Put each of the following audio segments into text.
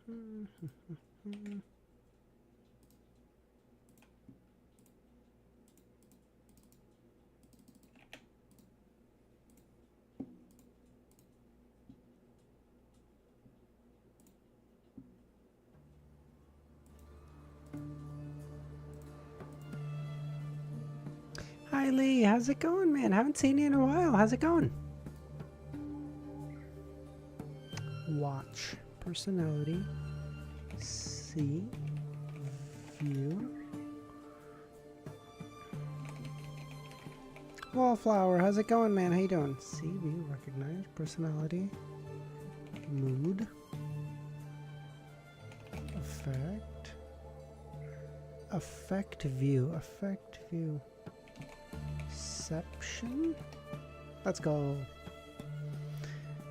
Hi Lee, how's it going, man? Haven't seen you in a while. How's it going? Watch. Personality. See. View. Wallflower, how's it going, man? How you doing? See, view, recognize, personality. Mood. Effect. Effect view. Effect view. Perception. Let's go.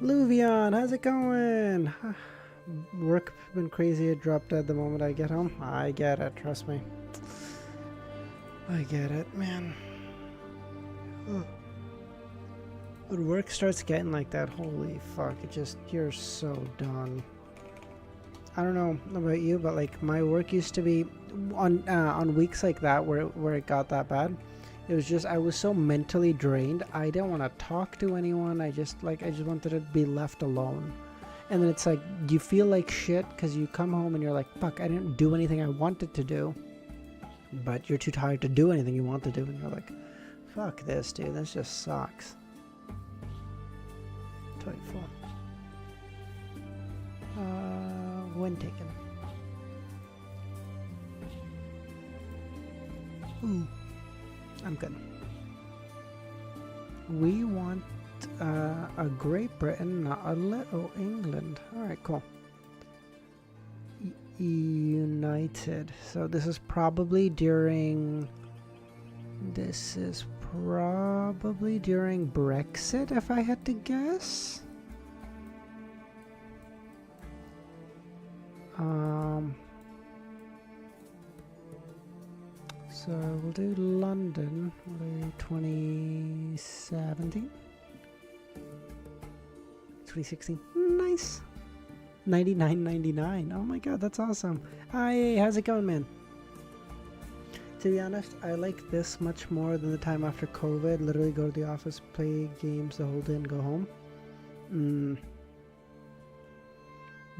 Luvion, how's it going? Work been crazy. It dropped dead the moment I get home. I get it, trust me. I get it, man. When work starts getting like that, holy fuck, it just, you're so done. I don't know about you, but like my work used to be on weeks like that where it got that bad. It was just, I was so mentally drained. I didn't want to talk to anyone. I just wanted to be left alone. And then it's like, you feel like shit because you come home and you're like, fuck, I didn't do anything I wanted to do. But you're too tired to do anything you want to do. And you're like, fuck this, dude. This just sucks. Toyful. When taken. Ooh. I'm good. We want a Great Britain, not a little England. Alright, cool. United. So this is probably during Brexit, if I had to guess. So we'll do London, we'll do 2017, 2016, nice, 99.99, oh my god, that's awesome. Hi, how's it going, man? To be honest, I like this much more than the time after COVID, literally go to the office, play games the whole day and go home.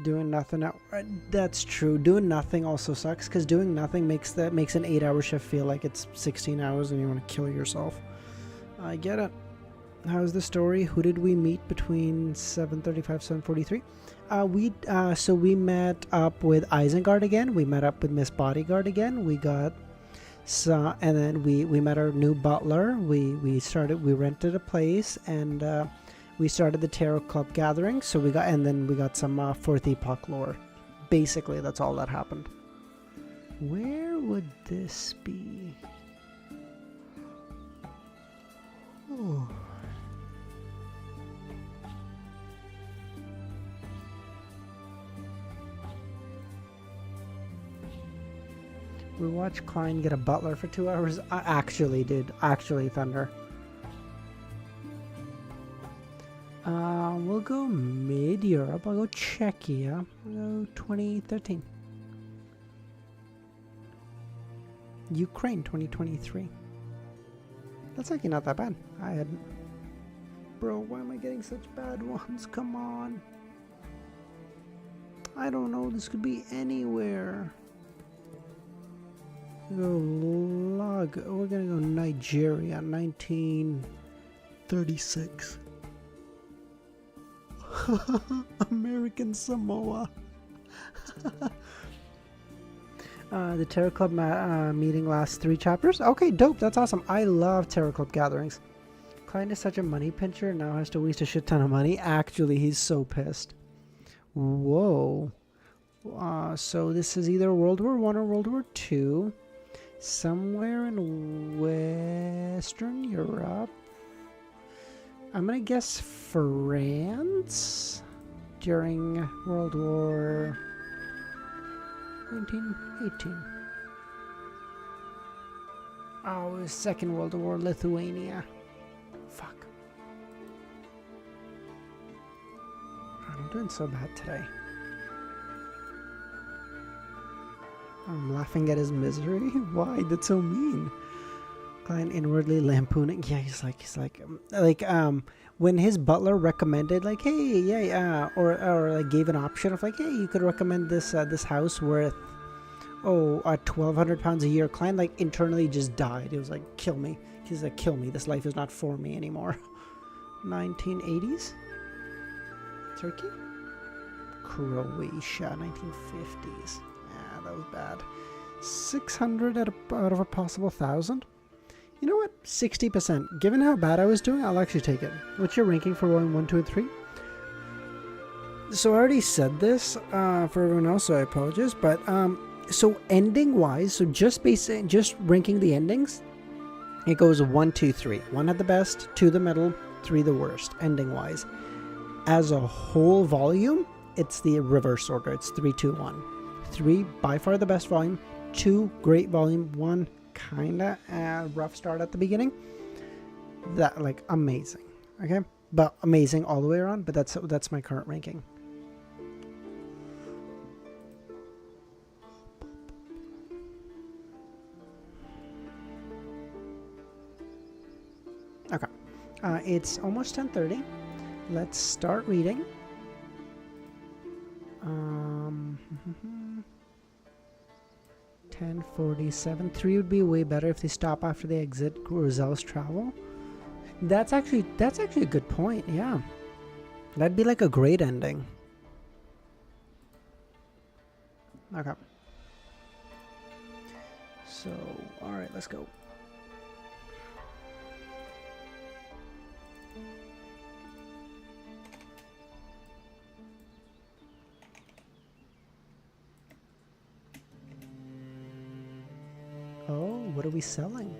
Doing nothing, that's true. Doing nothing also sucks because doing nothing makes an 8-hour shift feel like it's 16 hours and you want to kill yourself. I get it. How's the story? Who did we meet between 7:35 7:43? So we met up with Isengard again. We met up with Miss Bodyguard again. We got and then we met our new butler. We rented a place and we started the Tarot Club gathering, so we got some Fourth Epoch lore. Basically, that's all that happened. Where would this be? Oh. We watched Klein get a butler for 2 hours. I actually did. Actually, Thunder. We'll go mid-Europe. I'll go Czechia. I'll go 2013. Ukraine 2023. That's actually not that bad. I hadn't... Bro, why am I getting such bad ones? Come on. I don't know. This could be anywhere. We're gonna go Nigeria, 1936. American Samoa. The Tarot Club meeting lasts 3 chapters. Okay, dope. That's awesome. I love Tarot Club gatherings. Klein is such a money pincher. Now has to waste a shit ton of money. Actually, he's so pissed. Whoa. So this is either World War I or World War II. Somewhere in Western Europe. I'm gonna guess France during World War 1918. Oh, it was Second World War, Lithuania. Fuck. I'm doing so bad today. I'm laughing at his misery. Why? That's so mean. Klein inwardly lampooning. Yeah, he's like, when his butler recommended, like, hey, yeah, or like gave an option of like, hey, you could recommend this house worth, 1,200 pounds a year. Klein like internally just died. He was like, kill me. He's like, kill me. This life is not for me anymore. 1980s. Turkey. Croatia, 1950s. Yeah, that was bad. 600 out of a possible 1,000. You know what? 60%. Given how bad I was doing, I'll actually take it. What's your ranking for volume 1, 2, and 3? So I already said this for everyone else, so I apologize. But so ending wise, so just ranking the endings, it goes 1, 2, 3. 1 at the best, 2 the middle, 3 the worst. Ending wise, as a whole volume, it's the reverse order. It's 3, 2, 1. 3 by far the best volume. 2 great volume. 1 kinda rough start at the beginning. That like amazing, okay, but amazing all the way around. But that's my current ranking. Okay, it's almost 10:30. Let's start reading. 10:47. 3 would be way better if they stop after they exit Roselle's travel. That's actually a good point. Yeah, that'd be like a great ending. Okay. So, all right, let's go. Oh, what are we selling?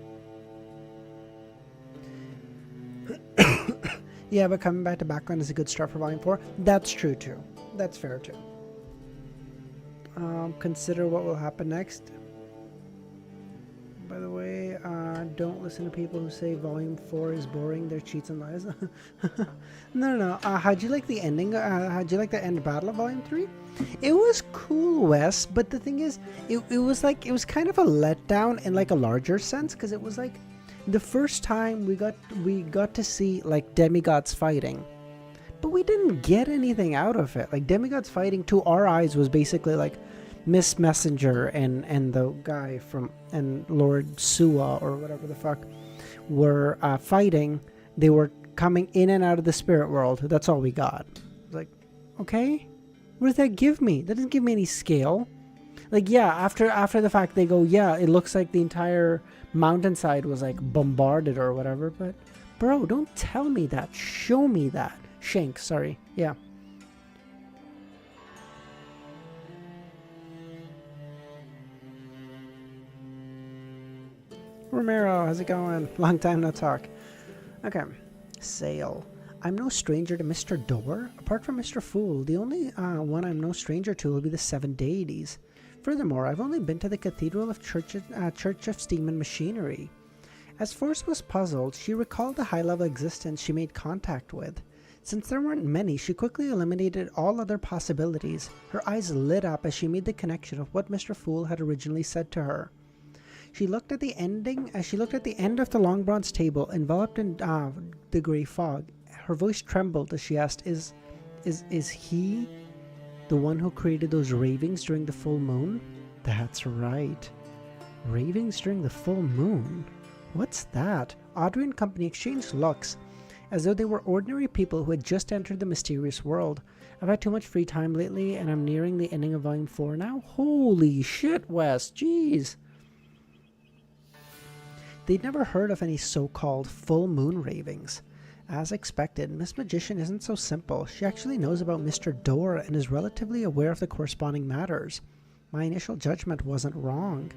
Yeah, but coming back to background is a good start for volume 4. That's true too. That's fair too. Consider what will happen next. By the way, don't listen to people who say volume 4 is boring. They're cheats and lies. No. How'd you like the ending? How'd you like the end battle of volume 3? It was cool, Wes, but the thing is, it was kind of a letdown in like a larger sense, because it was like the first time we got to see like demigods fighting, but we didn't get anything out of it. Like demigods fighting to our eyes was basically like Miss Messenger and the guy from and Lord Sua or whatever the fuck were fighting. They were coming in and out of the spirit world. That's all we got. Like, okay. What does that give me? That doesn't give me any scale. Like, yeah, after the fact they go, yeah, it looks like the entire mountainside was like bombarded or whatever, but bro, don't tell me that. Show me that. Shank, sorry. Yeah. Romero, how's it going? Long time no talk. Okay. Sale. I'm no stranger to Mr. Door. Apart from Mr. Fool, the only one I'm no stranger to will be the 7 deities. Furthermore, I've only been to the Cathedral of Church of Steam and Machinery. As Force was puzzled, she recalled the high-level existence she made contact with. Since there weren't many, she quickly eliminated all other possibilities. Her eyes lit up as she made the connection of what Mr. Fool had originally said to her. She looked at the end of the long bronze table, enveloped in the grey fog. Her voice trembled as she asked, Is he the one who created those ravings during the full moon? That's right. Ravings during the full moon? What's that? Audrey and company exchanged looks, as though they were ordinary people who had just entered the mysterious world. I've had too much free time lately, and I'm nearing the ending of Volume 4 now. Holy shit, Wes. Jeez. They'd never heard of any so-called full moon ravings. As expected, Miss Magician isn't so simple. She actually knows about Mr. Door and is relatively aware of the corresponding matters. My initial judgment wasn't wrong.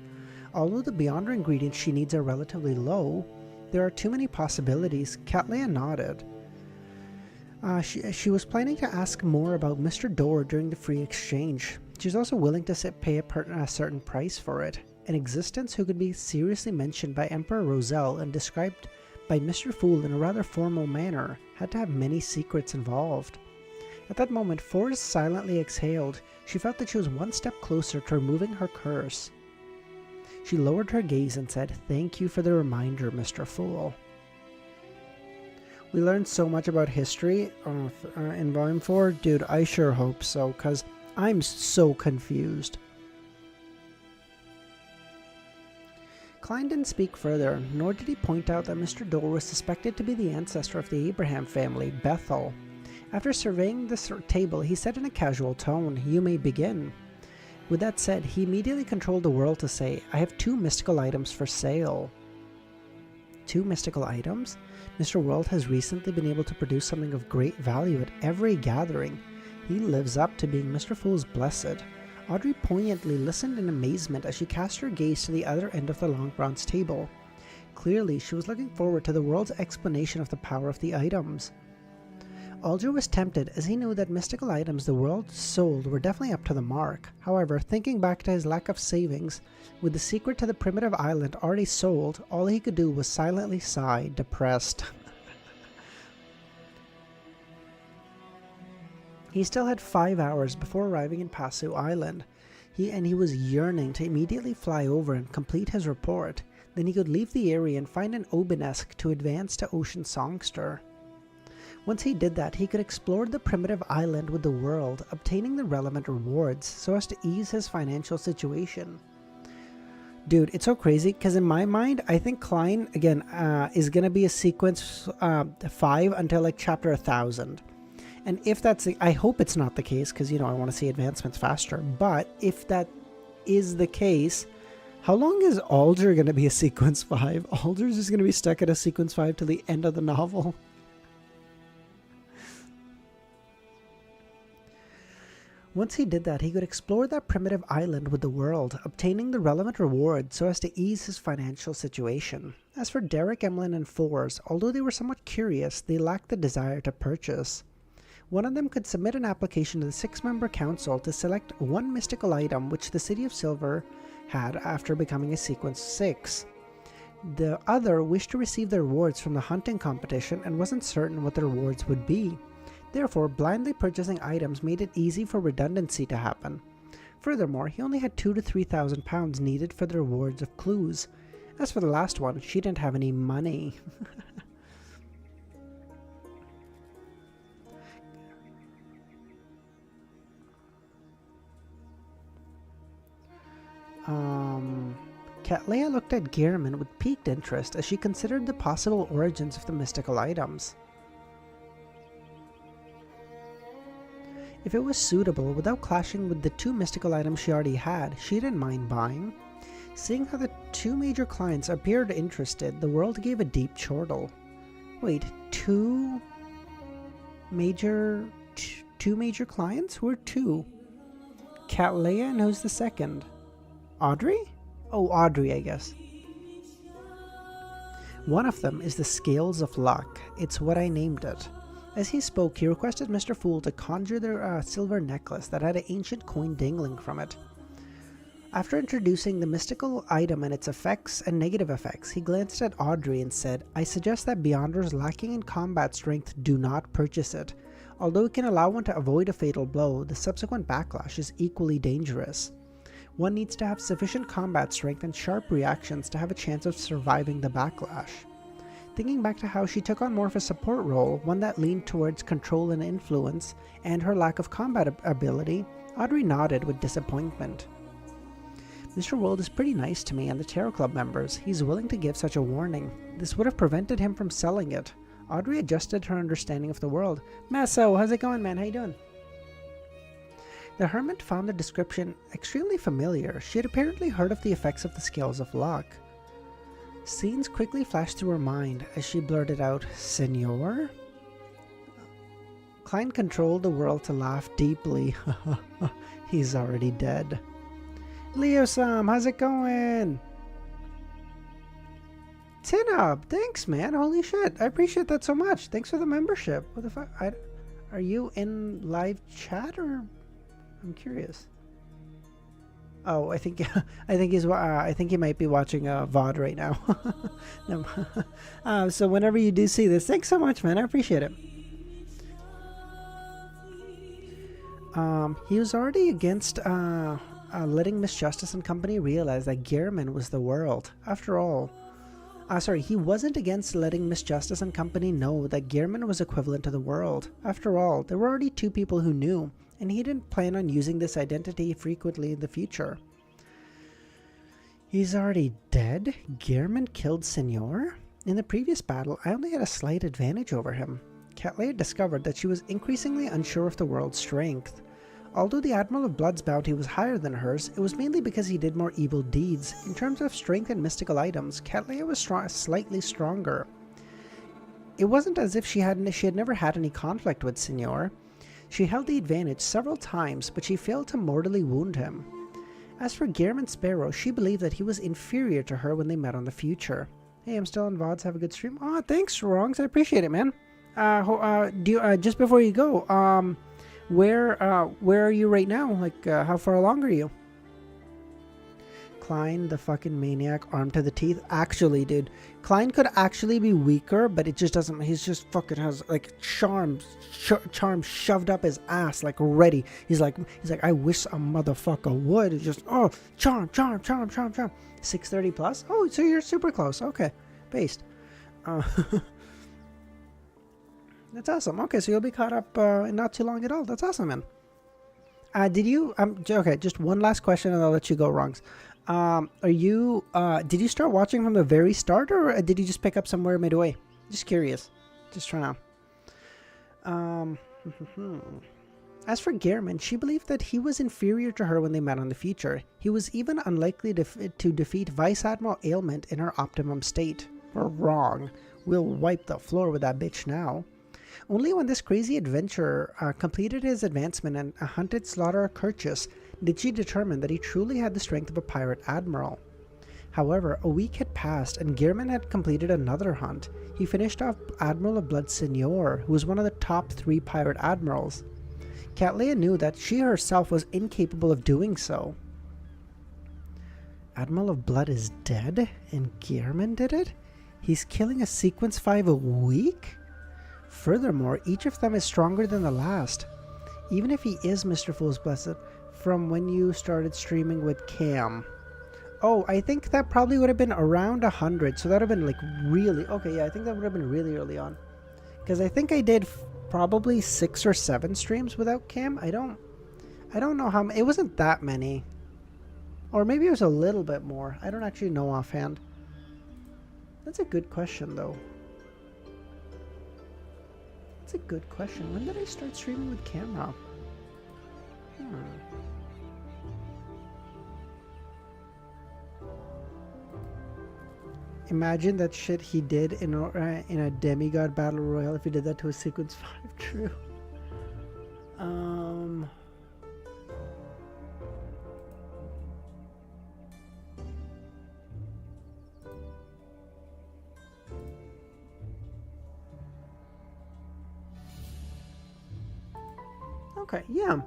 Although the beyonder ingredients she needs are relatively low, there are too many possibilities. Cattleya nodded. She was planning to ask more about Mr. Door during the free exchange. She's also willing to pay a certain price for it. An existence who could be seriously mentioned by Emperor Roselle and described by Mr. Fool in a rather formal manner had to have many secrets involved. At that moment, Forrest silently exhaled. She felt that she was one step closer to removing her curse. She lowered her gaze and said, "Thank you for the reminder, Mr. Fool." We learned so much about history in Volume 4. Dude, I sure hope so, because I'm so confused. Klein didn't speak further, nor did he point out that Mr. Dole was suspected to be the ancestor of the Abraham family, Bethel. After surveying the table, he said in a casual tone, "You may begin." With that said, he immediately controlled the world to say, "I have 2 mystical items for sale." 2 mystical items? Mr. World has recently been able to produce something of great value at every gathering. He lives up to being Mr. Fool's blessed. Audrey poignantly listened in amazement as she cast her gaze to the other end of the long bronze table. Clearly, she was looking forward to the world's explanation of the power of the items. Alger was tempted, as he knew that mystical items the world sold were definitely up to the mark. However, thinking back to his lack of savings, with the secret to the primitive island already sold, all he could do was silently sigh, depressed. He still had 5 hours before arriving in Pasu Island. He was yearning to immediately fly over and complete his report. Then he could leave the area and find an obelisk to advance to Ocean Songster. Once he did that, he could explore the primitive island with the world, obtaining the relevant rewards so as to ease his financial situation. Dude, it's so crazy, because in my mind, I think Klein, again, is going to be a sequence 5 until like chapter 1000. And if that's I hope it's not the case, because, I want to see advancements faster. But if that is the case, how long is Alger going to be a sequence 5? Alger's just going to be stuck at a sequence 5 till the end of the novel. Once he did that, he could explore that primitive island with the world, obtaining the relevant reward so as to ease his financial situation. As for Derek, Emlyn, and Fours, although they were somewhat curious, they lacked the desire to purchase. One of them could submit an application to the 6-member council to select one mystical item which the City of Silver had after becoming a Sequence 6. The other wished to receive the rewards from the hunting competition and wasn't certain what the rewards would be. Therefore, blindly purchasing items made it easy for redundancy to happen. Furthermore, he only had 2,000 to 3,000 pounds needed for the rewards of clues. As for the last one, she didn't have any money. Cattleya looked at Gehrman with piqued interest as she considered the possible origins of the mystical items. If it was suitable, without clashing with the 2 mystical items she already had, she didn't mind buying. Seeing how the 2 major clients appeared interested, the world gave a deep chortle. Wait, 2 major clients? Who are 2? Cattleya, and who's the second? Audrey? Oh, Audrey, I guess. One of them is the Scales of Luck. It's what I named it. As he spoke, he requested Mr. Fool to conjure the silver necklace that had an ancient coin dangling from it. After introducing the mystical item and its effects and negative effects, he glanced at Audrey and said, "I suggest that Beyonders lacking in combat strength do not purchase it. Although it can allow one to avoid a fatal blow, the subsequent backlash is equally dangerous. One needs to have sufficient combat strength and sharp reactions to have a chance of surviving the backlash." Thinking back to how she took on more of a support role, one that leaned towards control and influence, and her lack of combat ability, Audrey nodded with disappointment. "Mr. World is pretty nice to me and the Tarot Club members. He's willing to give such a warning. This would have prevented him from selling it." Audrey adjusted her understanding of the world. "Masso, how's it going, man? How you doing?" The hermit found the description extremely familiar. She had apparently heard of the effects of the Scales of Luck. Scenes quickly flashed through her mind as she blurted out, "Senor?" Klein controlled the world to laugh deeply. He's already dead. "Leo-sam, how's it going?" "Tinub, thanks, man. Holy shit. I appreciate that so much. Thanks for the membership. What the fuck? Are you in live chat or... I'm curious. Oh, I think he's. I think he might be watching VOD right now. No. So whenever you do see this, thanks so much, man. I appreciate it. He was already against letting Miss Justice and company realize that Gehrman was the world. After all, he wasn't against letting Miss Justice and company know that Gehrman was equivalent to the world. After all, there were already 2 people who knew, and he didn't plan on using this identity frequently in the future. He's already dead? Gehrman killed Senor? In the previous battle, I only had a slight advantage over him. Cattleya discovered that she was increasingly unsure of the world's strength. Although the Admiral of Blood's bounty was higher than hers, it was mainly because he did more evil deeds. In terms of strength and mystical items, Cattleya was slightly stronger. It wasn't as if she had never had any conflict with Senor. She held the advantage several times, but she failed to mortally wound him. As for Gehrman Sparrow, she believed that he was inferior to her when they met on the future. Hey, I'm still on VODs. Have a good stream. Oh, thanks, Wrongs. I appreciate it, man. Just before you go, where are you right now? Like, how far along are you? Klein, the fucking maniac, armed to the teeth. Actually, dude, Klein could actually be weaker, but it just doesn't. He's just fucking has like charm shoved up his ass, like ready. He's like, I wish a motherfucker would. It's just, oh, charm. 630 plus. Oh, so you're super close. Okay, based. That's awesome. Okay, so you'll be caught up in not too long at all. That's awesome, man. Did you? Okay, just one last question, and I'll let you go, Wrongs. Did you start watching from the very start, or did you just pick up somewhere midway? Just curious. Just trying to. As for Gehrman, she believed that he was inferior to her when they met on the future. He was even unlikely to defeat Vice Admiral Ailment in her optimum state. We're wrong. We'll wipe the floor with that bitch now. Only when this crazy adventurer completed his advancement and hunted Slaughter Kirchus did she determine that he truly had the strength of a pirate admiral. However, a week had passed and Gehrman had completed another hunt. He finished off Admiral of Blood Senor, who was one of the top 3 pirate admirals. Cattleya knew that she herself was incapable of doing so. Admiral of Blood is dead, and Gehrman did it? He's killing a Sequence 5 a week? Furthermore, each of them is stronger than the last. Even if he is Mr. Fool's Blessed, from when you started streaming with Cam. Oh, I think that probably would have been around 100, so that would have been like really... Okay, yeah, I think that would have been really early on. Because I think I did probably 6 or 7 streams without Cam. I don't know how... It wasn't that many. Or maybe it was a little bit more. I don't actually know offhand. That's a good question, though. That's a good question. When did I start streaming with camera? Imagine that shit he did in a demigod battle royale if he did that to a Sequence 5. True. Okay, yeah.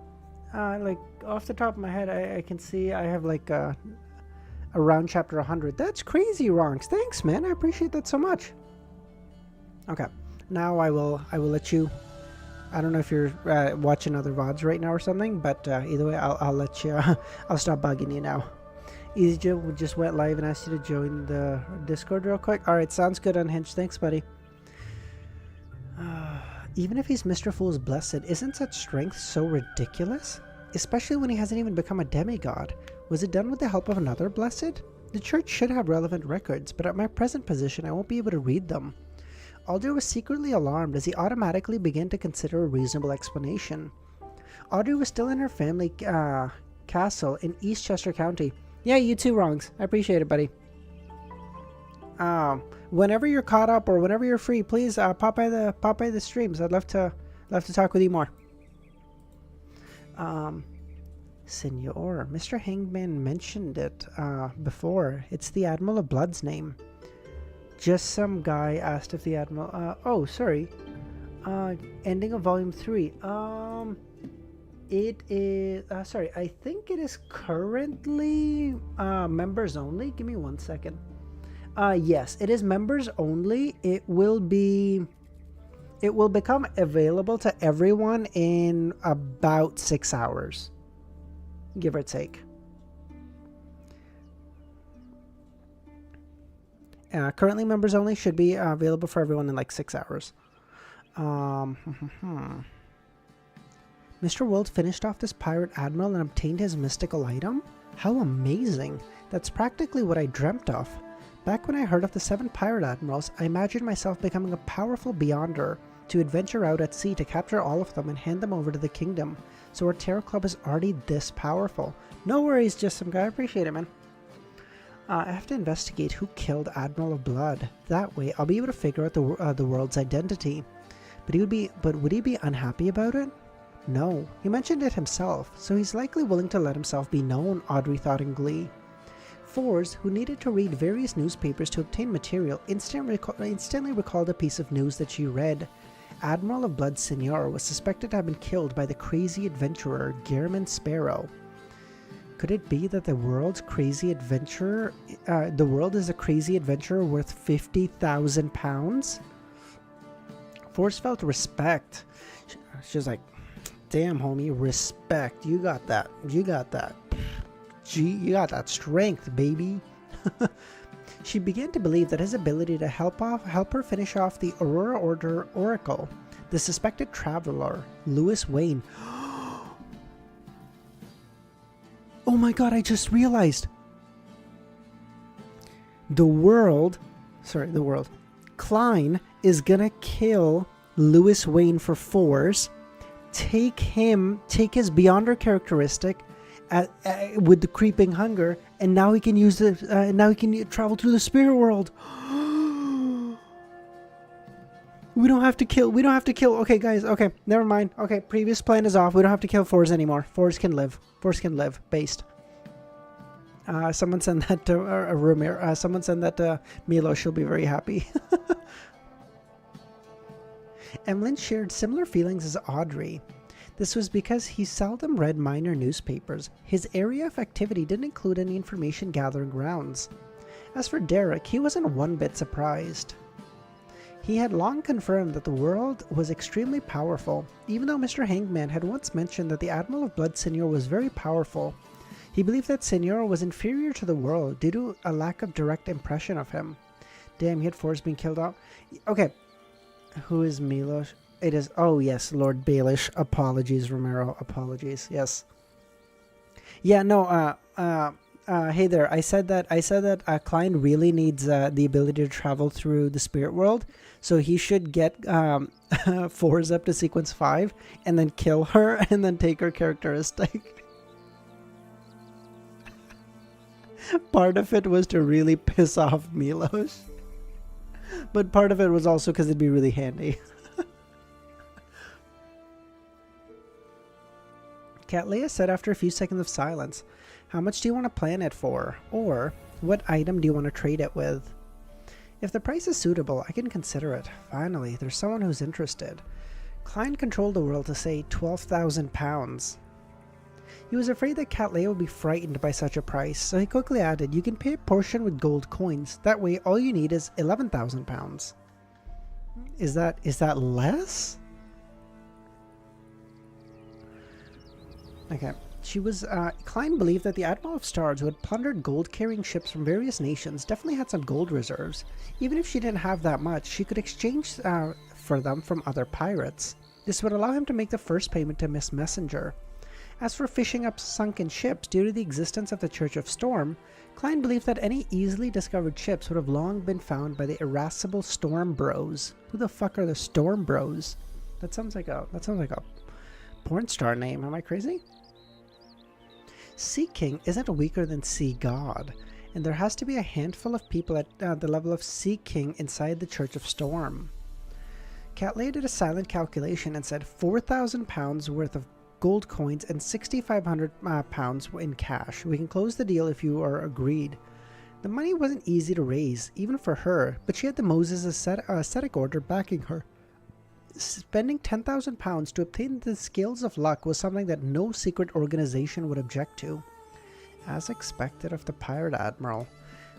Like off the top of my head, I can see I have like around chapter 100. That's crazy, Ronks. Thanks, man. I appreciate that so much. Okay, now I will let you. I don't know if you're watching other VODs right now or something, but either way, I'll let you. I'll stop bugging you now. EasyJoe just went live and asked you to join the Discord real quick. All right, sounds good, Unhinged. Thanks, buddy. Even if he's Mr. Fool's Blessed, isn't such strength so ridiculous? Especially when he hasn't even become a demigod. Was it done with the help of another Blessed? The church should have relevant records, but at my present position I won't be able to read them. Alger was secretly alarmed as he automatically began to consider a reasonable explanation. Audrey was still in her family castle in Eastchester County. Yeah, you too, Wrongs. I appreciate it, buddy. Whenever you're caught up or whenever you're free, please pop by the streams. I'd love to talk with you more. Senor, Mr. Hangman mentioned it before. It's the Admiral of Blood's name. Just some guy asked if the Admiral... oh, sorry. Ending of Volume 3. It is... sorry, I think it is currently members only. Give me 1 second. Yes, it is members only. It will become available to everyone in about 6 hours, give or take. Currently members only, should be available for everyone in like 6 hours. Mr. World finished off this pirate admiral and obtained his mystical item? How amazing! That's practically what I dreamt of. Back when I heard of the 7 pirate admirals, I imagined myself becoming a powerful beyonder to adventure out at sea to capture all of them and hand them over to the kingdom. So our Terror Club is already this powerful. No worries, just some guy. I appreciate it, man. I have to investigate who killed Admiral of Blood. That way, I'll be able to figure out the world's identity. But would he be unhappy about it? No, he mentioned it himself, so he's likely willing to let himself be known, Audrey thought in glee. Fours, who needed to read various newspapers to obtain material, instantly recalled a piece of news that she read. Admiral of Blood Senior was suspected to have been killed by the crazy adventurer Gehrman Sparrow. Could it be that the world is a crazy adventurer worth 50,000 pounds? Force felt respect. She was like, damn, homie, respect. You got that. You got that. Gee, you got that strength, baby. She began to believe that his ability to help her finish off the Aurora Order Oracle, the suspected traveler, Lewis Wayne. Oh my god, I just realized. Klein is gonna kill Lewis Wayne for Force, take his Beyonder characteristic with the creeping hunger, and now he can use it. Now he can travel through the spirit world. We don't have to kill. Okay, guys. Okay, never mind. Okay, previous plan is off. We don't have to kill Force anymore. Force can live. Based. Someone send that to Rumir. Someone send that to Milo. She'll be very happy. Emlyn shared similar feelings as Audrey. This was because he seldom read minor newspapers. His area of activity didn't include any information gathering grounds. As for Derek, he wasn't one bit surprised. He had long confirmed that the world was extremely powerful, even though Mr. Hangman had once mentioned that the Admiral of Blood Senior was very powerful. He believed that Senior was inferior to the world due to a lack of direct impression of him. Damn, he had Force being killed out. Okay, who is Milos? It is, oh yes, Lord Baelish. Apologies, Romero. Apologies. Yes. Yeah, no, hey there. I said that Klein really needs the ability to travel through the spirit world, so he should get Force up to sequence 5 and then kill her and then take her characteristic. Part of it was to really piss off Milos, but part of it was also because it'd be really handy. Cattleya said after a few seconds of silence, "How much do you want to plan it for? Or, what item do you want to trade it with? If the price is suitable, I can consider it. Finally, there's someone who's interested." Klein controlled the world to say 12,000 pounds. He was afraid that Cattleya would be frightened by such a price, so he quickly added, "You can pay a portion with gold coins. That way, all you need is 11,000 pounds. Is that less? Okay. Klein believed that the Admiral of Stars, who had plundered gold-carrying ships from various nations, definitely had some gold reserves. Even if she didn't have that much, she could exchange for them from other pirates. This would allow him to make the first payment to Miss Messenger. As for fishing up sunken ships due to the existence of the Church of Storm, Klein believed that any easily discovered ships would have long been found by the irascible Storm Bros. Who the fuck are the Storm Bros? That sounds like a porn star name. Am I crazy? Sea King isn't weaker than Sea God, and there has to be a handful of people at the level of Sea King inside the Church of Storm. Cattleya did a silent calculation and said 4,000 pounds worth of gold coins and 6,500 pounds in cash. We can close the deal if you are agreed. The money wasn't easy to raise, even for her, but she had the Moses ascetic order backing her. Spending 10,000 pounds to obtain the Scales of Luck was something that no secret organization would object to. As expected of the Pirate Admiral.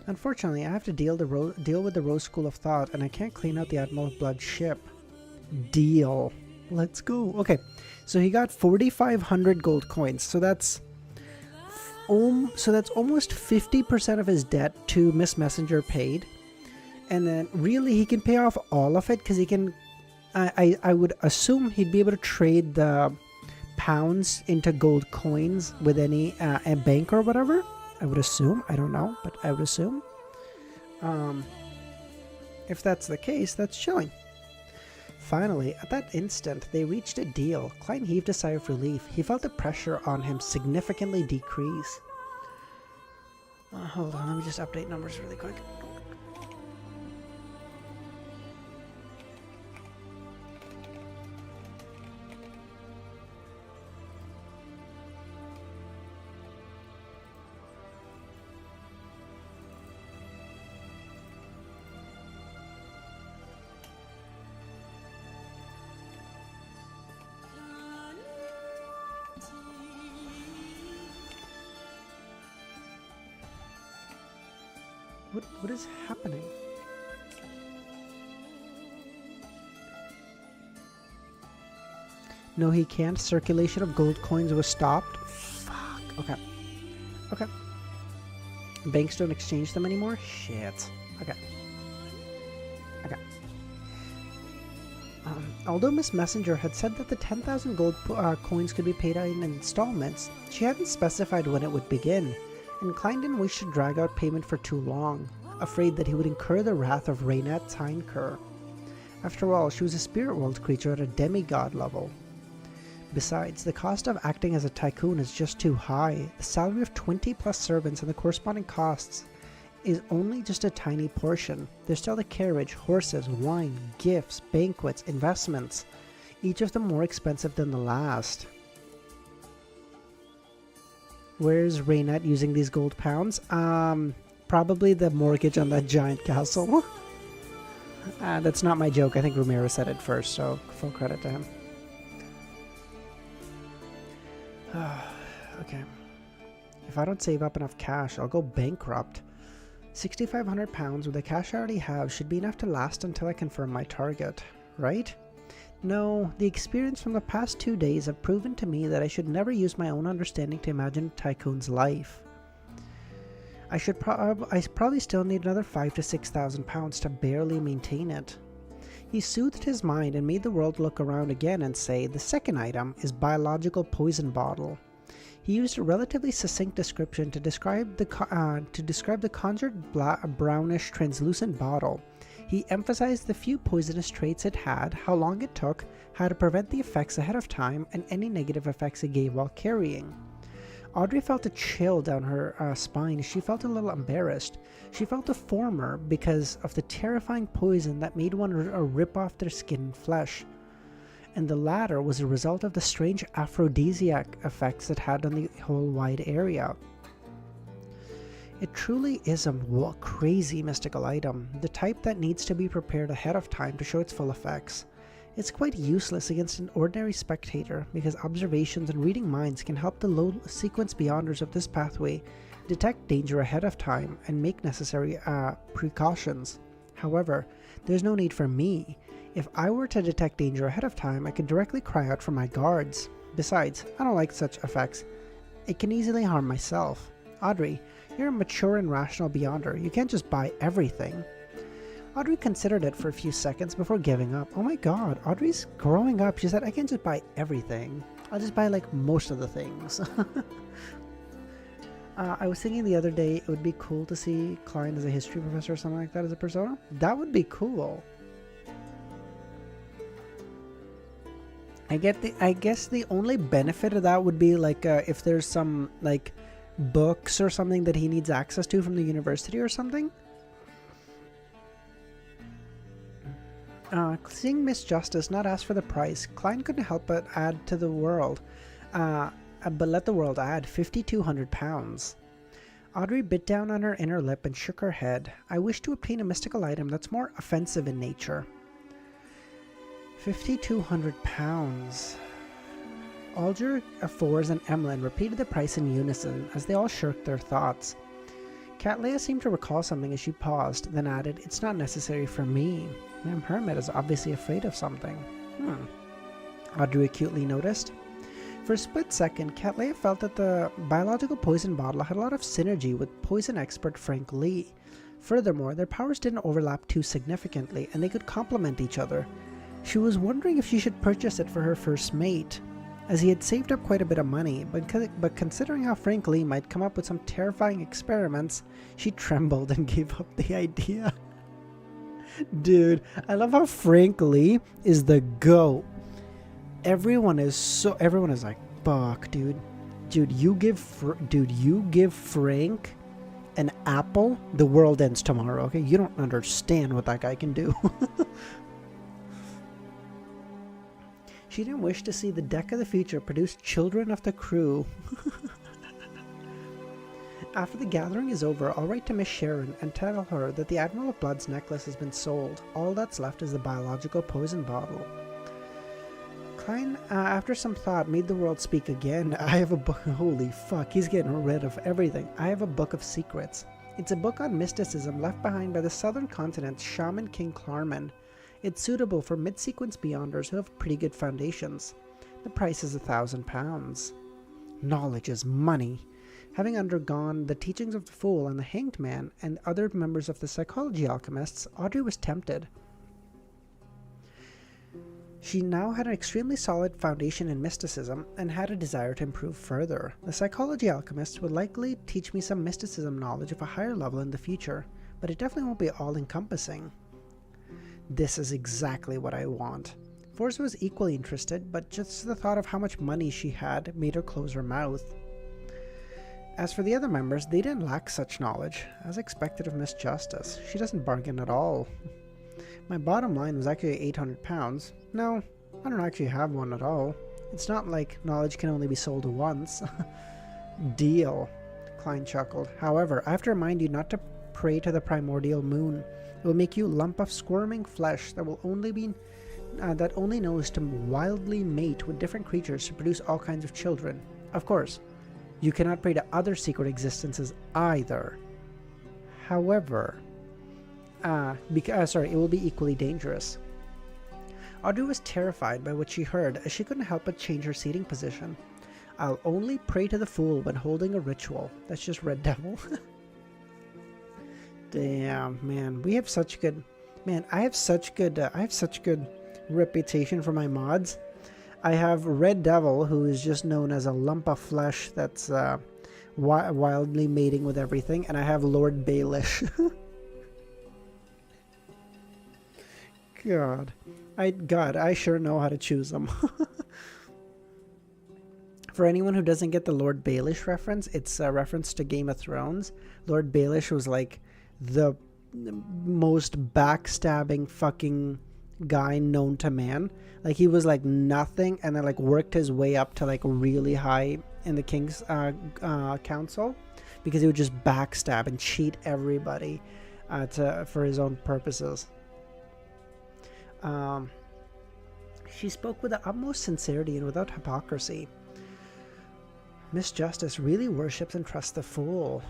Unfortunately, I have to deal with the Rose School of Thought, and I can't clean out the Admiral of Blood ship. Deal. Let's go. Okay, so he got 4,500 gold coins, so that's almost 50% of his debt to Miss Messenger paid. And then really he can pay off all of it because he can, I would assume he'd be able to trade the pounds into gold coins with any a bank or whatever. I would assume. I don't know, but I would assume. If that's the case, that's chilling. Finally, at that instant, they reached a deal. Klein heaved a sigh of relief. He felt the pressure on him significantly decrease. Hold on, let me just update numbers really quick. What is happening? No, he can't. Circulation of gold coins was stopped. Fuck. Okay. Okay. Banks don't exchange them anymore? Shit. Okay. Okay. Although Miss Messenger had said that the 10,000 gold coins could be paid out in installments, she hadn't specified when it would begin, and Klein didn't wish to drag out payment for too long, afraid that he would incur the wrath of Raynette Tyneker. After all, she was a spirit world creature at a demigod level. Besides, the cost of acting as a tycoon is just too high. The salary of 20 plus servants and the corresponding costs is only just a tiny portion. There's still the carriage, horses, wine, gifts, banquets, investments, each of them more expensive than the last. Where's Raynette using these gold pounds? Probably the mortgage on that giant castle. That's not my joke. I think Romero said it first, so full credit to him. Okay. If I don't save up enough cash, I'll go bankrupt. 6,500 pounds with the cash I already have should be enough to last until I confirm my target, right? No, the experience from the past 2 days have proven to me that I should never use my own understanding to imagine a tycoon's life. I probably still need another 5,000 to 6,000 pounds to barely maintain it. He soothed his mind and made the world look around again and say, the second item is biological poison bottle. He used a relatively succinct description to describe the conjured brownish translucent bottle. He emphasized the few poisonous traits it had, how long it took, how to prevent the effects ahead of time, and any negative effects it gave while carrying. Audrey felt a chill down her spine. She felt a little embarrassed. She felt the former because of the terrifying poison that made one rip off their skin and flesh, and the latter was a result of the strange aphrodisiac effects it had on the whole wide area. It truly is a crazy mystical item, the type that needs to be prepared ahead of time to show its full effects. It's quite useless against an ordinary spectator because observations and reading minds can help the low sequence beyonders of this pathway detect danger ahead of time and make necessary precautions. However, there's no need for me. If I were to detect danger ahead of time, I could directly cry out for my guards. Besides, I don't like such effects. It can easily harm myself. Audrey, you're a mature and rational beyonder. You can't just buy everything. Audrey considered it for a few seconds before giving up. Oh my god, Audrey's growing up. She said, I can't just buy everything. I'll just buy like most of the things. I was thinking the other day it would be cool to see Klein as a history professor or something like that as a persona. That would be cool. I guess the only benefit of that would be like if there's some like books or something that he needs access to from the university or something. Seeing Miss Justice not ask for the price, Klein couldn't help but add to the world, but let the world add 5,200 pounds. Audrey bit down on her inner lip and shook her head. I wish to obtain a mystical item that's more offensive in nature. 5,200 pounds. Alger, Afors, and Emlyn repeated the price in unison as they all shirked their thoughts. Cattleya seemed to recall something as she paused, then added, It's not necessary for me. Ma'am Hermit is obviously afraid of something. Audrey acutely noticed. For a split second, Cattleya felt that the biological poison bottle had a lot of synergy with poison expert Frank Lee. Furthermore, their powers didn't overlap too significantly, and they could complement each other. She was wondering if she should purchase it for her first mate, as he had saved up quite a bit of money, but considering how Frank Lee might come up with some terrifying experiments, she trembled and gave up the idea. Dude, I love how Frank Lee is the GOAT. Everyone is like, fuck, dude. Dude, you give Frank an apple, the world ends tomorrow, okay? You don't understand what that guy can do. She didn't wish to see the deck of the future produce children of the crew. After the gathering is over, I'll write to Miss Sharon and tell her that the Admiral of Blood's necklace has been sold. All that's left is the biological poison bottle. Klein, after some thought, made the world speak again. I have a book. Holy fuck, he's getting rid of everything. I have a book of secrets. It's a book on mysticism left behind by the southern continent's shaman King Klarman. It's suitable for mid-sequence beyonders who have pretty good foundations. The price is £1,000. Knowledge is money. Having undergone the teachings of the Fool and the Hanged Man and other members of the Psychology Alchemists, Audrey was tempted. She now had an extremely solid foundation in mysticism and had a desire to improve further. The Psychology Alchemists would likely teach me some mysticism knowledge of a higher level in the future, but it definitely won't be all-encompassing. This is exactly what I want. Forza was equally interested, but just the thought of how much money she had made her close her mouth. As for the other members, they didn't lack such knowledge, as expected of Miss Justice. She doesn't bargain at all. My bottom line was actually £800. No, I don't actually have one at all. It's not like knowledge can only be sold once. Deal, Klein chuckled. However, I have to remind you not to pray to the primordial moon. It will make you a lump of squirming flesh that only knows to wildly mate with different creatures to produce all kinds of children. Of course, you cannot pray to other secret existences either. However, it will be equally dangerous. Audrey was terrified by what she heard, as she couldn't help but change her seating position. I'll only pray to the Fool when holding a ritual. That's just Red Devil. Damn, man, we have such good... Man, I have such good reputation for my mods. I have Red Devil, who is just known as a lump of flesh that's wildly mating with everything, and I have Lord Baelish. God, I sure know how to choose them. For anyone who doesn't get the Lord Baelish reference, it's a reference to Game of Thrones. Lord Baelish was like the most backstabbing fucking guy known to man. Like, he was like nothing, and then like worked his way up to like really high in the King's council, because he would just backstab and cheat everybody for his own purposes. She spoke with the utmost sincerity and without hypocrisy. Miss Justice really worships and trusts the Fool.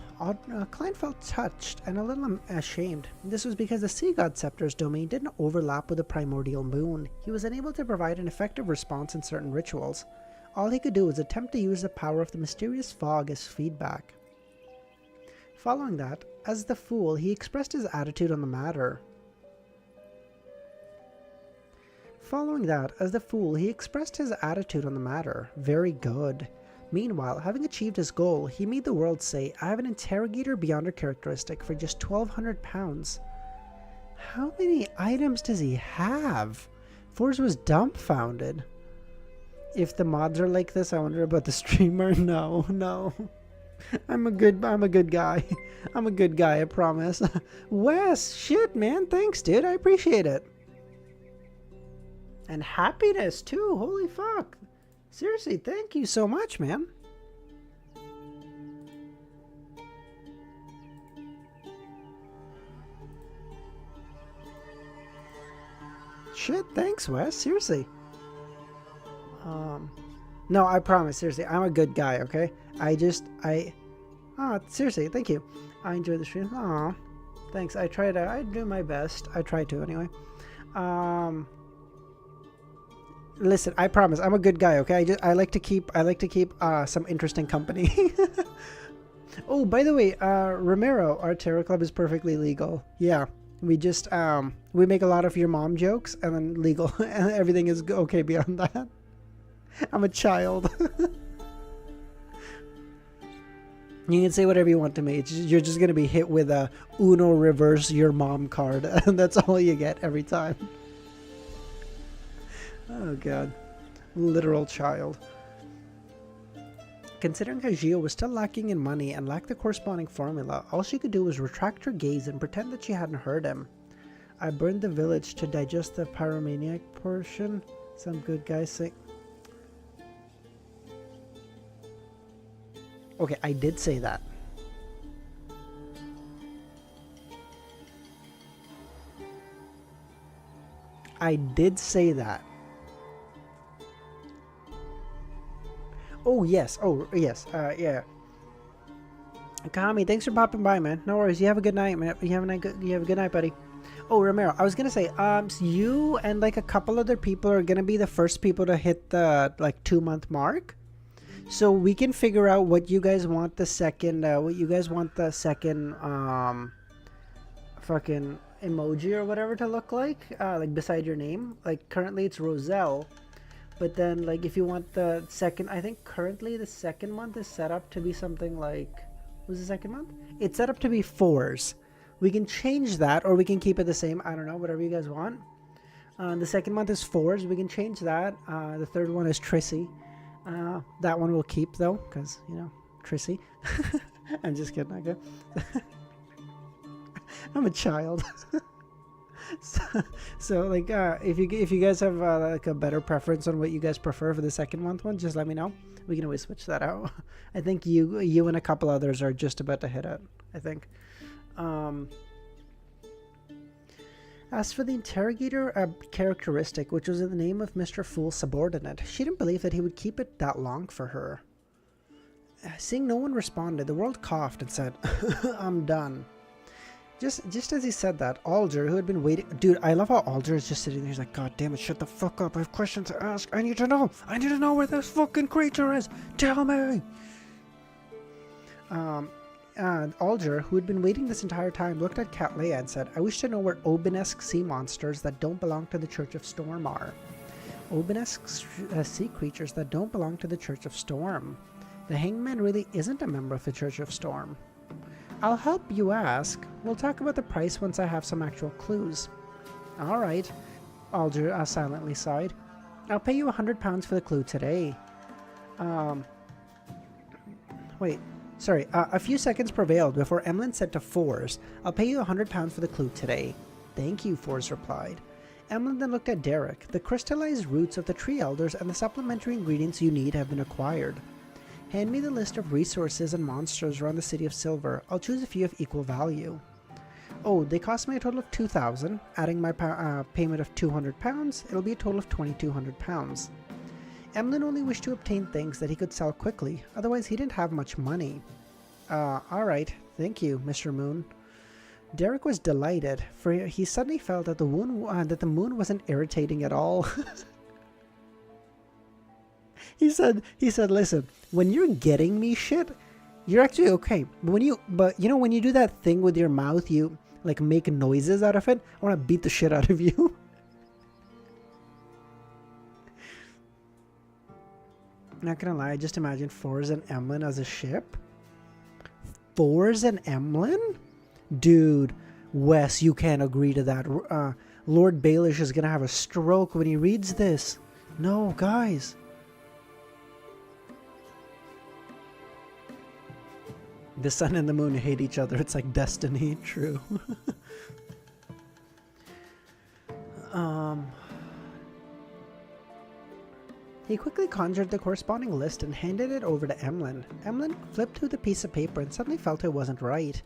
Klein felt touched and a little ashamed. This was because the Sea God Scepter's domain didn't overlap with the primordial moon. He was unable to provide an effective response in certain rituals. All he could do was attempt to use the power of the mysterious fog as feedback. Following that, as the Fool, he expressed his attitude on the matter. Very good. Meanwhile, having achieved his goal, he made the world say, I have an interrogator beyonder characteristic for just £1,200. How many items does he have? Forza was dumbfounded. If the mods are like this, I wonder about the streamer. No. I'm a good guy. I'm a good guy, I promise. Wes, shit, man. Thanks, dude. I appreciate it. And happiness, too. Holy fuck. Seriously, thank you so much, man. Shit, thanks, Wes. Seriously. No, I promise. Seriously, I'm a good guy, okay? Seriously, thank you. I enjoy the stream. Aw, thanks. I do my best. I try to, anyway. Listen, I promise, I'm a good guy, okay? I like to keep some interesting company. Oh, by the way, Romero, our tarot club is perfectly legal. Yeah, we just we make a lot of your mom jokes and then legal, and everything is okay beyond that. I'm a child. You can say whatever you want to me. You're just gonna be hit with a Uno reverse your mom card, and that's all you get every time. Oh god, literal child. Considering Hajio was still lacking in money and lacked the corresponding formula, all she could do was retract her gaze and pretend that she hadn't heard him. I burned the village to digest the pyromaniac portion. Some good guys say. Okay, I did say that. I did say that. Oh, yes. Oh, yes. Yeah. Kami, thanks for popping by, man. No worries. You have a good night, man. You have a good night, buddy. Oh, Romero, I was gonna say, so you and like a couple other people are gonna be the first people to hit the like 2-month mark. So we can figure out what you guys want the second, fucking emoji or whatever to look like beside your name. Like currently it's Roselle. But then, like, if you want the second, I think currently the second month is set up to be something like, what's the second month? It's set up to be 4s. We can change that, or we can keep it the same. I don't know, whatever you guys want. The second month is 4s. We can change that. The third one is Trissy. That one we'll keep, though, because, you know, Trissy. I'm just kidding, okay? I'm a child. So like if you guys have like a better preference on what you guys prefer for the second month one, just let me know. We can always switch that out. I think you and a couple others are just about to hit it, I think. As for the interrogator characteristic, which was in the name of Mr. Fool's subordinate, she didn't believe that he would keep it that long for her. Seeing no one responded, the world coughed and said, I'm done. Just as he said that, Alger, who had been waiting... Dude, I love how Alger is just sitting there. He's like, God damn it, shut the fuck up. I have questions to ask. I need to know. I need to know where this fucking creature is. Tell me. Alger, who had been waiting this entire time, looked at Cat Leia and said, I wish to know where Obenesque sea monsters that don't belong to the Church of Storm are. Obenesque sea creatures that don't belong to the Church of Storm. The Hangman really isn't a member of the Church of Storm. I'll help you ask. We'll talk about the price once I have some actual clues. All right. Alger silently sighed. I'll pay you £100 for the clue today. Wait. Sorry. A few seconds prevailed before Emlyn said to Fours, I'll pay you £100 for the clue today. Thank you, Fours replied. Emlyn then looked at Derek. The crystallized roots of the tree elders and the supplementary ingredients you need have been acquired. Hand me the list of resources and monsters around the City of Silver. I'll choose a few of equal value. Oh, they cost me a total of 2,000. Adding my payment of £200, it'll be a total of £2,200. Emlyn only wished to obtain things that he could sell quickly, otherwise he didn't have much money. Alright, thank you, Mr. Moon. Derek was delighted, for he suddenly felt that the moon wasn't irritating at all. He said, listen, when you're getting me shit, you're actually okay. But when you do that thing with your mouth, you like make noises out of it. I want to beat the shit out of you. Not gonna lie, I just imagine Fours and Emlyn as a ship. Fours and Emlyn? Dude, Wes, you can't agree to that. Lord Baelish is gonna have a stroke when he reads this. No, guys. The sun and the moon hate each other. It's like destiny. True. He quickly conjured the corresponding list and handed it over to Emlyn. Emlyn flipped through the piece of paper and suddenly felt it wasn't right.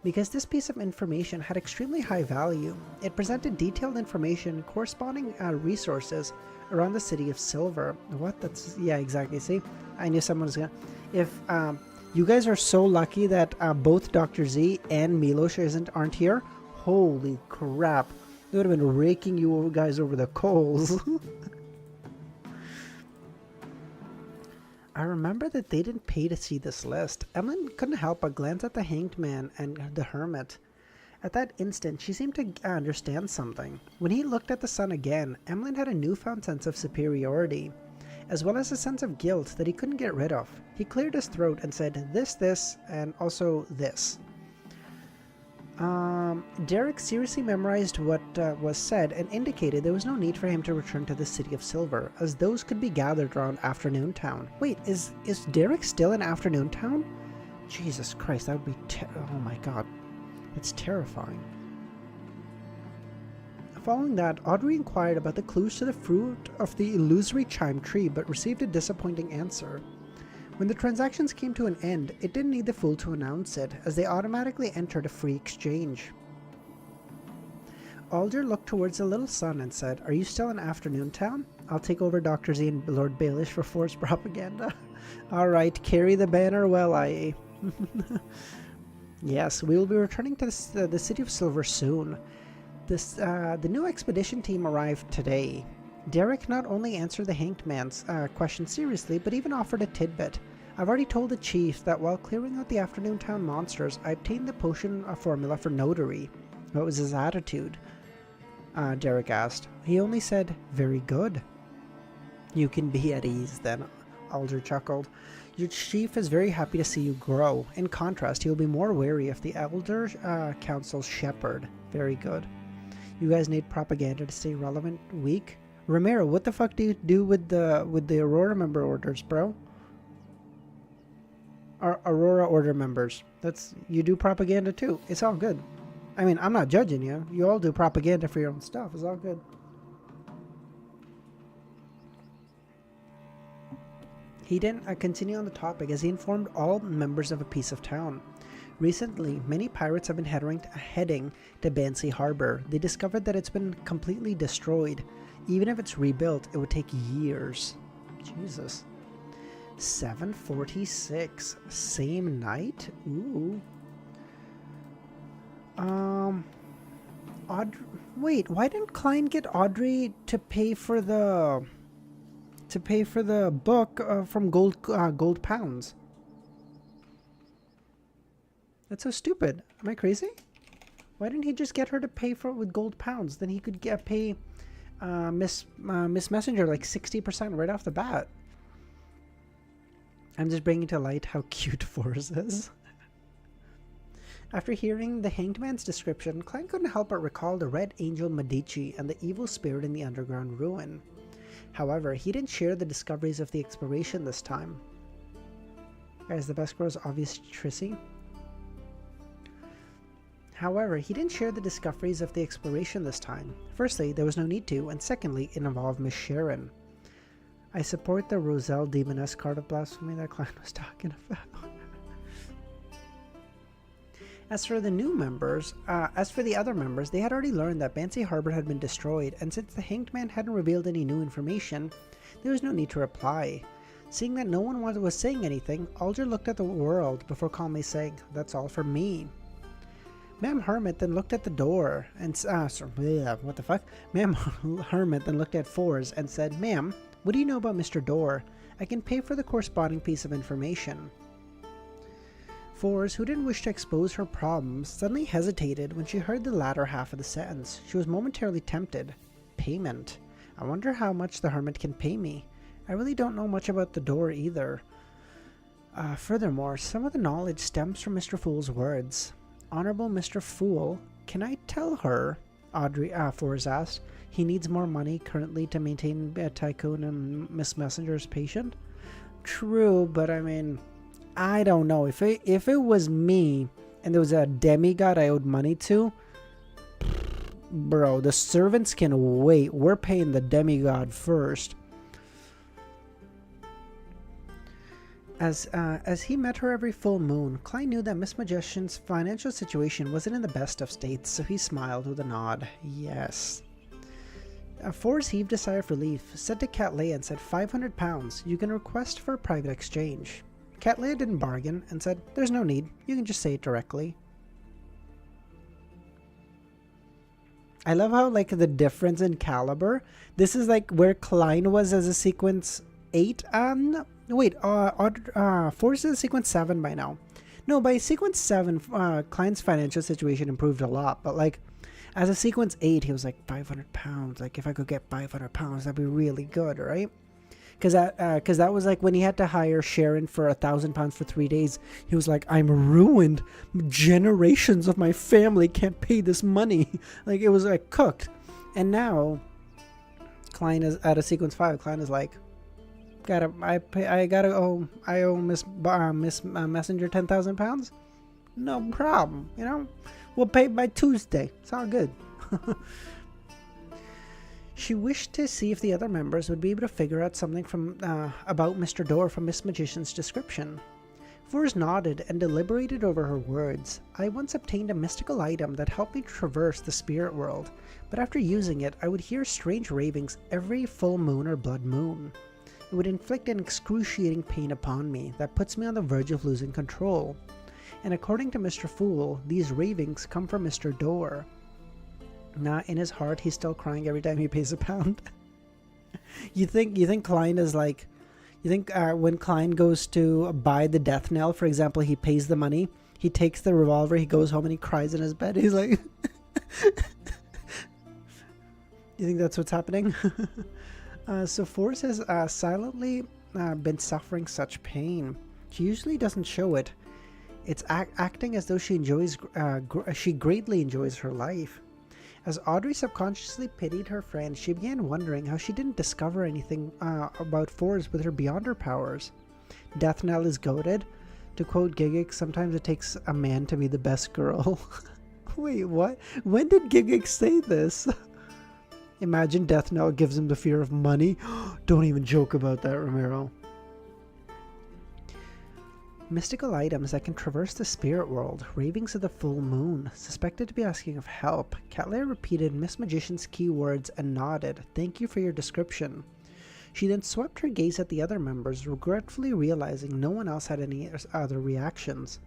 Because this piece of information had extremely high value. It presented detailed information and corresponding resources around the City of Silver. What? That's... Yeah, exactly. See? I knew someone was gonna... If, you guys are so lucky that both Dr. Z and Milos aren't here. Holy crap. They would have been raking you guys over the coals. I remember that they didn't pay to see this list. Emlyn couldn't help but glance at the hanged man and the hermit. At that instant, she seemed to understand something. When he looked at the sun again, Emlyn had a newfound sense of superiority, as well as a sense of guilt that he couldn't get rid of. He cleared his throat and said, this, and also this. Derek seriously memorized what was said and indicated there was no need for him to return to the City of Silver, as those could be gathered around Afternoon Town. Wait, is Derek still in Afternoon Town? Jesus Christ, that would be oh my god. It's terrifying. Following that, Audrey inquired about the clues to the fruit of the illusory chime tree, but received a disappointing answer. When the transactions came to an end, it didn't need the fool to announce it, as they automatically entered a free exchange. Alger looked towards the little sun and said, "Are you still in Afternoon Town? I'll take over Dr. Z and Lord Baelish for forced propaganda." Alright, carry the banner well, I. Yes, we will be returning to the City of Silver soon. The new expedition team arrived today. Derek not only answered the hanged man's question seriously, but even offered a tidbit. "I've already told the chief that while clearing out the Afternoon Town monsters, I obtained the potion formula for notary." What was his attitude? Derek asked. He only said, "Very good." "You can be at ease then," Alger chuckled. "Your chief is very happy to see you grow. In contrast, he will be more wary of the Elder Council's shepherd." Very good. "You guys need propaganda to stay relevant. Weak? Romero, what the fuck do you do with the Aurora member orders, bro? Aurora order members. You do propaganda too. It's all good. I mean, I'm not judging you. You all do propaganda for your own stuff. It's all good." He didn't continue on the topic as he informed all members of a piece of town. Recently, many pirates have been heading to Banshee Harbor. They discovered that it's been completely destroyed. Even if it's rebuilt, it would take years. Jesus. 7:46. Same night? Ooh. Wait, why didn't Klein get Audrey to pay for the book from gold pounds? That's so stupid. Am I crazy? Why didn't he just get her to pay for it with gold pounds? Then he could pay Miss Messenger like 60% right off the bat. I'm just bringing to light how cute Forrest is. After hearing the hanged man's description, Klein couldn't help but recall the Red Angel Medici and the evil spirit in the underground ruin. However, he didn't share the discoveries of the exploration this time. Guys, the best girl is obviously Trissy. However, he didn't share the discoveries of the exploration this time. Firstly, there was no need to, and secondly, it involved Miss Sharon. I support the Roselle Demoness card of blasphemy that Klein was talking about. As for the other members, they had already learned that Banshee Harbor had been destroyed, and since the hanged man hadn't revealed any new information, there was no need to reply. Seeing that no one was saying anything, Alger looked at the world before calmly saying, "That's all for me." Ma'am Hermit then looked at the door and what the fuck? Ma'am Hermit then looked at Fours and said, "Ma'am, what do you know about Mr. Dorr? I can pay for the corresponding piece of information." Fours, who didn't wish to expose her problems, suddenly hesitated when she heard the latter half of the sentence. She was momentarily tempted. Payment. I wonder how much the Hermit can pay me. I really don't know much about the door either. Furthermore, some of the knowledge stems from Mr. Fool's words. Honorable Mr. Fool, can I tell her? Fours asked. He needs more money currently to maintain Tycoon and Miss Messenger's patient? True, but I mean, I don't know. If it was me and there was a demigod I owed money to, bro, the servants can wait. We're paying the demigod first. As he met her every full moon, Klein knew that Miss Magician's financial situation wasn't in the best of states, so he smiled with a nod. Yes. Fours heaved a sigh of relief, said to Cattleya and said, £500. You can request for a private exchange. Cattleya didn't bargain and said, "There's no need. You can just say it directly." I love how, like, the difference in caliber. This is like where Klein was as a sequence 8. Wait. Force is sequence 7 by now. No, by sequence 7, Klein's financial situation improved a lot. But like, as a sequence 8, he was like 500 pounds. Like, if I could get 500 pounds, that'd be really good, right? Because that was like when he had to hire Sharon for 1,000 pounds for 3 days. He was like, I'm ruined. Generations of my family can't pay this money. Like, it was like cooked. And now, Klein is at a sequence 5. Klein is like, I owe Miss Messenger 10,000 pounds. No problem. You know, we'll pay by Tuesday. It's all good. She wished to see if the other members would be able to figure out something from about Mr. Door from Miss Magician's description. Fors nodded and deliberated over her words. I once obtained a mystical item that helped me traverse the spirit world, but after using it, I would hear strange ravings every full moon or blood moon. It would inflict an excruciating pain upon me that puts me on the verge of losing control. And according to Mr. Fool, these ravings come from Mr. Door. Now, in his heart, he's still crying every time he pays a pound. You think Klein is like... You think when Klein goes to buy the death knell, for example, he pays the money, he takes the revolver, he goes home and he cries in his bed. He's like... You think that's what's happening? So Force has silently been suffering such pain. She usually doesn't show it. It's acting as though she greatly enjoys her life. As Audrey subconsciously pitied her friend, she began wondering how she didn't discover anything about Force with her beyond her powers. Death knell is goated. To quote Gigix, sometimes it takes a man to be the best girl. Wait, what? When did Gigix say this? Imagine death knell gives him the fear of money. Don't even joke about that, Romero. Mystical items that can traverse the spirit world, ravings of the full moon, suspected to be asking of help. Catleya repeated Miss Magician's keywords and nodded. Thank you for your description. She then swept her gaze at the other members, regretfully realizing no one else had any other reactions.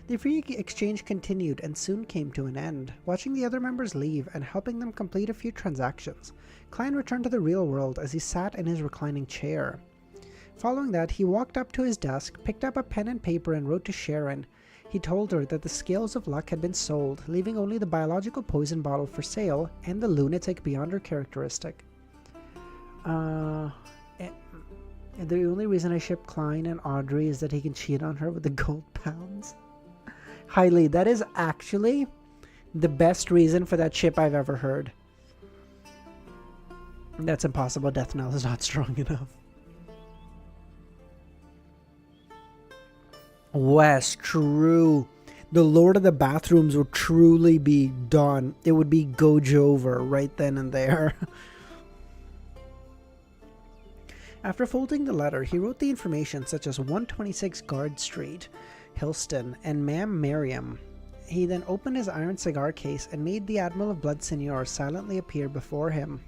The free exchange continued and soon came to an end. Watching the other members leave and helping them complete a few transactions, Klein returned to the real world as he sat in his reclining chair. Following that, he walked up to his desk, picked up a pen and paper and wrote to Sharon. He told her that the scales of luck had been sold, leaving only the biological poison bottle for sale and the lunatic beyond her characteristic. And the only reason I ship Klein and Audrey is that he can cheat on her with the gold pounds. Highly, that is actually the best reason for that ship I've ever heard. That's impossible. Death knell is not strong enough. Wes, true. The Lord of the Bathrooms would truly be done. It would be Gojo over right then and there. After folding the letter, he wrote the information such as 126 Guard Street, Hillston, and Ma'am Miriam. He then opened his iron cigar case and made the Admiral of Blood Senior silently appear before him.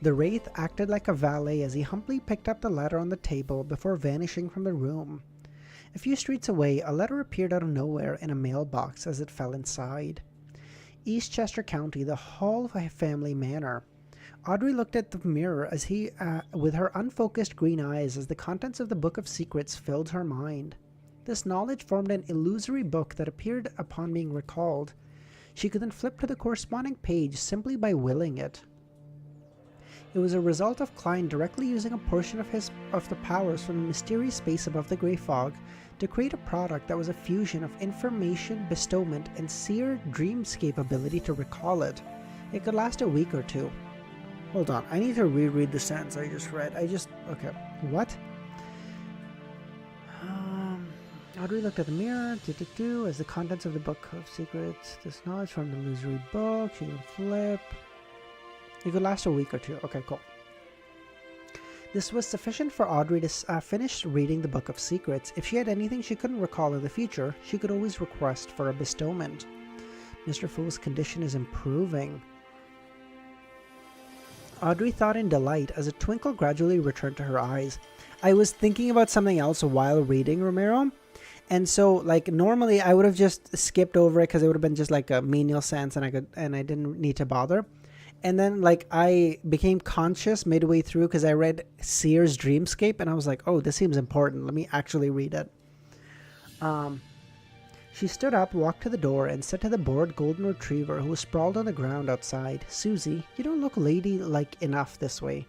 The Wraith acted like a valet as he humbly picked up the letter on the table before vanishing from the room. A few streets away, a letter appeared out of nowhere in a mailbox as it fell inside. Eastchester County, the Hall family manor. Audrey looked at the mirror as with her unfocused green eyes as the contents of the Book of Secrets filled her mind. This knowledge formed an illusory book that appeared upon being recalled. She could then flip to the corresponding page simply by willing it. It was a result of Klein directly using a portion of the powers from the mysterious space above the grey fog to create a product that was a fusion of information, bestowment, and seer dreamscape ability to recall it. It could last a week or two. Hold on, I need to reread the sentence I just read. Okay, what? Audrey looked at the mirror, as the contents of the Book of Secrets, this knowledge from the illusory book, she could flip. It could last a week or two. Okay, cool. This was sufficient for Audrey to finish reading the Book of Secrets. If she had anything she couldn't recall in the future, she could always request for a bestowment. Mr. Fool's condition is improving. Audrey thought in delight as a twinkle gradually returned to her eyes. I was thinking about something else while reading, Romero. And so, like, normally I would have just skipped over it because it would have been just like a menial sense and I didn't need to bother. And then like I became conscious midway through because I read Sears Dreamscape and I was like, oh, this seems important. Let me actually read it. She stood up, walked to the door, and said to the bored golden retriever who was sprawled on the ground outside, Susie, you don't look ladylike enough this way.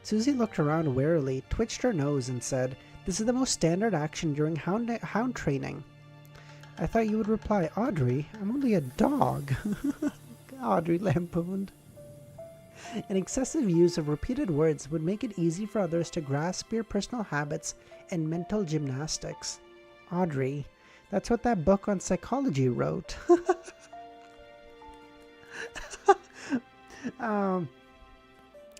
Susie looked around warily, twitched her nose, and said, this is the most standard action during hound training. I thought you would reply, Audrey, I'm only a dog. Audrey lampooned. An excessive use of repeated words would make it easy for others to grasp your personal habits and mental gymnastics. Audrey, that's what that book on psychology wrote.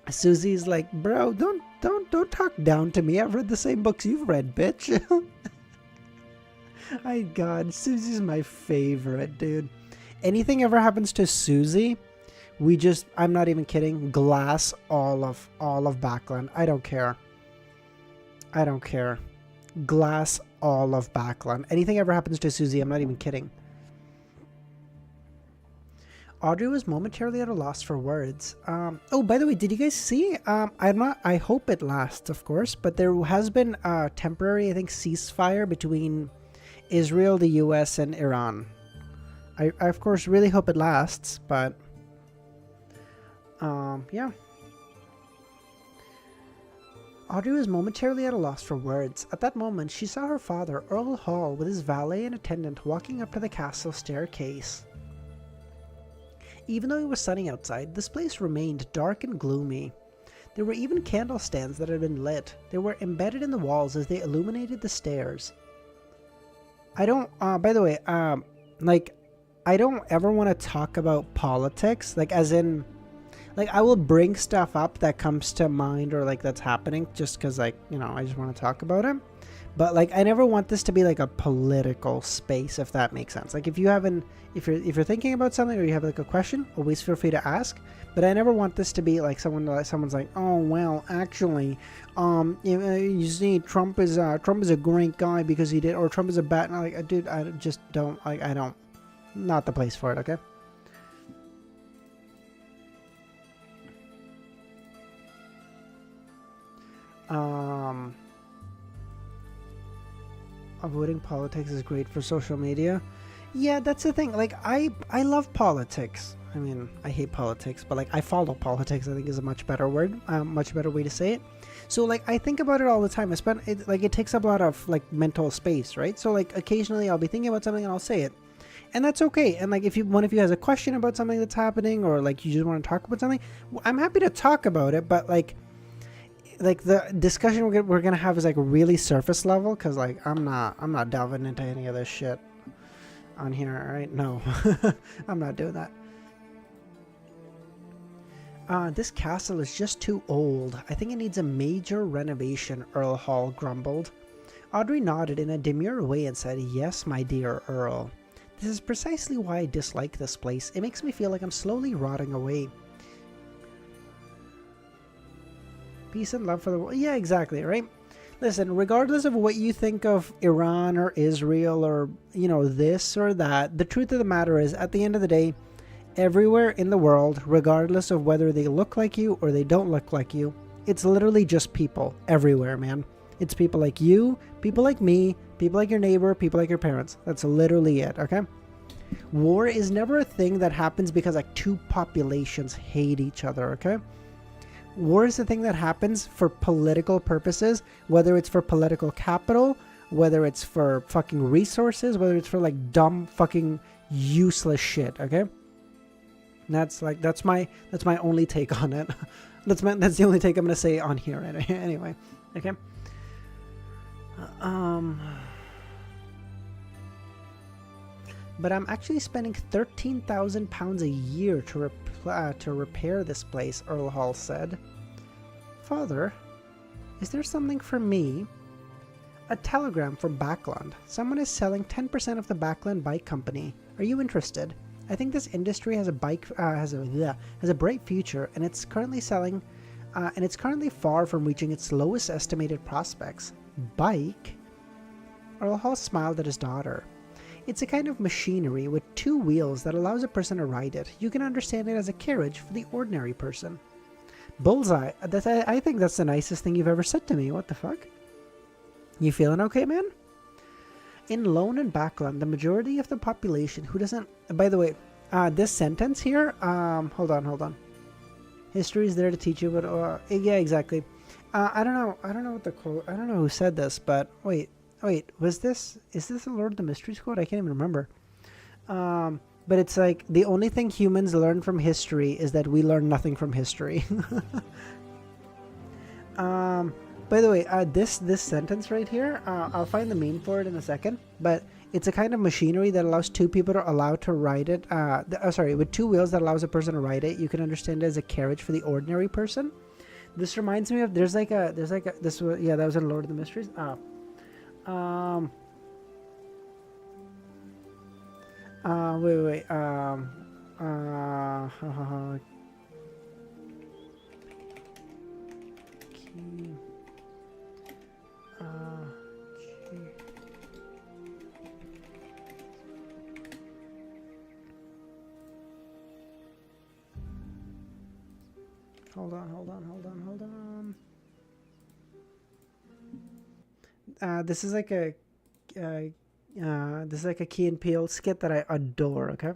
Susie's like, bro, don't talk down to me. I've read the same books you've read, bitch. My God, Susie's my favorite, dude. Anything ever happens to Susie, I'm not even kidding, glass all of Backland. I don't care. Glass all of Backland. Anything ever happens to Susie, I'm not even kidding. Audrey was momentarily at a loss for words. Oh, by the way, did you guys see? I hope it lasts, of course, but there has been a temporary, I think, ceasefire between Israel, the US, and Iran. I of course really hope it lasts, but yeah. Audrey was momentarily at a loss for words. At that moment, she saw her father, Earl Hall, with his valet and attendant walking up to the castle staircase. Even though it was sunny outside, this place remained dark and gloomy. There were even candle stands that had been lit. They were embedded in the walls as they illuminated the stairs. I don't, by the way, like, I don't ever want to talk about politics, like, as in, like, I will bring stuff up that comes to mind or, like, that's happening just because, like, you know, I just want to talk about it. But, like, I never want this to be, like, a political space, if that makes sense. Like, if you haven't, if you're thinking about something or you have, like, a question, always feel free to ask. But I never want this to be, like, someone's like, oh, well, actually, you see, Trump is a great guy because he did, or Trump is a bad, like, dude, I just don't, like, I don't, not the place for it, okay? Avoiding politics is great for social media. Yeah, that's the thing. Like, I love politics. I mean, I hate politics, but, like, I follow politics, I think is a much better word, much better way to say it. So, like, I think about it all the time. It takes up a lot of, like, mental space, right? So, like, occasionally I'll be thinking about something and I'll say it. And that's okay. And, like, if one of you has a question about something that's happening, or, like, you just want to talk about something, I'm happy to talk about it, but, like the discussion we're gonna have is, like, really surface level, because, like, I'm not delving into any of this shit on here, alright? No. I'm not doing that. This castle is just too old. I think it needs a major renovation, Earl Hall grumbled. Audrey nodded in a demure way and said, yes, my dear Earl. This is precisely why I dislike this place. It makes me feel like I'm slowly rotting away. Peace and love for the world. Yeah, exactly, right? Listen, regardless of what you think of Iran or Israel or, you know, this or that, the truth of the matter is, at the end of the day, everywhere in the world, regardless of whether they look like you or they don't look like you, it's literally just people everywhere, man. It's people like you, people like me, people like your neighbor, people like your parents. That's literally it, okay? War is never a thing that happens because, like, two populations hate each other, okay? War is the thing that happens for political purposes, whether it's for political capital, whether it's for fucking resources, whether it's for, like, dumb fucking useless shit, okay? That's my only take on it. That's the only take I'm gonna say on here anyway. Okay. But I'm actually spending £13,000 a year to repair this place, Earl Hall said. Father, is there something for me? A telegram from Backland. Someone is selling 10% of the Backland Bike Company. Are you interested? I think this industry has a bright future, and it's currently far from reaching its lowest estimated prospects. Bike? Earl Hall smiled at his daughter. It's a kind of machinery with 2 wheels that allows a person to ride it. You can understand it as a carriage for the ordinary person. Bullseye. I think that's the nicest thing you've ever said to me. What the fuck? You feeling okay, man? In Lone and Backland, the majority of the population who doesn't... By the way, this sentence here... Hold on. History is there to teach you what... yeah, exactly. I don't know what the quote... I don't know who said this, but... Wait, was this... Is this a Lord of the Mysteries quote? I can't even remember. But it's like, the only thing humans learn from history is that we learn nothing from history. By the way, this sentence right here, I'll find the meme for it in a second, but it's a kind of machinery that allows 2 people to allow to ride it. With 2 wheels that allows a person to ride it. You can understand it as a carriage for the ordinary person. This reminds me of, that was in Lord of the Mysteries. Wait. Hold on. This is like a Key and Peele skit that I adore. Okay,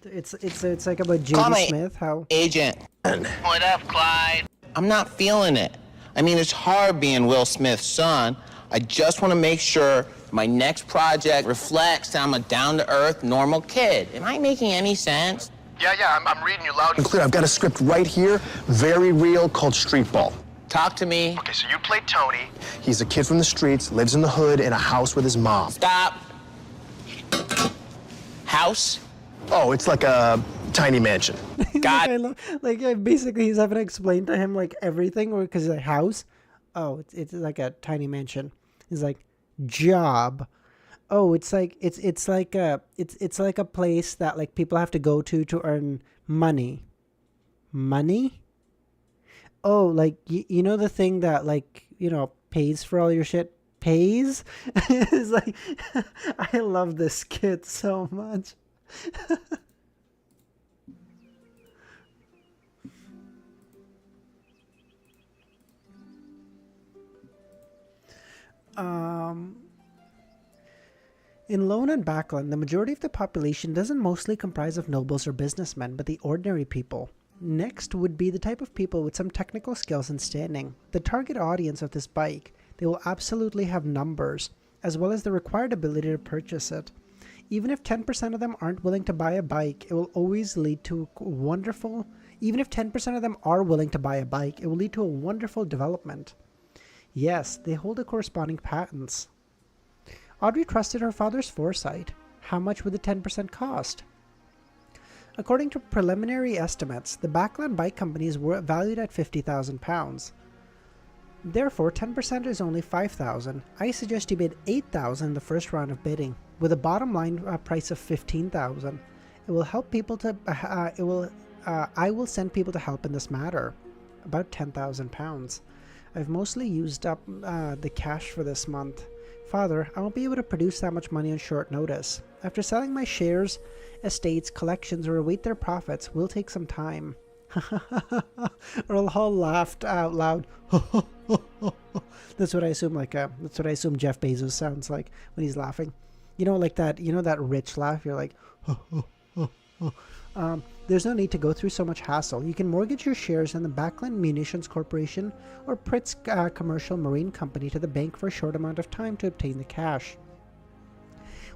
it's like about J.D. Smith. How agent? What up, Clyde? I'm not feeling it. I mean, it's hard being Will Smith's son. I just want to make sure my next project reflects that I'm a down-to-earth, normal kid. Am I making any sense? Yeah, I'm reading you loud and clear. I've got a script right here, very real, called Street Ball. Talk to me. Okay, so you play Tony. He's a kid from the streets, lives in the hood, in a house with his mom. Stop. House? Oh, it's like a tiny mansion. God. Basically, he's having to explain to him, like, everything, because he's like, house? Oh, it's like a tiny mansion. He's like, job. Oh, it's like a place that, like, people have to go to earn money. Money? Oh, like, you know the thing that, like, you know, pays for all your shit? Pays? It's like, I love this kid so much. In Lone and Backland, the majority of the population doesn't mostly comprise of nobles or businessmen, but the ordinary people. Next would be the type of people with some technical skills and standing. The target audience of this bike, they will absolutely have numbers, as well as the required ability to purchase it. Even if 10% of them aren't willing to buy a bike, it will always lead to wonderful... Even if 10% of them are willing to buy a bike, it will lead to a wonderful development. Yes, they hold the corresponding patents. Audrey trusted her father's foresight. How much would the 10% cost? According to preliminary estimates, the Backland Bike Companies were valued at £50,000. Therefore, 10% is only $5,000. I suggest you bid $8,000 in the first round of bidding, with a bottom line price of $15,000. It will help people to. I will send people to help in this matter. About £10,000. I've mostly used up the cash for this month. Father, I won't be able to produce that much money on short notice. After selling my shares, estates, collections, or await their profits will take some time. Earl Hall laughed out loud. That's what I assume. That's what I assume Jeff Bezos sounds like when he's laughing. You know, like that. You know that rich laugh. You're like. There's no need to go through so much hassle. You can mortgage your shares in the Backland Munitions Corporation or Pritt's Commercial Marine Company to the bank for a short amount of time to obtain the cash.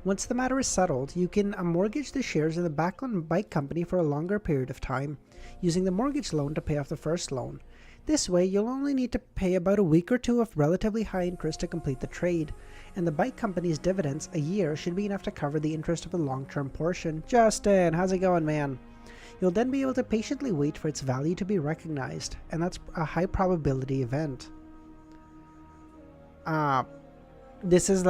Once the matter is settled, you can mortgage the shares in the Backland Bike Company for a longer period of time, using the mortgage loan to pay off the first loan. This way, you'll only need to pay about a week or two of relatively high interest to complete the trade, and the bike company's dividends a year should be enough to cover the interest of the long-term portion. Justin, how's it going, man? You'll then be able to patiently wait for its value to be recognized, and that's a high probability event. This is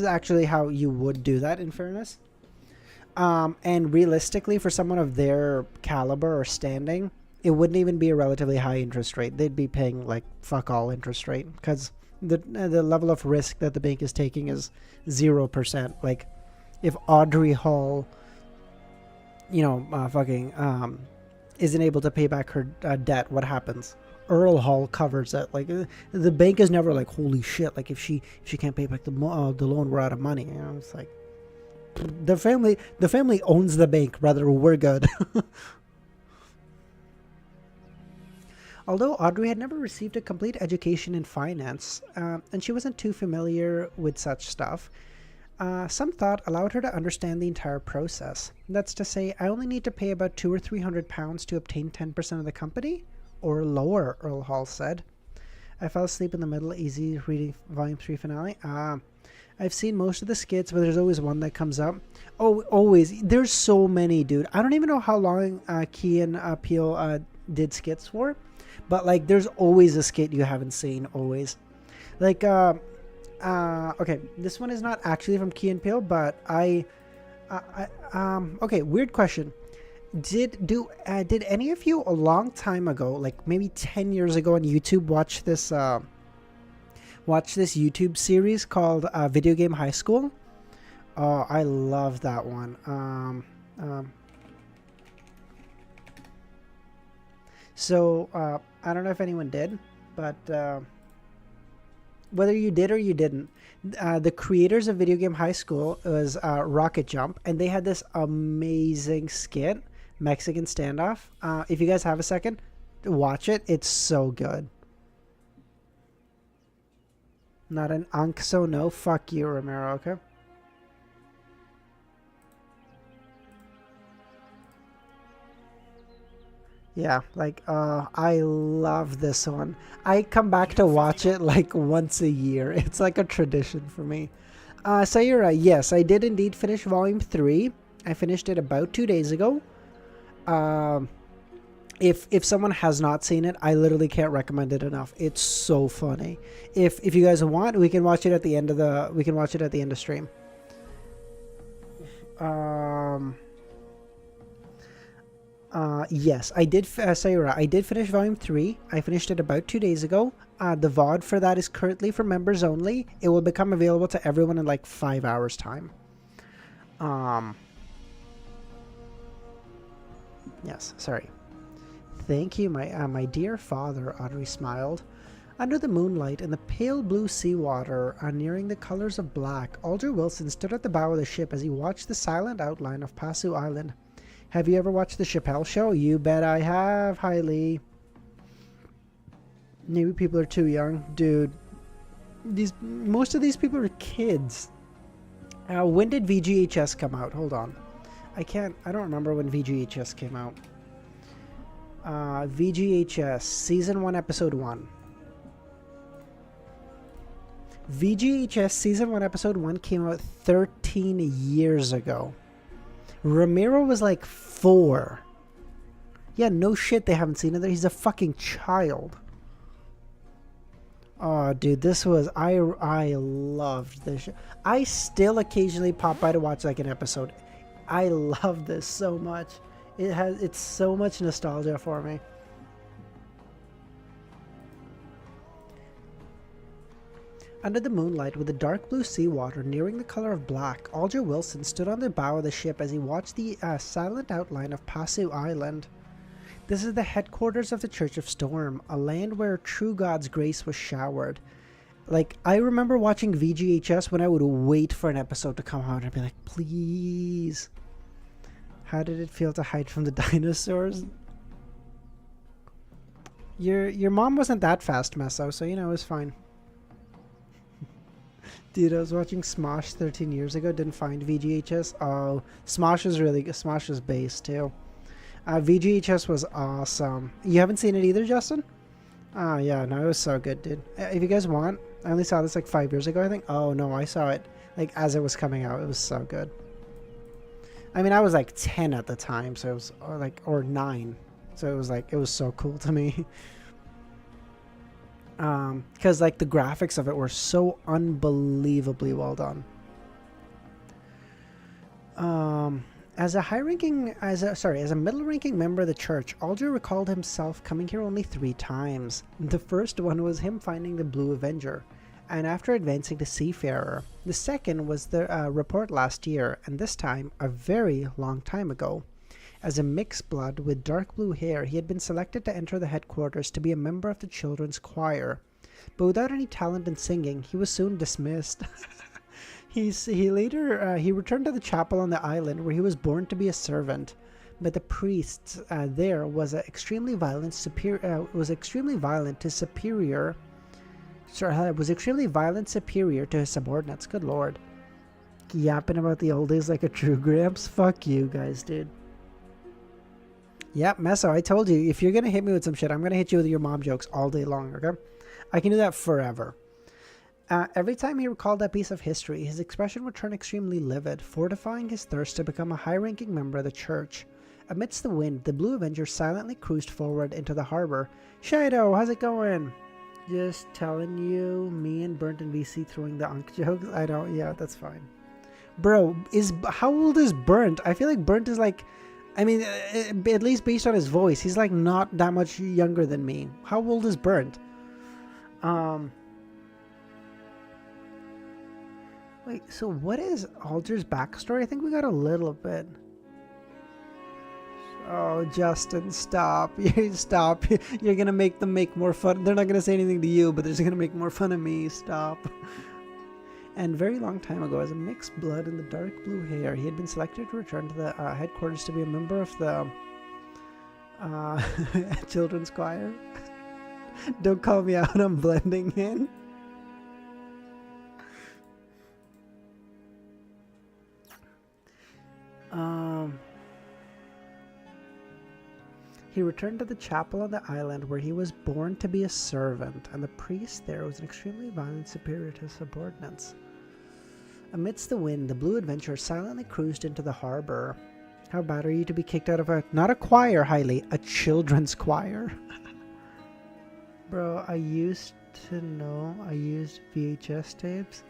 actually how you would do that, in fairness. And realistically, for someone of their caliber or standing, it wouldn't even be a relatively high interest rate. They'd be paying like fuck all interest rate, because the level of risk that the bank is taking is 0%. Like, if Audrey Hall, isn't able to pay back her debt, what happens? Earl Hall covers it. Like, the bank is never like, holy shit, like if she can't pay back the loan, we're out of money. It's like the family owns the bank. Rather, we're good. Although Audrey had never received a complete education in finance, and she wasn't too familiar with such stuff, some thought allowed her to understand the entire process. That's to say, I only need to pay about £200 or £300 to obtain 10% of the company, or lower, Earl Hall said. I fell asleep in the middle, easy reading Volume 3 finale. I've seen most of the skits, but there's always one that comes up. Oh, always. There's so many, dude. I don't even know how long Key and Peele did skits for. But, like, there's always a skit you haven't seen, always. Like, okay, this one is not actually from Key and Peele, but okay, weird question. Did any of you a long time ago, like maybe 10 years ago on YouTube, watch this YouTube series called Video Game High School? Oh, I love that one. So, I don't know if anyone did, but whether you did or you didn't, the creators of Video Game High School was Rocket Jump, and they had this amazing skit, Mexican Standoff. If you guys have a second, watch it. It's so good. Not an unk, so no. Fuck you, Romero, okay? Yeah, like, I love this one. I come back to watch it like once a year. It's like a tradition for me. Sayura, yes, I did indeed finish Volume 3. I finished it about 2 days ago. If someone has not seen it, I literally can't recommend it enough. It's so funny. If you guys want, we can watch it at the end of stream. Yes, I did. Sayura, I did finish Volume 3. I finished it about 2 days ago. The VOD for that is currently for members only. It will become available to everyone in like 5 hours time. Yes, sorry. Thank you, my dear father, Audrey smiled. Under the moonlight and the pale blue seawater, nearing the colors of black, Alger Wilson stood at the bow of the ship as he watched the silent outline of Pasu Island. Have you ever watched The Chappelle Show? You bet I have, highly. Maybe people are too young. Dude, most of these people are kids. When did VGHS come out? Hold on. I don't remember when VGHS came out. VGHS, Season 1, Episode 1. VGHS Season 1, Episode 1 came out 13 years ago. Ramiro was like 4. Yeah, no shit, they haven't seen it. He's a fucking child. Oh, dude, this was... I loved this show. I still occasionally pop by to watch like an episode. I love this so much. It's so much nostalgia for me. Under the moonlight, with the dark blue seawater nearing the color of black, Alger Wilson stood on the bow of the ship as he watched the silent outline of Pasu Island. This is the headquarters of the Church of Storm, a land where true God's grace was showered. Like, I remember watching VGHS when I would wait for an episode to come out and be like, please. How did it feel to hide from the dinosaurs? Your mom wasn't that fast, Meso, so it was fine. Dude, I was watching Smosh 13 years ago, didn't find VGHS. Oh, Smosh is really good. Smosh is base, too. VGHS was awesome. You haven't seen it either, Justin? Oh, yeah, no, it was so good, dude. If you guys want, I only saw this like 5 years ago, I think. Oh, no, I saw it like as it was coming out. It was so good. I mean, I was like 10 at the time, so it was or 9. So it was like, it was so cool to me. Because like the graphics of it were so unbelievably well done. As a middle-ranking member of the church, Alger recalled himself coming here only 3 times. The first one was him finding the Blue Avenger. and after advancing to Seafarer. The second was the report last year, and this time a very long time ago. As a mixed blood with dark blue hair, he had been selected to enter the headquarters to be a member of the children's choir. But without any talent in singing, he was soon dismissed. He returned to the chapel on the island where he was born to be a servant. But the priest there was extremely violent superior to his subordinates. Good lord. Yapping about the old days like a true Gramps. Fuck you guys, dude. Yep, Meso, I told you, if you're gonna hit me with some shit, I'm gonna hit you with your mom jokes all day long, okay? I can do that forever. Every time he recalled that piece of history, his expression would turn extremely livid, fortifying his thirst to become a high-ranking member of the church. Amidst the wind, the Blue Avenger silently cruised forward into the harbor. Shido, how's it going? Just telling you, me and Burnt and VC throwing the unk jokes. I don't, yeah, that's fine. Bro, how old is Burnt? I feel like Burnt is like, I mean, at least based on his voice, he's like not that much younger than me. How old is Burnt? Wait, so what is Alger's backstory? I think we got a little bit. Oh, Justin, stop. Stop. You're going to make them make more fun. They're not going to say anything to you, but they're just going to make more fun of me. Stop. And very long time ago, as a mixed blood in the dark blue hair, he had been selected to return to the headquarters to be a member of the children's choir. Don't call me out, I'm blending in. He returned to the chapel on the island where he was born to be a servant, and the priest there was an extremely violent superior to his subordinates. Amidst the wind, the Blue Adventurer silently cruised into the harbor. How bad are you to be kicked out of not a choir, Hailey, a children's choir? Bro, I used VHS tapes.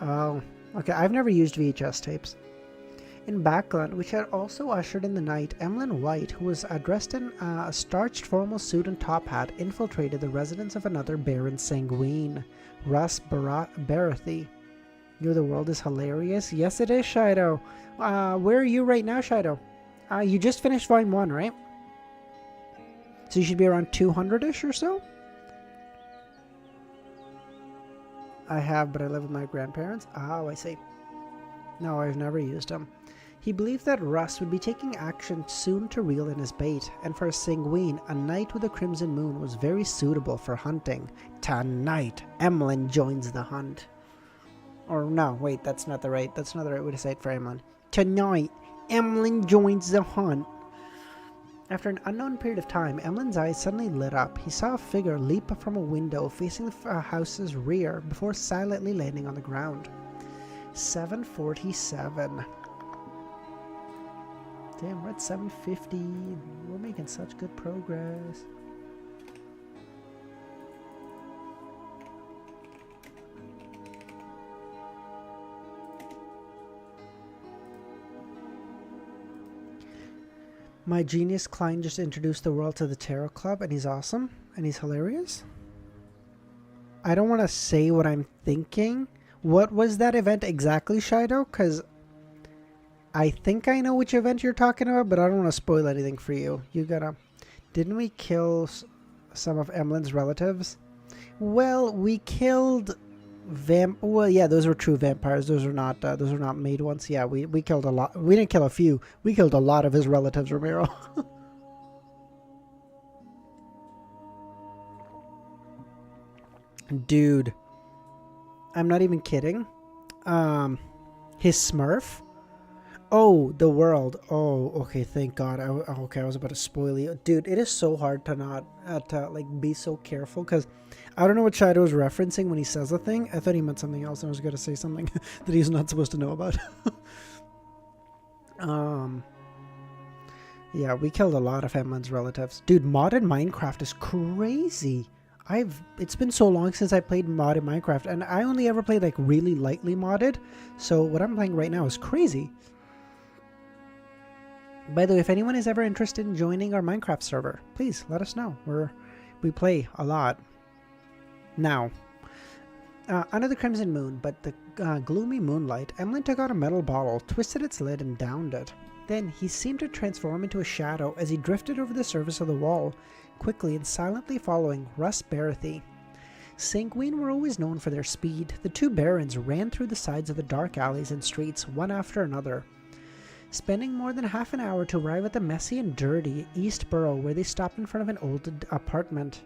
Oh, okay, I've never used VHS tapes. In background, which had also ushered in the night, Emlyn White, who was dressed in a starched formal suit and top hat, infiltrated the residence of another Baron Sanguine, Russ Barathi. The world is hilarious. Yes, it is, Shido. Where are you right now, Shido? You just finished Volume 1, right? So you should be around 200-ish or so? I have, but I live with my grandparents. Oh, I see. No, I've never used them. He believed that Russ would be taking action soon to reel in his bait, and for a Sanguine, a night with a crimson moon was very suitable for hunting. Tonight, Emlyn joins the hunt. Or no, wait, that's not the right way to say it for Emlyn. Tonight, Emlyn joins the hunt. After an unknown period of time, Emlyn's eyes suddenly lit up. He saw a figure leap from a window facing the house's rear before silently landing on the ground. 747. Damn, we're at 750. We're making such good progress. My genius client just introduced the world to the Tarot Club, and he's awesome, and he's hilarious. I don't want to say what I'm thinking. What was that event exactly, Shido? Because I think I know which event you're talking about, but I don't want to spoil anything for you. Didn't we kill some of Emlyn's relatives? Well, we killed well, yeah, those were true vampires. Those are not made ones. Yeah, we killed a lot. We didn't kill a few. We killed a lot of his relatives, Ramiro. Dude, I'm not even kidding. His Smurf. Oh, the world. Oh, okay. Thank God. I was about to spoil you, dude. It is so hard to not be so careful, because I don't know what Shido was referencing when he says a thing. I thought he meant something else, and I was going to say something that he's not supposed to know about. Yeah, we killed a lot of Emlyn's relatives, dude. Modded Minecraft is crazy. It's been so long since I played modded Minecraft, and I only ever played like really lightly modded. So what I'm playing right now is crazy. By the way, if anyone is ever interested in joining our Minecraft server, please let us know. We play a lot now. Under the crimson moon, but the gloomy moonlight, Emlyn took out a metal bottle, twisted its lid, and downed it. Then he seemed to transform into a shadow as he drifted over the surface of the wall, quickly and silently following Russ Barathy. Sanguine were always known for their speed. The two barons ran through the sides of the dark alleys and streets, one after another, spending more than half an hour to arrive at the messy and dirty East Borough, where they stopped in front of an old apartment.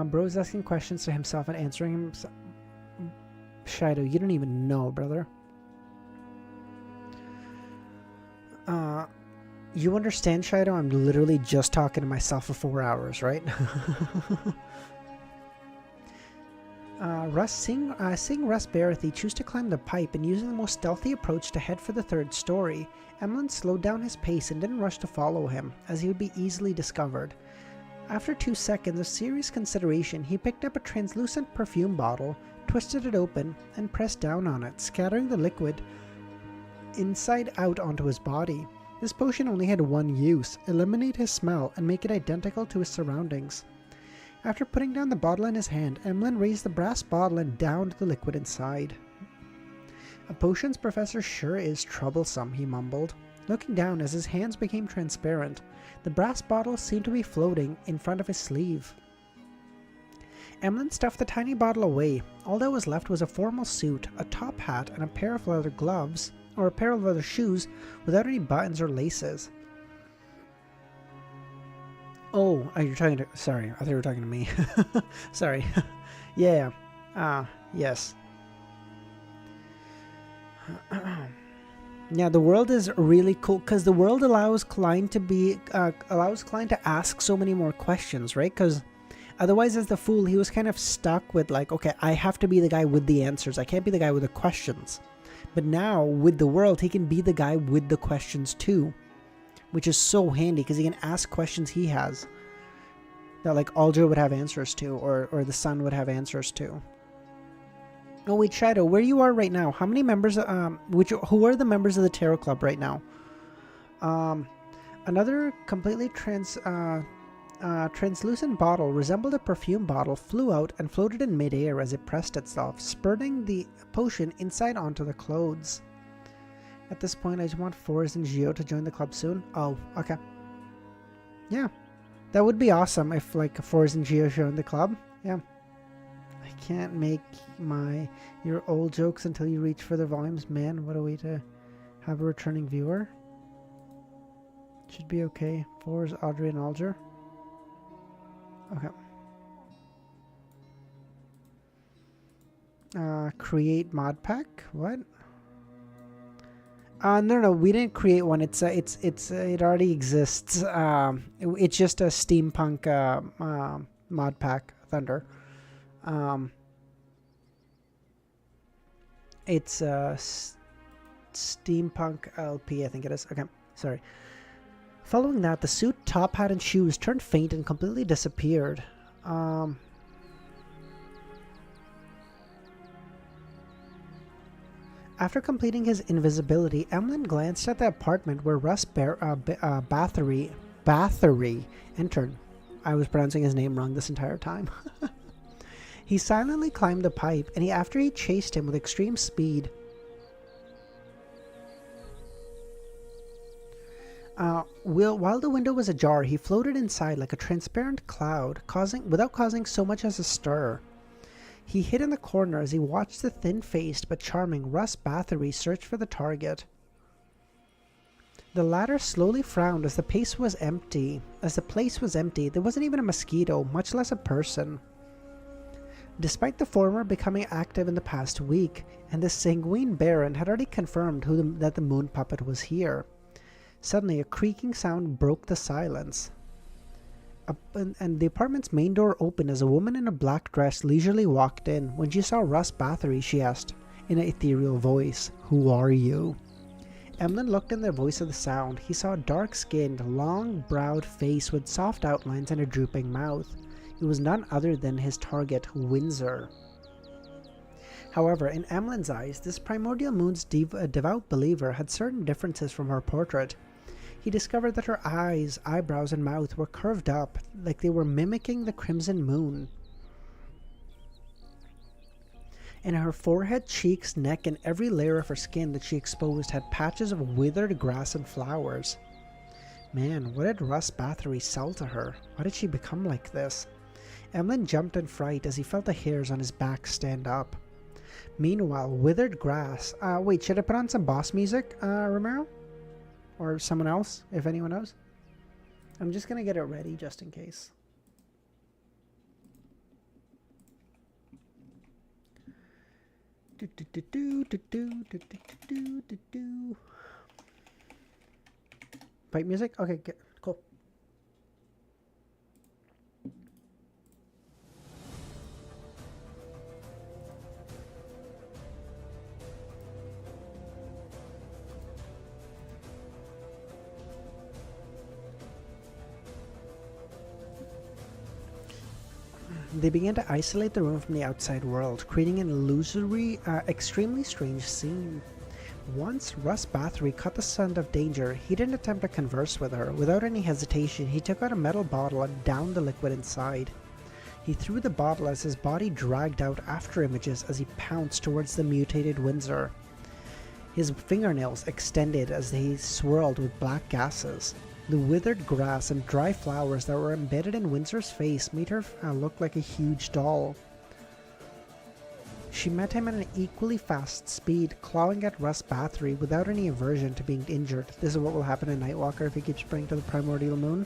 Bro's asking questions to himself and answering himself. Shido, you don't even know, brother. You understand, Shido? I'm literally just talking to myself for 4 hours, right? Seeing Russ Barathy choose to climb the pipe and using the most stealthy approach to head for the third story, Emlyn slowed down his pace and didn't rush to follow him, as he would be easily discovered. After 2 seconds of serious consideration, he picked up a translucent perfume bottle, twisted it open, and pressed down on it, scattering the liquid inside out onto his body. This potion only had one use: eliminate his smell and make it identical to his surroundings. After putting down the bottle in his hand, Emlyn raised the brass bottle and downed the liquid inside. "A potions professor sure is troublesome," he mumbled, looking down as his hands became transparent. The brass bottle seemed to be floating in front of his sleeve. Emlyn stuffed the tiny bottle away. All that was left was a formal suit, a top hat, and a pair of leather gloves, or a pair of leather shoes without any buttons or laces. Oh, you're talking to... Sorry, I thought you were talking to me. Sorry. Yeah. Yes. Yeah, the world is really cool because the world allows Klein to ask so many more questions, right? Because otherwise, as the fool, he was kind of stuck with like, okay, I have to be the guy with the answers. I can't be the guy with the questions. But now with the world, he can be the guy with the questions too, which is so handy because he can ask questions he has that like Alger would have answers to, or the sun would have answers to. Oh wait, Shadow, where you are right now? How many members? Who are the members of the Tarot Club right now? Another completely translucent bottle, resembled a perfume bottle, flew out and floated in midair as it pressed itself, spurting the potion inside onto the clothes. At this point, I just want Forrest and Gio to join the club soon. Oh, okay. Yeah, that would be awesome if like Forrest and Gio joined the club. Yeah. I can't make your old jokes until you reach further volumes. Man, what a way to have a returning viewer. Should be okay. Forrest, Audrey, and Alger. Okay. Create mod pack. What? No, we didn't create one. It already exists. It's just a steampunk mod pack. Thunder. It's a steampunk LP, I think it is. Okay, sorry. Following that, the suit, top hat, and shoes turned faint and completely disappeared. After completing his invisibility, Emlyn glanced at the apartment where Russ Bathory entered. I was pronouncing his name wrong this entire time. He silently climbed the pipe, and after he chased him with extreme speed, while the window was ajar, he floated inside like a transparent cloud, without causing so much as a stir. He hid in the corner as he watched the thin-faced but charming Russ Bathory search for the target. The latter slowly frowned as the place was empty. There wasn't even a mosquito, much less a person. Despite the former becoming active in the past week, and the sanguine baron had already confirmed that the moon puppet was here. Suddenly, a creaking sound broke the silence. And the apartment's main door opened as a woman in a black dress leisurely walked in. When she saw Russ Bathory, she asked, in an ethereal voice, "Who are you?" Emlyn looked in the voice of the sound. He saw a dark-skinned, long-browed face with soft outlines and a drooping mouth. It was none other than his target, Windsor. However, in Emlyn's eyes, this primordial moon's devout believer had certain differences from her portrait. He discovered that her eyes, eyebrows, and mouth were curved up, like they were mimicking the crimson moon. and her forehead, cheeks, neck, and every layer of her skin that she exposed had patches of withered grass and flowers. Man, what did Russ Bathory sell to her? Why did she become like this? Emlyn jumped in fright as he felt the hairs on his back stand up. Meanwhile, withered grass... wait, should I put on some boss music, Romero? Or someone else, if anyone knows? I'm just gonna get it ready, just in case. Fight music? Okay, cool. They began to isolate the room from the outside world, creating an illusory, extremely strange scene. Once Russ Bathory caught the scent of danger, he didn't attempt to converse with her. Without any hesitation, he took out a metal bottle and downed the liquid inside. He threw the bottle as his body dragged out after images as he pounced towards the mutated Windsor. His fingernails extended as they swirled with black gases. The withered grass and dry flowers that were embedded in Windsor's face made her look like a huge doll. She met him at an equally fast speed, clawing at Russ Bathory without any aversion to being injured. This is what will happen to Nightwalker if he keeps praying to the primordial moon.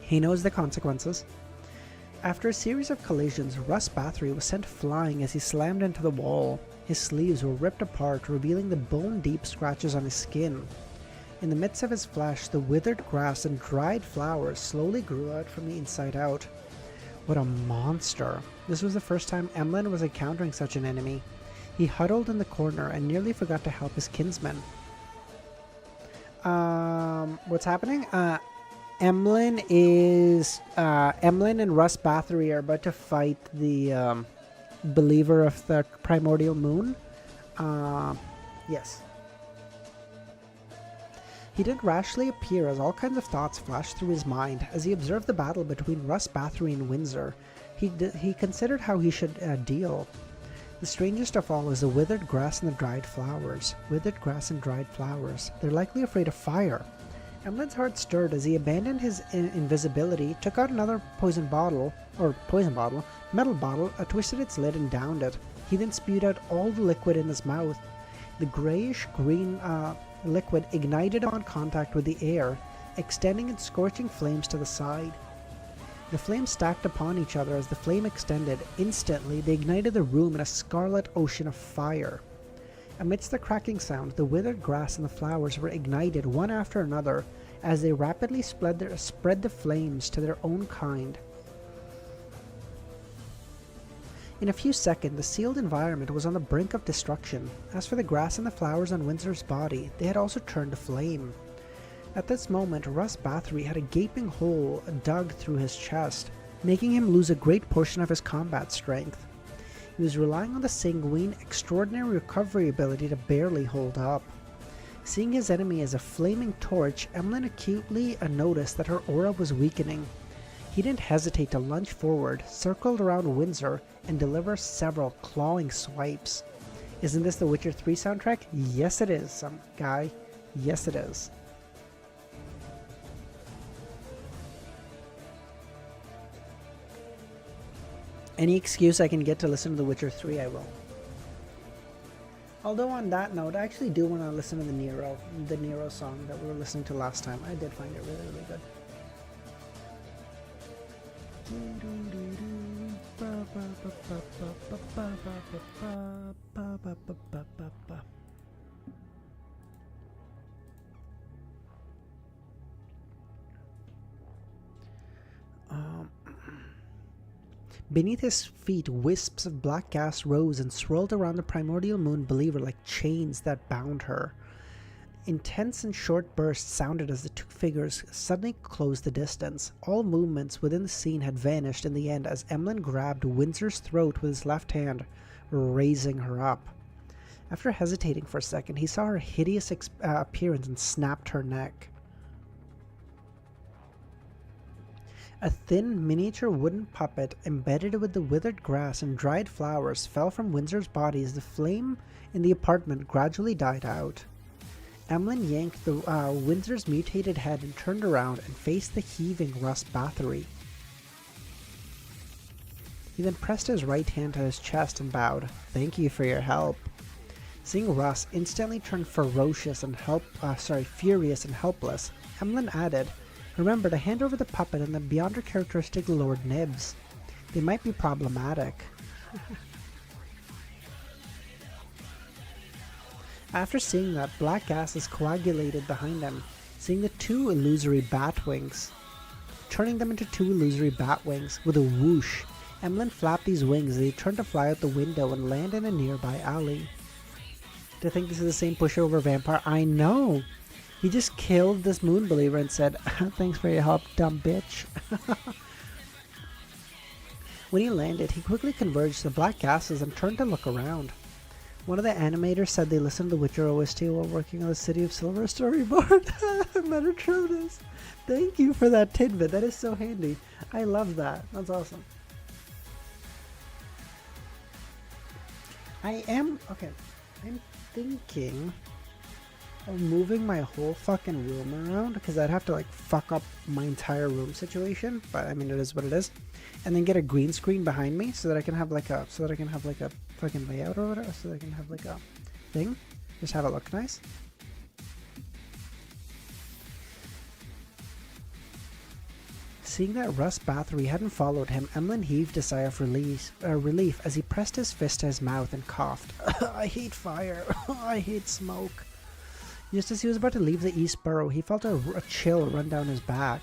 He knows the consequences. After a series of collisions, Russ Bathory was sent flying as he slammed into the wall. His sleeves were ripped apart, revealing the bone-deep scratches on his skin. In the midst of his flesh, the withered grass and dried flowers slowly grew out from the inside out. What a monster. This was the first time Emlyn was encountering such an enemy. He huddled in the corner and nearly forgot to help his kinsman. What's happening? Emlyn and Russ Bathory are about to fight the believer of the primordial moon. Yes. He didn't rashly appear as all kinds of thoughts flashed through his mind. As he observed the battle between Russ Bathory and Windsor, he considered how he should deal. The strangest of all is the withered grass and the dried flowers. Withered grass and dried flowers. They're likely afraid of fire. Emlyn's heart stirred as he abandoned his invisibility, took out another metal bottle, twisted its lid and downed it. He then spewed out all the liquid in his mouth. The grayish-green liquid ignited on contact with the air, extending in scorching flames to the side. The flames stacked upon each other as the flame extended. Instantly, they ignited the room in a scarlet ocean of fire. Amidst the cracking sound, the withered grass and the flowers were ignited one after another as they rapidly spread the flames to their own kind. In a few seconds, the sealed environment was on the brink of destruction. As for the grass and the flowers on Windsor's body, they had also turned to flame. At this moment, Russ Bathory had a gaping hole dug through his chest, making him lose a great portion of his combat strength. He was relying on the sanguine, extraordinary recovery ability to barely hold up. Seeing his enemy as a flaming torch, Emlyn acutely noticed that her aura was weakening. He didn't hesitate to lunge forward, circled around Windsor, and deliver several clawing swipes. Isn't this the Witcher 3 soundtrack? Yes it is, some guy. Yes it is. Any excuse I can get to listen to The Witcher 3, I will. Although on that note, I actually do want to listen to the Nero song that we were listening to last time. I did find it really, really good. Beneath his feet, wisps of black gas rose and swirled around the primordial moon believer like chains that bound her. Intense and short bursts sounded as the two figures suddenly closed the distance. All movements within the scene had vanished in the end as Emlyn grabbed Windsor's throat with his left hand, raising her up. After hesitating for a second, he saw her hideous appearance and snapped her neck. A thin, miniature wooden puppet embedded with the withered grass and dried flowers fell from Windsor's body as the flame in the apartment gradually died out. Emlyn yanked the Windsor's mutated head and turned around and faced the heaving Russ Bathory. He then pressed his right hand to his chest and bowed. "Thank you for your help." Seeing Russ instantly turned furious and helpless, Emlyn added, "Remember to hand over the puppet and the beyond her characteristic Lord Nibs. They might be problematic." After seeing that, black gases coagulated behind him, seeing the two illusory bat wings. Turning them into two illusory bat wings, with a whoosh, Emlyn flapped these wings as he turned to fly out the window and land in a nearby alley. To think this is the same pushover vampire, I know! He just killed this moon believer and said, "Thanks for your help, dumb bitch." When he landed, he quickly converged to the black gases and turned to look around. One of the animators said they listened to the Witcher OST while working on the City of Silver storyboard. Metatronus. Thank you for that tidbit. That is so handy. I love that. That's awesome. I'm thinking of moving my whole fucking room around, because I'd have to like fuck up my entire room situation, but I mean it is what it is. And then get a green screen behind me so that I can have like a fucking layout or whatever, so that I can have like a thing. Just have it look nice. Seeing that Russ Bathory hadn't followed him, Emlyn heaved a sigh of relief as he pressed his fist to his mouth and coughed. "I hate fire. I hate smoke." Just as he was about to leave the East Burrow, he felt a chill run down his back.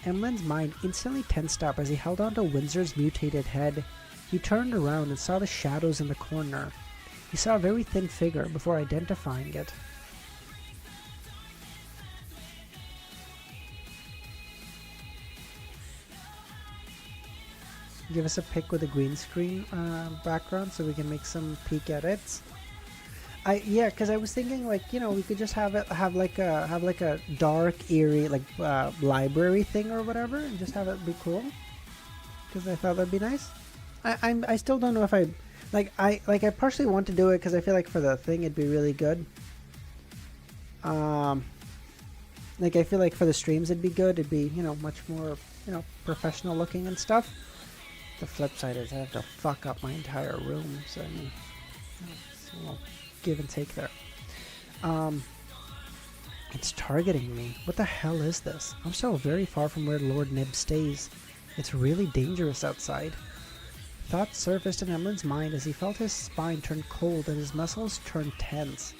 Emlyn's mind instantly tensed up as he held onto Windsor's mutated head. He turned around and saw the shadows in the corner. He saw a very thin figure before identifying it. Give us a pic with a green screen background so we can make some peek edits. Because I was thinking, like, you know, we could just have like a dark, eerie, like library thing or whatever, and just have it be cool. Because I thought that'd be nice. I still don't know if I partially want to do it because I feel like for the thing it'd be really good. Like I feel like for the streams it'd be good. It'd be, you know, much more, you know, professional looking and stuff. The flip side is I have to fuck up my entire room, so I mean, it's a little give and take there. It's targeting me. What the hell is this? I'm still very far from where Lord Nib stays. It's really dangerous outside. Thoughts surfaced in Emlyn's mind as he felt his spine turn cold and his muscles turn tense.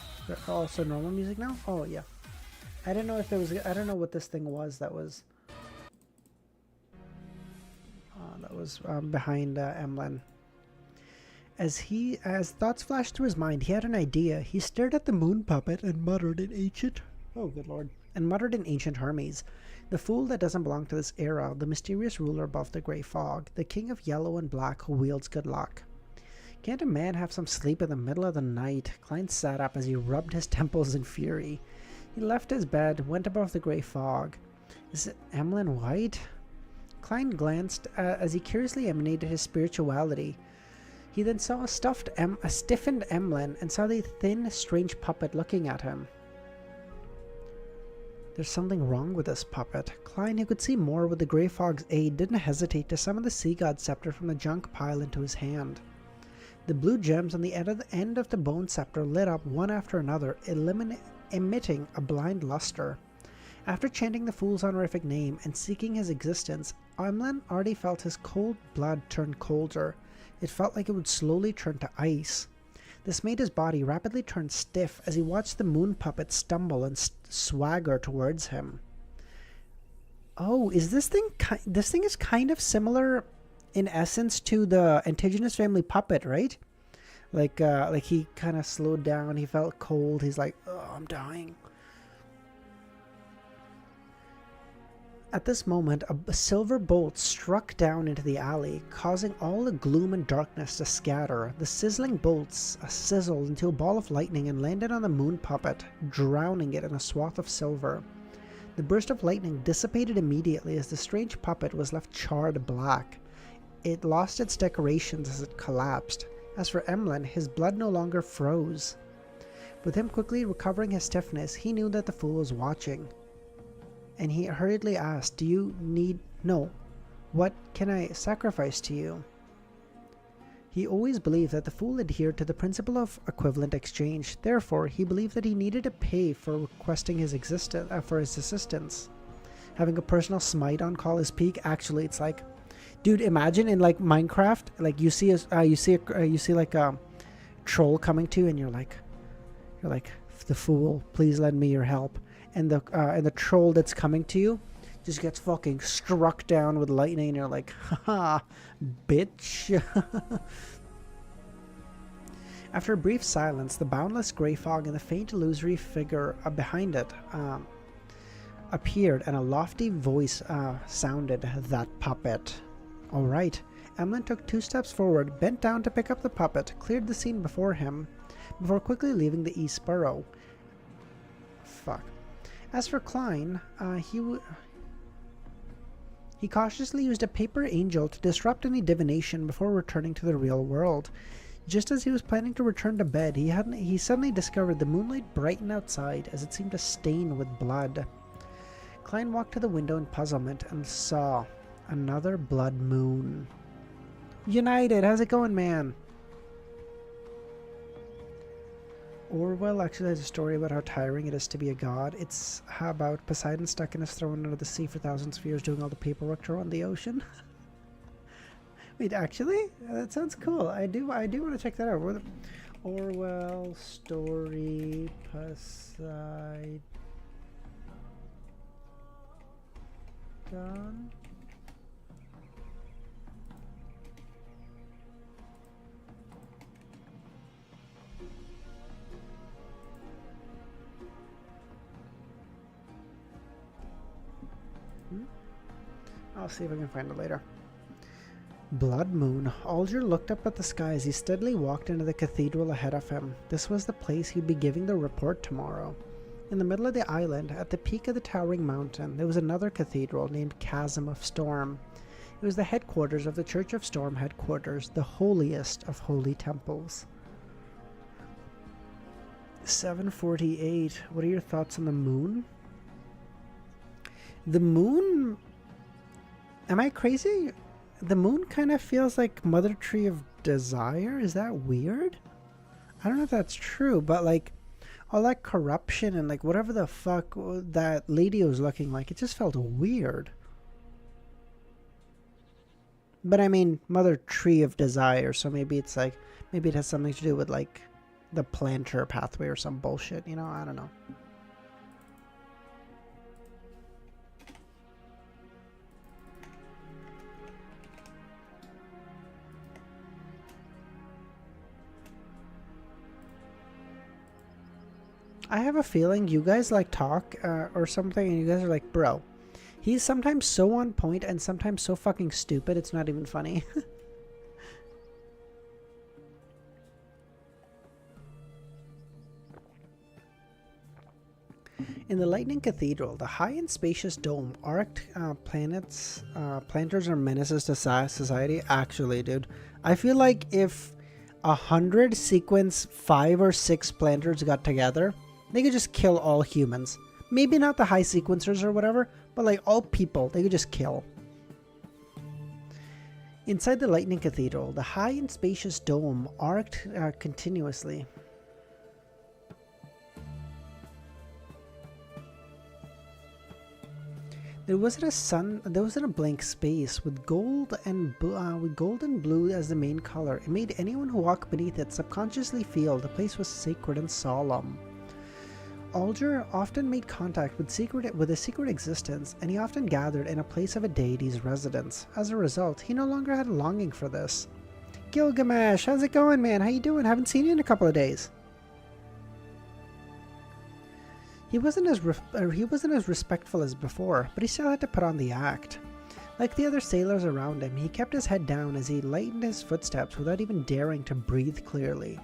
Also normal music now? Oh yeah. I didn't know if there was. I don't know what this thing was that was. Behind Emlyn. As thoughts flashed through his mind, he had an idea. He stared at the moon puppet and muttered in ancient. Oh, good lord! And muttered in ancient Hermes. The fool that doesn't belong to this era, the mysterious ruler above the grey fog, the king of yellow and black who wields good luck. Can't a man have some sleep in the middle of the night? Klein sat up as he rubbed his temples in fury. He left his bed, went above the grey fog. Is it Emlyn White? Klein glanced as he curiously emanated his spirituality. He then saw a stiffened Emlyn and saw the thin, strange puppet looking at him. There's something wrong with this puppet. Klein, who could see more with the grey fog's aid, didn't hesitate to summon the sea god scepter from the junk pile into his hand. The blue gems on the end of the bone scepter lit up one after another, emitting a blind luster. After chanting the fool's honorific name and seeking his existence, Emlyn already felt his cold blood turn colder. It felt like it would slowly turn to ice. This made his body rapidly turn stiff as he watched the moon puppet stumble and swagger towards him. Oh, is this thing? This thing is kind of similar, in essence, to the Antigonus family puppet, right? Like he kind of slowed down. He felt cold. He's like, "Oh, I'm dying." At this moment, a silver bolt struck down into the alley, causing all the gloom and darkness to scatter. The sizzling bolts sizzled into a ball of lightning and landed on the moon puppet, drowning it in a swath of silver. The burst of lightning dissipated immediately as the strange puppet was left charred black. It lost its decorations as it collapsed. As for Emlyn, his blood no longer froze. With him quickly recovering his stiffness, he knew that the fool was watching. And he hurriedly asked, "Do you need... No. What can I sacrifice to you?" He always believed that the fool adhered to the principle of equivalent exchange. Therefore, he believed that he needed to pay for requesting his assistance. Having a personal smite on call is peak. Actually, it's like, dude, imagine in like Minecraft, like you see like a troll coming to you, and you're like, the fool, please lend me your help, and the troll that's coming to you just gets fucking struck down with lightning, and you're like, haha, bitch. After a brief silence, the boundless grey fog and the faint illusory figure behind it appeared, and a lofty voice sounded, "That puppet." All right. Emlyn took 2 steps forward, bent down to pick up the puppet, cleared the scene before him, before quickly leaving the East Burrow. Fuck. As for Klein, he cautiously used a paper angel to disrupt any divination before returning to the real world. Just as he was planning to return to bed, he suddenly discovered the moonlight brighten outside as it seemed to stain with blood. Klein walked to the window in puzzlement and saw another blood moon. United, how's it going, man? Orwell actually has a story about how tiring it is to be a god. It's about Poseidon stuck in his throne under the sea for thousands of years doing all the paperwork to run the ocean. Wait, actually? That sounds cool. I do want to check that out. Orwell story Poseidon. I'll see if I can find it later. Blood moon. Alger looked up at the sky as he steadily walked into the cathedral ahead of him. This was the place he'd be giving the report tomorrow. In the middle of the island, at the peak of the towering mountain, there was another cathedral named Chasm of Storm. It was the headquarters of the Church of Storm headquarters, the holiest of holy temples. 748. What are your thoughts on the moon? The moon... Am I crazy? The moon kind of feels like Mother Tree of Desire. Is that weird? I don't know if that's true, but like all that corruption and like whatever the fuck that lady was looking like, it just felt weird. But I mean, Mother Tree of Desire, so maybe it's like, maybe it has something to do with like the planter pathway or some bullshit, you know? I don't know. I have a feeling you guys like talk or something, and you guys are like, bro, he's sometimes so on point and sometimes so fucking stupid, it's not even funny. In the Lightning Cathedral, the high and spacious dome arced planters are menaces to society. Actually, dude, I feel like if 100 sequence 5 or 6 planters got together, they could just kill all humans. Maybe not the high sequencers or whatever, but like all people, they could just kill. Inside the Lightning Cathedral, the high and spacious dome arced continuously. There wasn't a blank space with gold and blue as the main color. It made anyone who walked beneath it subconsciously feel the place was sacred and solemn. Alger often made contact with a secret existence, and he often gathered in a place of a deity's residence. As a result, he no longer had a longing for this. Gilgamesh, how's it going, man? How you doing? Haven't seen you in a couple of days. He wasn't as respectful as before, but he still had to put on the act. Like the other sailors around him, he kept his head down as he lightened his footsteps without even daring to breathe clearly.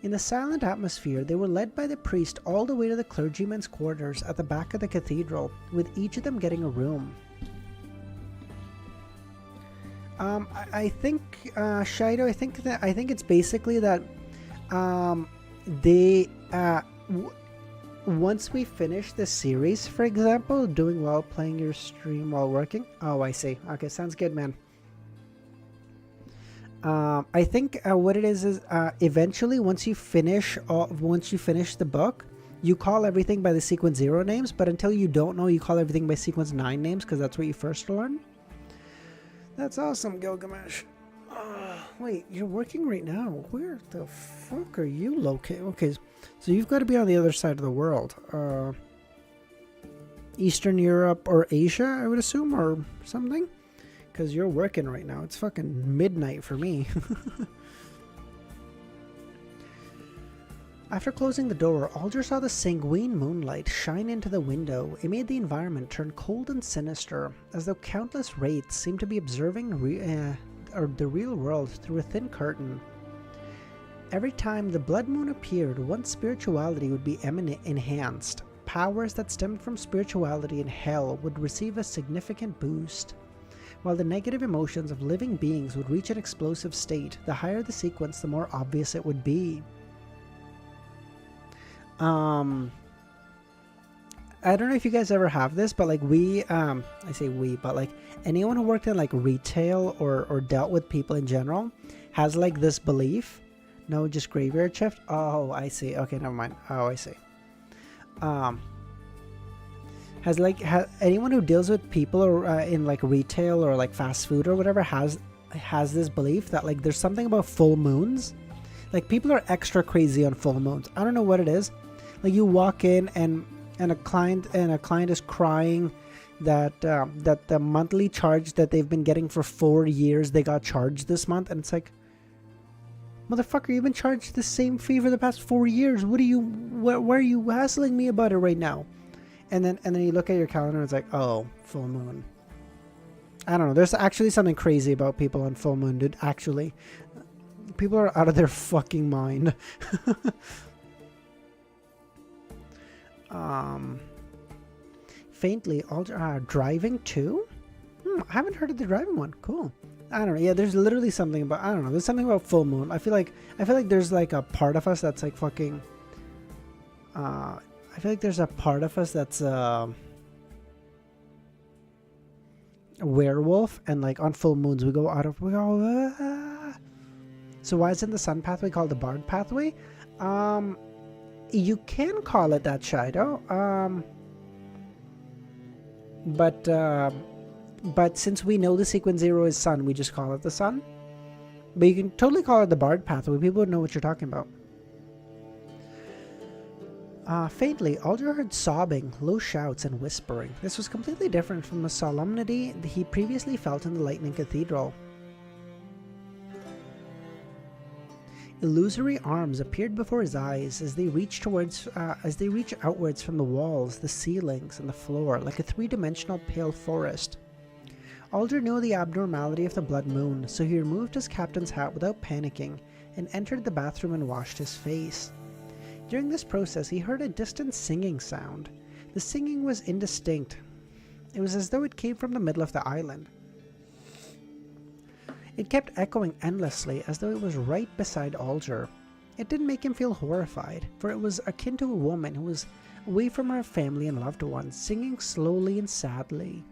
In the silent atmosphere, they were led by the priest all the way to the clergyman's quarters at the back of the cathedral, with each of them getting a room. I think, Shido, I think it's basically that once we finish the series, for example, doing well, playing your stream while working. Oh, I see. Okay, sounds good, man. I think what it is eventually once you finish the book, you call everything by the sequence 0 names, but until you don't know, you call everything by sequence 9 names because that's what you first learn. That's awesome, Gilgamesh. Wait, you're working right now. Where the fuck are you located? Okay, so you've got to be on the other side of the world. Eastern Europe or Asia, I would assume, or something. Because you're working right now. It's fucking midnight for me. After closing the door, Alger saw the sanguine moonlight shine into the window. It made the environment turn cold and sinister, as though countless wraiths seemed to be observing the real world through a thin curtain. Every time the blood moon appeared, one's spirituality would be enhanced. Powers that stemmed from spirituality in hell would receive a significant boost. While the negative emotions of living beings would reach an explosive state, the higher the sequence, the more obvious it would be. I don't know if you guys ever have this, but like I say we, but like anyone who worked in like retail or dealt with people in general has like this belief. No, just graveyard shift. Oh, I see. Okay, never mind. Oh, I see. Has anyone who deals with people or in like retail or like fast food or whatever has this belief that like there's something about full moons. Like people are extra crazy on full moons. I don't know what it is. Like you walk in and a client is crying that the monthly charge that they've been getting for 4 years, they got charged this month, and it's like, motherfucker, you've been charged the same fee for the past 4 years. Why are you hassling me about it right now? And then you look at your calendar and it's like, oh, full moon. I don't know. There's actually something crazy about people on full moon, dude. Actually, people are out of their fucking mind. Faintly, driving too? I haven't heard of the driving one. Cool. I don't know. Yeah, there's literally something about, I don't know. There's something about full moon. I feel like there's like a part of us that's like fucking, I feel like there's a part of us that's a werewolf, and like on full moons we go. So why isn't the sun pathway called the bard pathway? You can call it that, Shido. But since we know the sequence 0 is sun, we just call it the sun. But you can totally call it the bard pathway. People would know what you're talking about. Faintly, Alger heard sobbing, low shouts, and whispering. This was completely different from the solemnity he previously felt in the Lightning Cathedral. Illusory arms appeared before his eyes as they reached outwards from the walls, the ceilings, and the floor, like a three-dimensional pale forest. Alger knew the abnormality of the blood moon, so he removed his captain's hat without panicking and entered the bathroom and washed his face. During this process, he heard a distant singing sound. The singing was indistinct. It was as though it came from the middle of the island. It kept echoing endlessly, as though it was right beside Alger. It didn't make him feel horrified, for it was akin to a woman who was away from her family and loved ones, singing slowly and sadly.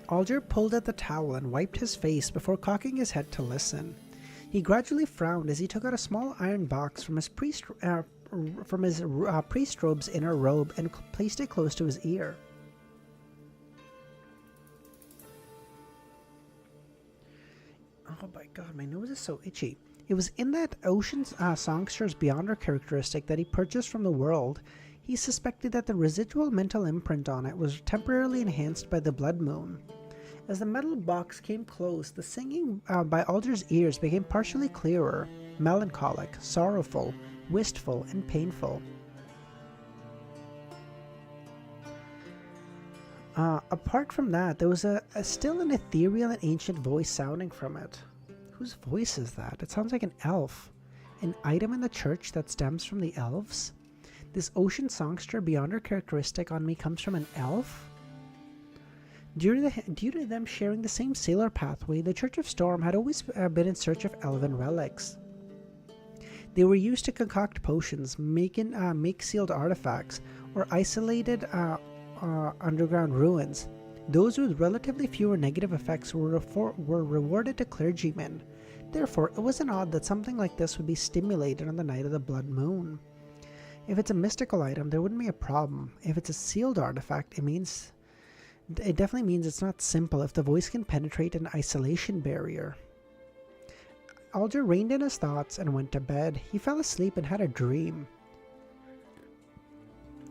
Alger pulled at the towel and wiped his face before cocking his head to listen. He gradually frowned as he took out a small iron box from his priest robe's inner robe and placed it close to his ear. Oh my god, my nose is so itchy. It was in that ocean songster's beyonder characteristic that he purchased from the world. He suspected that the residual mental imprint on it was temporarily enhanced by the blood moon. As the metal box came close, the singing by Alger's ears became partially clearer, melancholic, sorrowful, wistful, and painful. Apart from that, there was still an ethereal and ancient voice sounding from it. Whose voice is that? It sounds like an elf. An item in the church that stems from the elves? This ocean songster beyond her characteristic on me comes from an elf? Due to them sharing the same sailor pathway, the Church of Storm had always been in search of elven relics. They were used to concoct potions, make sealed artifacts, or isolated underground ruins. Those with relatively fewer negative effects were rewarded to clergymen. Therefore, it wasn't odd that something like this would be stimulated on the night of the blood moon. If it's a mystical item, there wouldn't be a problem. If it's a sealed artifact, it definitely means it's not simple if the voice can penetrate an isolation barrier. Alger reined in his thoughts and went to bed. He fell asleep and had a dream.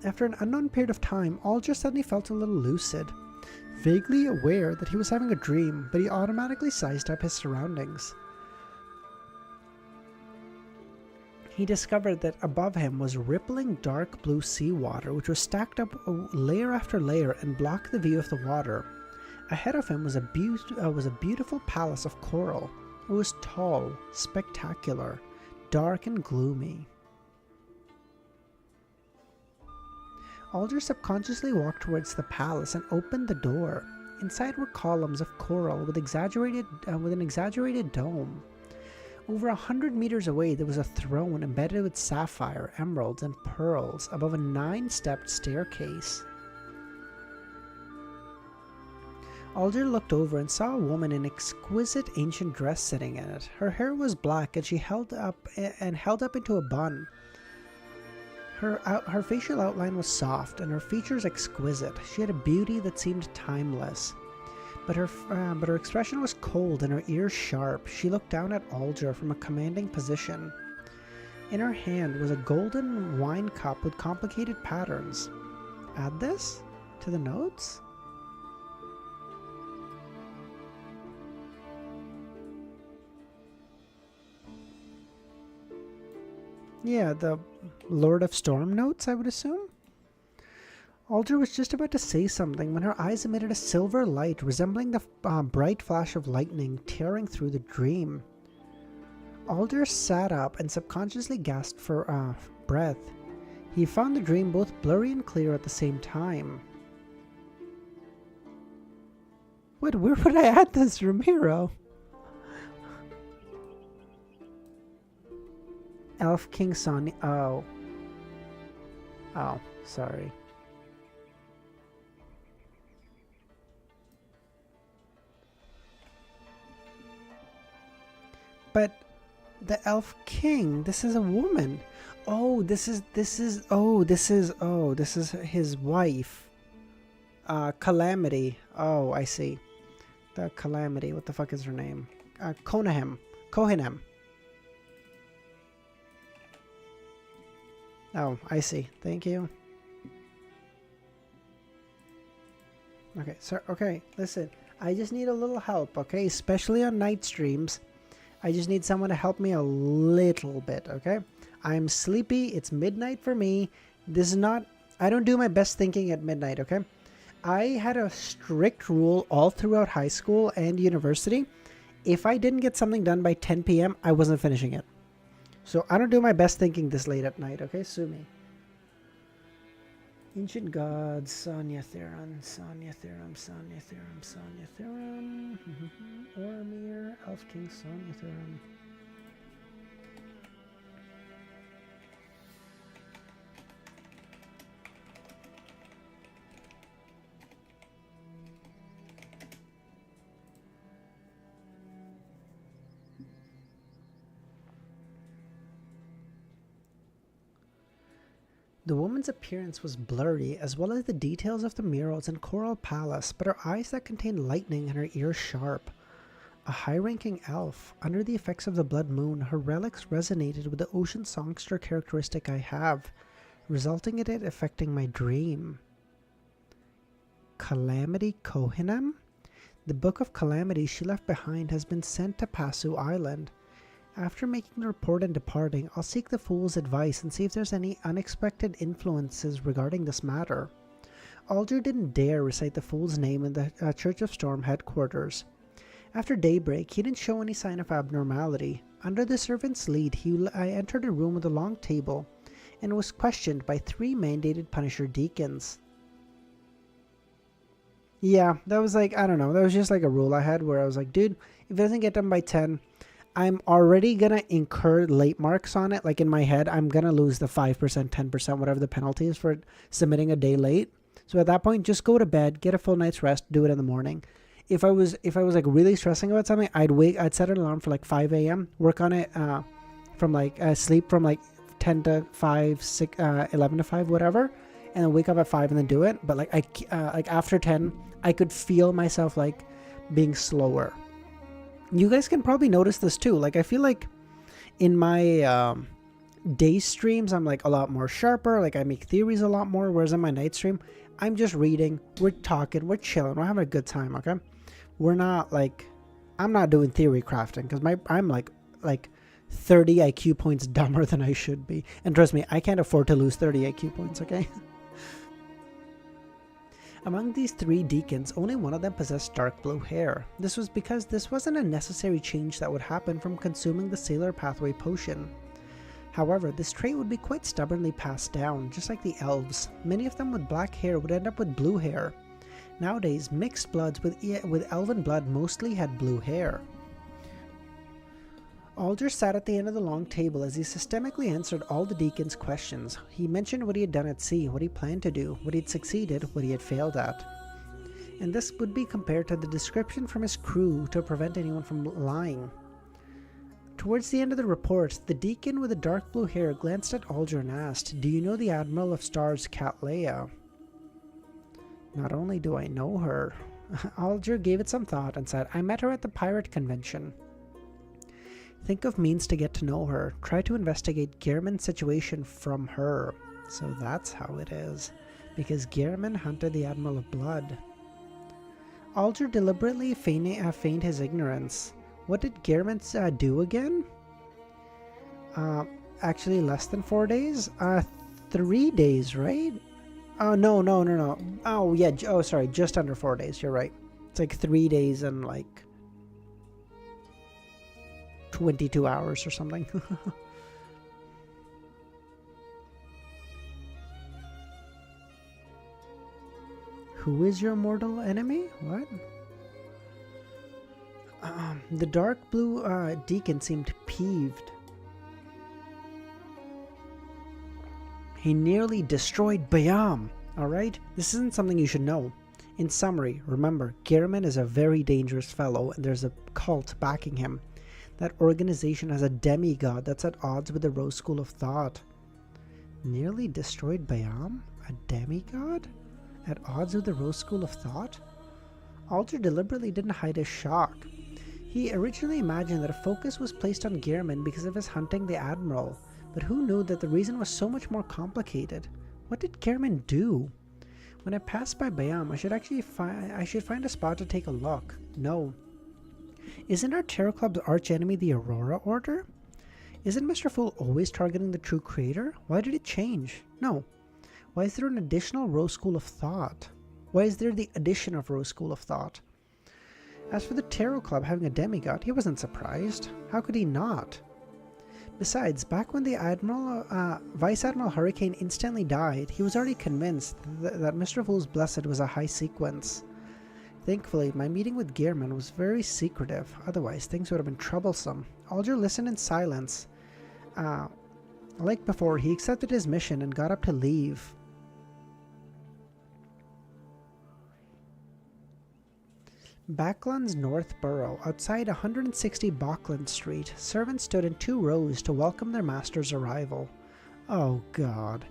After an unknown period of time, Alger suddenly felt a little lucid. Vaguely aware that he was having a dream, but he automatically sized up his surroundings. He discovered that above him was rippling dark blue seawater, which was stacked up layer after layer and blocked the view of the water. Ahead of him was a beautiful palace of coral. It was tall, spectacular, dark and gloomy. Alger subconsciously walked towards the palace and opened the door. Inside were columns of coral with an exaggerated dome. Over 100 meters away, there was a throne embedded with sapphire, emeralds, and pearls above a 9-stepped staircase. Alger looked over and saw a woman in exquisite ancient dress sitting in it. Her hair was black and she held up into a bun. Her facial outline was soft and her features exquisite. She had a beauty that seemed timeless. But her expression was cold and her ears sharp. She looked down at Alger from a commanding position. In her hand was a golden wine cup with complicated patterns. Add this to the notes? Yeah, the Lord of Storm notes, I would assume? Alger was just about to say something when her eyes emitted a silver light resembling the bright flash of lightning tearing through the dream. Alger sat up and subconsciously gasped for breath. He found the dream both blurry and clear at the same time. Wait, where would I add this, Ramiro? Elf King Son. Oh, sorry. But the Elf King, this is a woman. This is his wife. Calamity. Oh, I see. The Calamity. What the fuck is her name? Kohenem. Oh, I see. Thank you. Okay, sir. Okay, listen. I just need a little help, okay? Especially on night streams. I just need someone to help me a little bit, okay? I'm sleepy. It's midnight for me. This is not... I don't do my best thinking at midnight, okay? I had a strict rule all throughout high school and university. If I didn't get something done by 10 p.m., I wasn't finishing it. So I don't do my best thinking this late at night, okay? Sue me. Ancient gods, Sonya Theron, Ormir, Elf King, Sonya Theron. The woman's appearance was blurry, as well as the details of the murals and coral palace, but her eyes that contained lightning and her ears sharp. A high-ranking elf, under the effects of the blood moon, her relics resonated with the ocean songster characteristic I have, resulting in it affecting my dream. Calamity Kohenem? The Book of Calamities she left behind has been sent to Pasu Island. After making the report and departing, I'll seek the Fool's advice and see if there's any unexpected influences regarding this matter. Alger didn't dare recite the fool's name in the Church of Storm headquarters. After daybreak, he didn't show any sign of abnormality. Under the servant's lead, I entered a room with a long table and was questioned by 3 mandated Punisher deacons. Yeah, that was like, I don't know, that was just like a rule I had where I was like, dude, if it doesn't get done by 10, I'm already gonna incur late marks on it. Like in my head, I'm gonna lose the 5%, 10%, whatever the penalty is for submitting a day late. So at that point, just go to bed, get a full night's rest, do it in the morning. If I was like really stressing about something, I'd set an alarm for like 5 a.m., work on it from like sleep from like 10 to 5, 6, 11 to 5, whatever, and then wake up at 5 and then do it. But like like after 10, I could feel myself like being slower. You guys can probably notice this too. Like I feel like in my day streams, I'm like a lot more sharper. Like I make theories a lot more. Whereas in my night stream, I'm just reading. We're talking. We're chilling. We're having a good time. Okay. We're not like, I'm not doing theory crafting because I'm like 30 IQ points dumber than I should be. And trust me, I can't afford to lose 30 IQ points. Okay. Among these 3 deacons, only one of them possessed dark blue hair. This was because this wasn't a necessary change that would happen from consuming the Sailor Pathway potion. However, this trait would be quite stubbornly passed down, just like the elves. Many of them with black hair would end up with blue hair. Nowadays, mixed bloods with elven blood mostly had blue hair. Alger sat at the end of the long table as he systemically answered all the deacons' questions. He mentioned what he had done at sea, what he planned to do, what he had succeeded, what he had failed at. And this would be compared to the description from his crew to prevent anyone from lying. Towards the end of the report, the deacon with the dark blue hair glanced at Alger and asked, "Do you know the Admiral of Stars, Cat Leia?" "Not only do I know her," Alger gave it some thought and said, "I met her at the pirate convention." Think of means to get to know her. Try to investigate Gehrman's situation from her. So that's how it is. Because Gehrman hunted the Admiral of Blood. Alger deliberately feigned his ignorance. What did Gehrman do again? Actually less than 4 days? 3 days, right? No. Oh, yeah. Oh, sorry. Just under 4 days. You're right. It's like 3 days and like 22 hours or something. Who is your mortal enemy? What? The dark blue deacon seemed peeved. He nearly destroyed Bayam. Alright? This isn't something you should know. In summary, remember, Gehrman is a very dangerous fellow and there's a cult backing him. That organization has a demigod that's at odds with the Rose School of Thought. Nearly destroyed Bayam? A demigod? At odds with the Rose School of Thought? Alger deliberately didn't hide his shock. He originally imagined that a focus was placed on Gehrman because of his hunting the Admiral, but who knew that the reason was so much more complicated? What did Gehrman do? When I passed by Bayam, I should find a spot to take a look. No. Isn't our Tarot Club's archenemy the Aurora Order? Isn't Mr. Fool always targeting the true creator? Why did it change? No. Why is there an additional Rose School of Thought? Why is there the addition of Rose School of Thought? As for the Tarot Club having a demigod, he wasn't surprised. How could he not? Besides, back when the Vice Admiral Hurricane instantly died, he was already convinced that Mr. Fool's Blessed was a high sequence. Thankfully, my meeting with Gehrman was very secretive, otherwise things would have been troublesome. Alger listened in silence. Like before, he accepted his mission and got up to leave. Backland's North Borough, outside 160 Bauckland Street, servants stood in 2 rows to welcome their master's arrival. Oh God.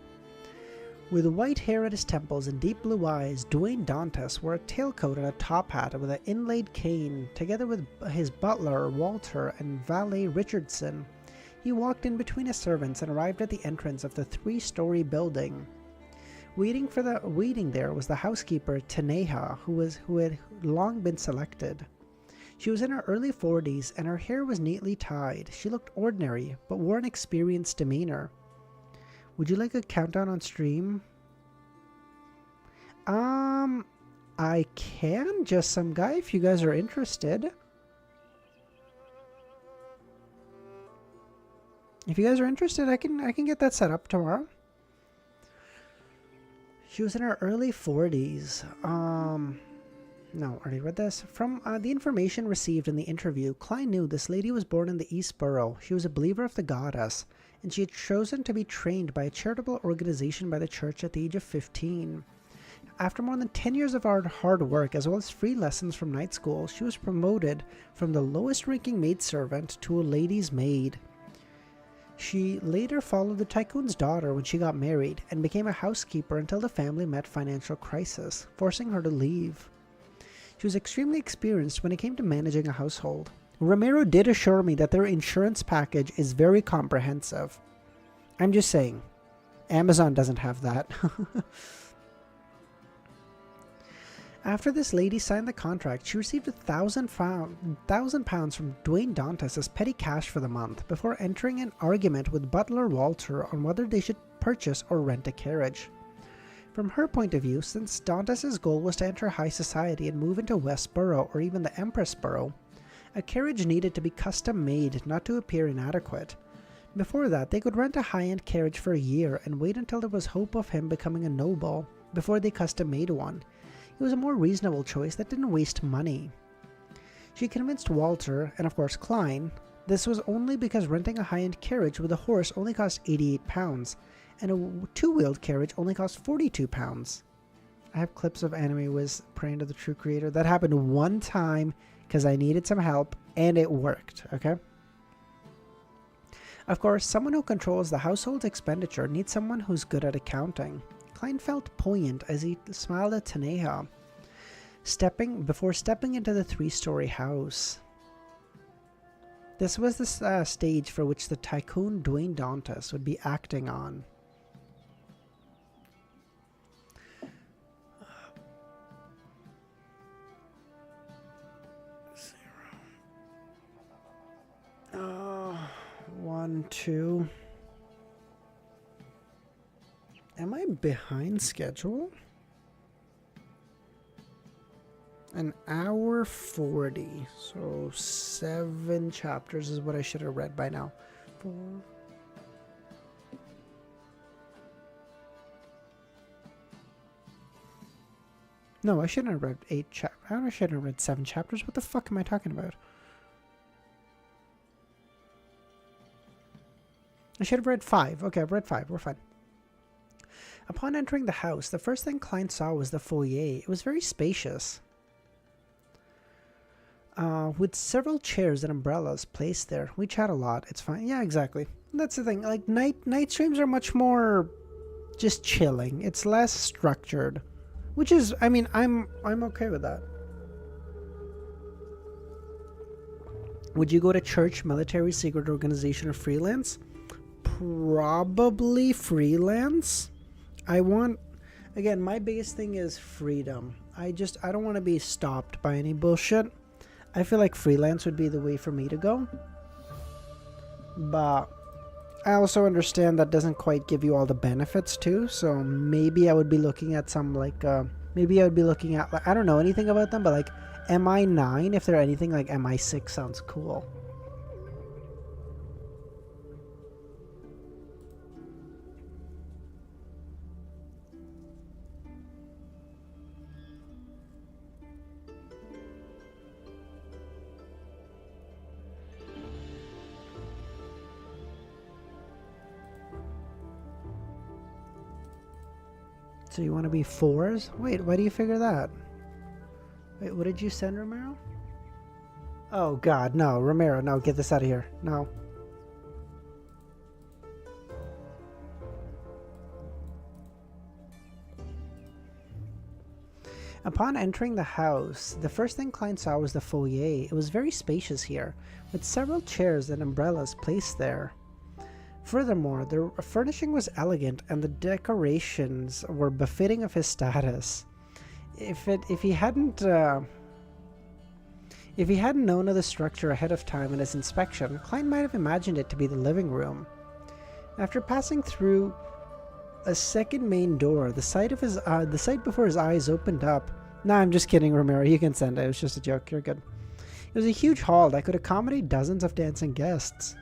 With white hair at his temples and deep blue eyes, Dwayne Dantis wore a tailcoat and a top hat with an inlaid cane, together with his butler, Walter, and valet, Richardson. He walked in between his servants and arrived at the entrance of the 3-story building. Waiting there was the housekeeper, Taneha, who had long been selected. She was in her early 40s, and her hair was neatly tied. She looked ordinary, but wore an experienced demeanor. Would you like a countdown on stream? I can, just some guy, if you guys are interested. If you guys are interested, I can get that set up tomorrow. She was in her early 40s. No, already read this. From the information received in the interview, Klein knew this lady was born in the East Borough. She was a believer of the goddess, and she had chosen to be trained by a charitable organization by the church at the age of 15. After more than 10 years of hard work, as well as free lessons from night school, she was promoted from the lowest-ranking maidservant to a lady's maid. She later followed the tycoon's daughter when she got married and became a housekeeper until the family met financial crisis, forcing her to leave. She was extremely experienced when it came to managing a household. Romero did assure me that their insurance package is very comprehensive. I'm just saying, Amazon doesn't have that. After this lady signed the contract, she received £1,000 from Dwayne Dantis as petty cash for the month before entering an argument with butler Walter on whether they should purchase or rent a carriage. From her point of view, since Dantis' goal was to enter high society and move into Westboro or even the Empress Borough, a carriage needed to be custom-made, not to appear inadequate. Before that, they could rent a high-end carriage for a year and wait until there was hope of him becoming a noble before they custom-made one. It was a more reasonable choice that didn't waste money. She convinced Walter, and of course Klein, this was only because renting a high-end carriage with a horse only cost £88, and a two-wheeled carriage only cost £42. I have clips of Anime Wiz praying to the true creator. That happened one time because I needed some help, and it worked, okay? Of course, someone who controls the household's expenditure needs someone who's good at accounting. Klein felt poignant as he smiled at Taneha, before stepping into the 3-story house. This was the stage for which the tycoon Dwayne Dantis would be acting on. One, two. Am I behind schedule? An hour 40. So 7 chapters is what I should have read by now. 4. No, I shouldn't have read 8 chapters. I shouldn't have read 7 chapters. What the fuck am I talking about? I should have read 5. Okay, I've read 5. We're fine. Upon entering the house, the first thing Klein saw was the foyer. It was very spacious, with several chairs and umbrellas placed there. We chat a lot. It's fine. Yeah, exactly. That's the thing. Like night streams are much more just chilling. It's less structured, which is, I mean, I'm okay with that. Would you go to church, military, secret organization, or freelance? Probably freelance. Again, my biggest thing is freedom. I don't want to be stopped by any bullshit. I feel like freelance would be the way for me to go. But I also understand that doesn't quite give you all the benefits too. So maybe I would be looking at some like, maybe I would be looking at, like, I don't know anything about them, but like MI9, if they're anything like MI6 sounds cool. So you want to be 4s? Wait, why do you figure that? Wait, what did you send, Romero? Oh god, no, Romero, no, get this out of here. No. Upon entering the house, the first thing Klein saw was the foyer. It was very spacious here, with several chairs and umbrellas placed there. Furthermore, the furnishing was elegant and the decorations were befitting of his status. If he hadn't known of the structure ahead of time in his inspection, Klein might have imagined it to be the living room. After passing through A second main door, the site before his eyes opened up. Nah, I'm just kidding, Romero. You can send it. It was just a joke. You're good. It was a huge hall that could accommodate dozens of dancing guests.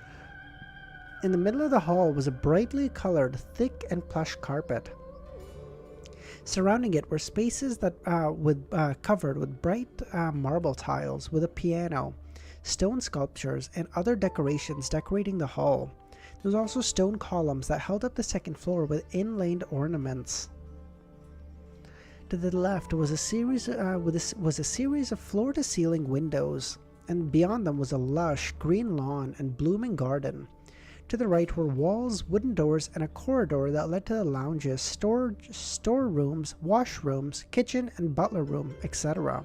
In the middle of the hall was a brightly colored, thick and plush carpet. Surrounding it were spaces that covered with bright marble tiles, with a piano, stone sculptures, and other decorations decorating the hall. There was also stone columns that held up the second floor with inlaid ornaments. To the left was a series of floor-to-ceiling windows, and beyond them was a lush green lawn and blooming garden. To the right were walls, wooden doors, and a corridor that led to the lounges, storerooms, washrooms, kitchen, and butler room, etc.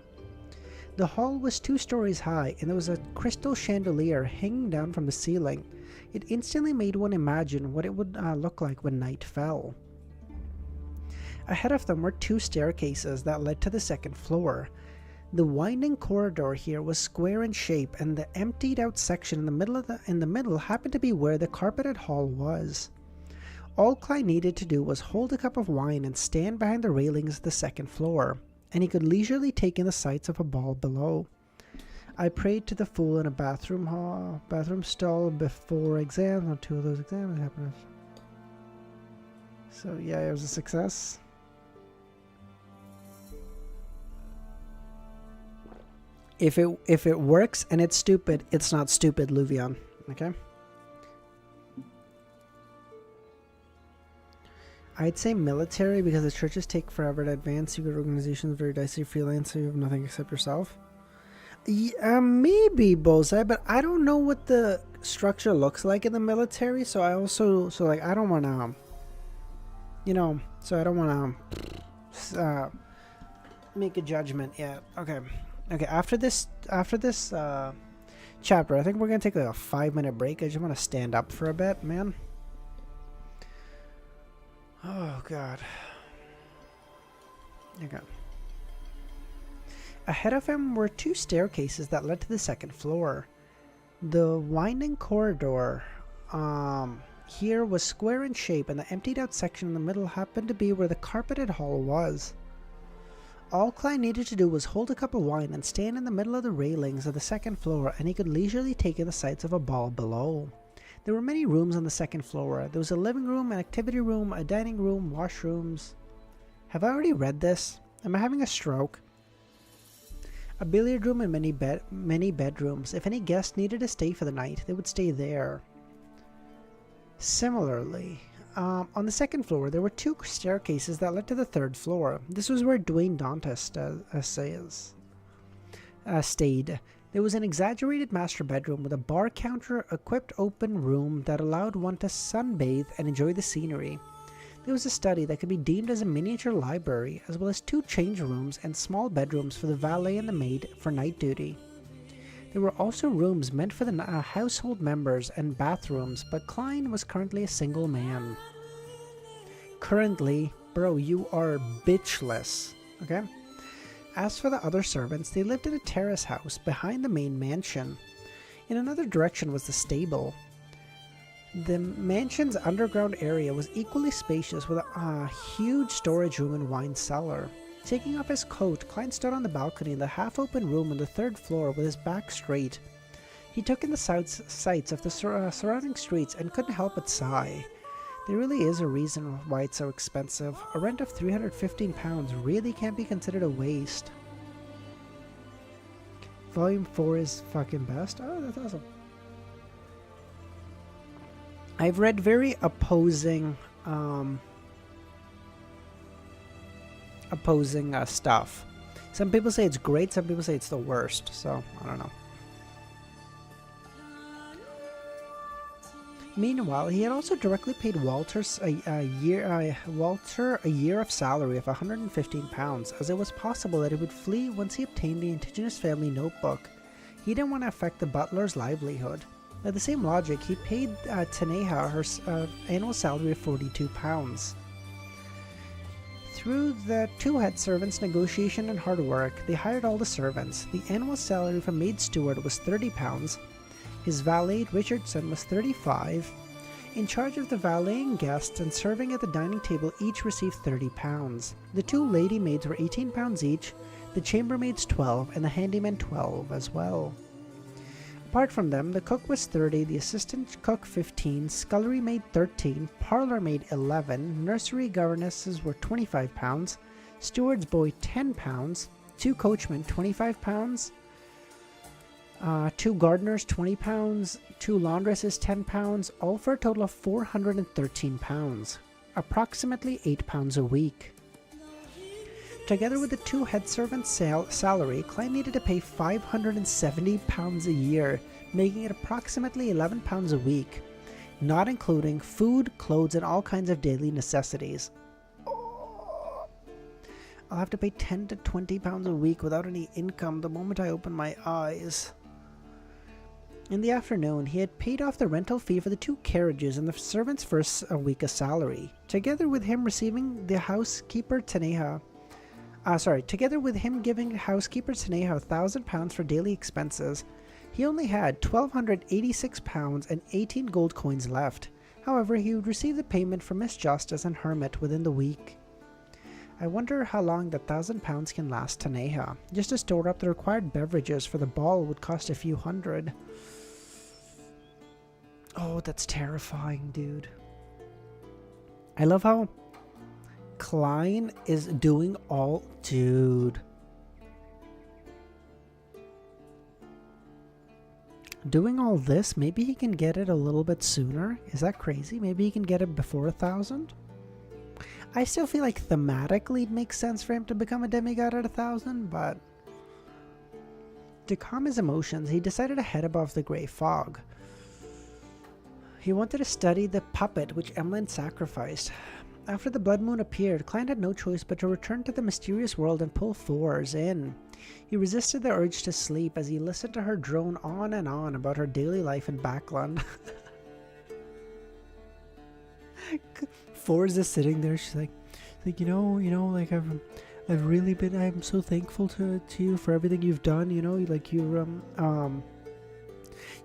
The hall was 2 stories high, and there was a crystal chandelier hanging down from the ceiling. It instantly made one imagine what it would look like when night fell. Ahead of them were 2 staircases that led to the second floor. The winding corridor here was square in shape, and the emptied out section in the middle happened to be where the carpeted hall was. All Klein needed to do was hold a cup of wine and stand behind the railings of the second floor, and he could leisurely take in the sights of a ball below. I prayed to the fool in a bathroom stall before exams. On 2 of those exams happened. So yeah, it was a success. If it works and it's stupid, it's not stupid, Luvion. Okay? I'd say military because the churches take forever to advance. Secret organizations, very dicey, freelance, so you have nothing except yourself. Yeah, maybe Bullseye, but I don't know what the structure looks like in the military, so I don't want to, I don't want to make a judgment yet. Okay, after this chapter, I think we're going to take like a 5-minute break. I just want to stand up for a bit, man. Oh, God. Okay. Ahead of him were 2 staircases that led to the second floor. The winding corridor here was square in shape, and the emptied out section in the middle happened to be where the carpeted hall was. All Klein needed to do was hold a cup of wine and stand in the middle of the railings of the second floor, and he could leisurely take in the sights of a ball below. There were many rooms on the second floor. There was a living room, an activity room, a dining room, washrooms. Have I already read this? Am I having a stroke? A billiard room and many bedrooms. If any guest needed to stay for the night, they would stay there. Similarly, on the second floor, there were 2 staircases that led to the third floor. This was where Dwayne Dantis stayed. There was an exaggerated master bedroom with a bar counter, equipped open room that allowed one to sunbathe and enjoy the scenery. There was a study that could be deemed as a miniature library, as well as 2 change rooms and small bedrooms for the valet and the maid for night duty. There were also rooms meant for the household members and bathrooms, but Klein was currently a single man. Currently, bro, you are bitchless, okay? As for the other servants, they lived in a terrace house behind the main mansion. In another direction was the stable. The mansion's underground area was equally spacious with a huge storage room and wine cellar. Taking off his coat, Klein stood on the balcony in the half-open room on the 3rd floor with his back straight. He took in the sights of the surrounding streets and couldn't help but sigh. There really is a reason why it's so expensive. A rent of £315 really can't be considered a waste. Volume 4 is fucking best. Oh, that's awesome. I've read very opposing stuff. Some people say it's great, some people say it's the worst, so I don't know. Meanwhile, he had also directly paid Walter a year of salary of £115, as it was possible that he would flee once he obtained the indigenous family notebook. He didn't want to affect the butler's livelihood. By the same logic, he paid Taneha her annual salary of £42. Through the 2 head servants' negotiation and hard work, they hired all the servants. The annual salary for maid steward was £30. His valet, Richardson, was £35. In charge of the valeting guests and serving at the dining table each received £30. The 2 lady maids were £18 each, the chambermaids 12, and the handyman 12 as well. Apart from them, the cook was 30, the assistant cook 15, scullery maid 13, parlour maid 11, nursery governesses were £25, steward's boy £10, 2 coachmen £25, 2 gardeners £20, 2 laundresses £10, all for a total of £413, approximately £8 a week. Together with the 2 head servants' salary, Klein needed to pay £570 a year, making it approximately £11 a week, not including food, clothes, and all kinds of daily necessities. I'll have to pay £10 to £20 a week without any income the moment I open my eyes. In the afternoon, he had paid off the rental fee for the 2 carriages and the servants' first week of salary, together with him receiving the housekeeper Taneha. Together with him giving housekeeper Taneha £1,000 for daily expenses, he only had £1,286 and 18 gold coins left. However, he would receive the payment from Miss Justice and Hermit within the week. I wonder how long that £1,000 can last Taneha. Just to store up the required beverages for the ball would cost a few hundred. Oh, that's terrifying, dude. I love how Klein is doing all... Dude. Doing all this, maybe he can get it a little bit sooner. Is that crazy? Maybe he can get it before 1,000? I still feel like thematically it makes sense for him to become a demigod at 1,000, but... To calm his emotions, he decided to head above the grey fog. He wanted to study the puppet which Emlyn sacrificed. After the blood moon appeared, Klein had no choice but to return to the mysterious world and pull Thors in. He resisted the urge to sleep as he listened to her drone on and on about her daily life in Backland. Thors is sitting there, she's like like I've really been, I'm so thankful to you for everything you've done, like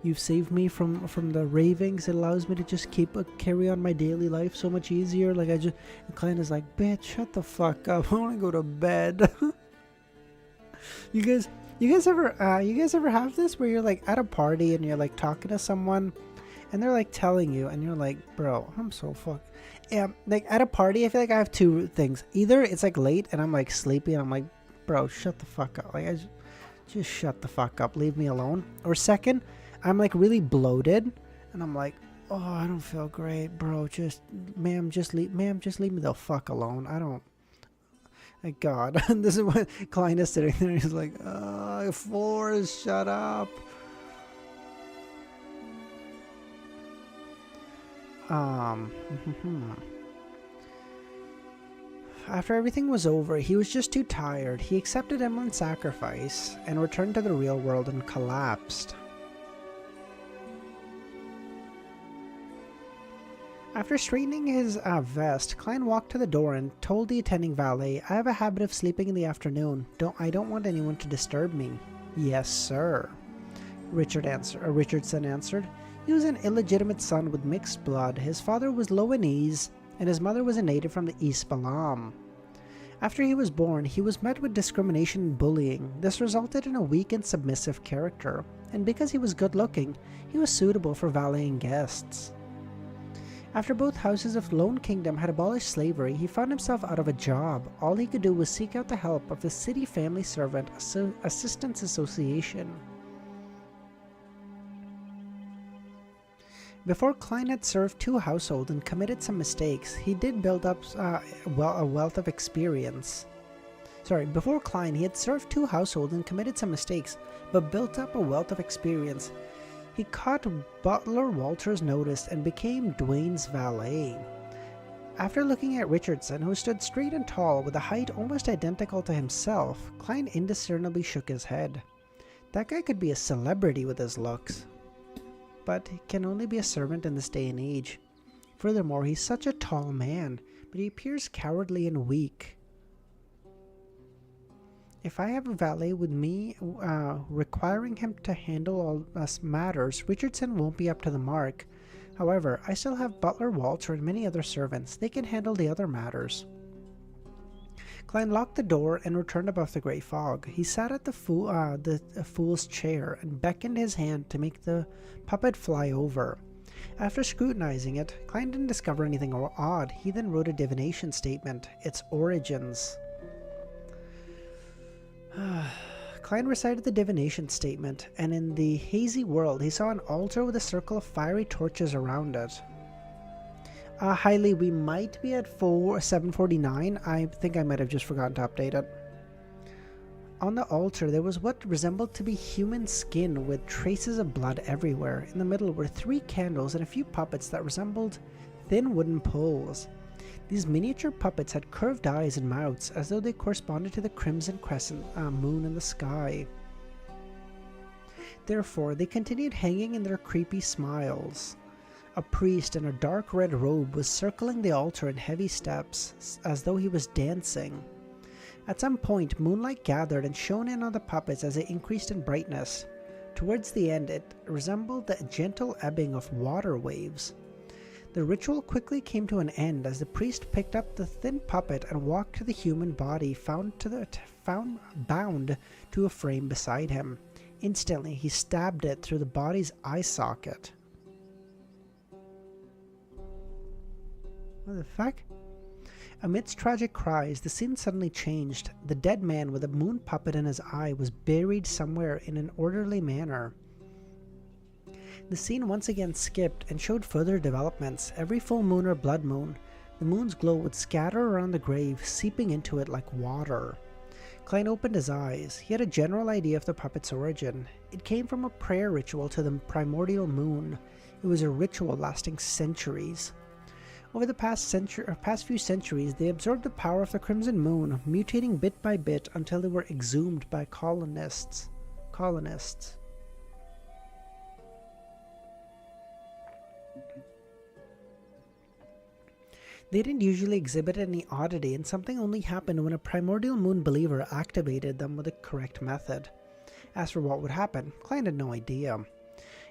you've saved me from the ravings. It allows me to just carry on my daily life so much easier. Like and Klein is like, bitch, shut the fuck up. I want to go to bed. You guys ever have this where you're like at a party and you're like talking to someone and they're like telling you and you're like, bro, I'm so fucked. Yeah, like at a party, I feel like I have 2 things. Either it's like late and I'm like sleepy and I'm like, bro, shut the fuck up. Like just shut the fuck up. Leave me alone. Or second, I'm like really bloated and I'm like, oh, I don't feel great, bro. Ma'am, just leave me the fuck alone. I don't. Thank God. And this is when Klein is sitting there. He's like, Forrest, shut up. After everything was over, he was just too tired. He accepted Emlyn's sacrifice and returned to the real world and collapsed. After straightening his vest, Klein walked to the door and told the attending valet, I have a habit of sleeping in the afternoon. I don't want anyone to disturb me. Yes, sir, Richardson answered. He was an illegitimate son with mixed blood. His father was Loanese, and his mother was a native from the East Balam. After he was born, he was met with discrimination and bullying. This resulted in a weak and submissive character, and because he was good-looking, he was suitable for valeting guests. After both houses of Lone Kingdom had abolished slavery, he found himself out of a job. All he could do was seek out the help of the City Family Servant Assistance Association. Before Klein had served 2 households and committed some mistakes, he did build up a wealth of experience. Before Klein, he had served 2 households and committed some mistakes, but built up a wealth of experience. He caught Butler Walter's notice and became Dwayne's valet. After looking at Richardson, who stood straight and tall with a height almost identical to himself, Klein indiscernibly shook his head. That guy could be a celebrity with his looks. But he can only be a servant in this day and age. Furthermore, he's such a tall man, but he appears cowardly and weak. If I have a valet with me, requiring him to handle all us matters, Richardson won't be up to the mark. However, I still have Butler Walter and many other servants. They can handle the other matters. Klein locked the door and returned above the grey fog. He sat at the fool's chair and beckoned his hand to make the puppet fly over. After scrutinizing it, Klein didn't discover anything odd. He then wrote a divination statement, its origins. Klein recited the divination statement, and in the hazy world he saw an altar with a circle of fiery torches around it. Hailey, we might be at 749. I think I might have just forgotten to update it. On the altar there was what resembled to be human skin with traces of blood everywhere. In the middle were 3 candles and a few puppets that resembled thin wooden poles. These miniature puppets had curved eyes and mouths, as though they corresponded to the crimson crescent moon in the sky. Therefore, they continued hanging in their creepy smiles. A priest in a dark red robe was circling the altar in heavy steps, as though he was dancing. At some point, moonlight gathered and shone in on the puppets as they increased in brightness. Towards the end, it resembled the gentle ebbing of water waves. The ritual quickly came to an end as the priest picked up the thin puppet and walked to the human body found bound to a frame beside him. Instantly, he stabbed it through the body's eye socket. What the fuck? Amidst tragic cries, the scene suddenly changed. The dead man with a moon puppet in his eye was buried somewhere in an orderly manner. The scene once again skipped and showed further developments. Every full moon or blood moon, the moon's glow would scatter around the grave, seeping into it like water. Klein opened his eyes. He had a general idea of the puppet's origin. It came from a prayer ritual to the primordial moon. It was a ritual lasting centuries. Over the past few centuries, they absorbed the power of the crimson moon, mutating bit by bit until they were exhumed by colonists. They didn't usually exhibit any oddity, and something only happened when a primordial moon believer activated them with the correct method. As for what would happen, Klein had no idea.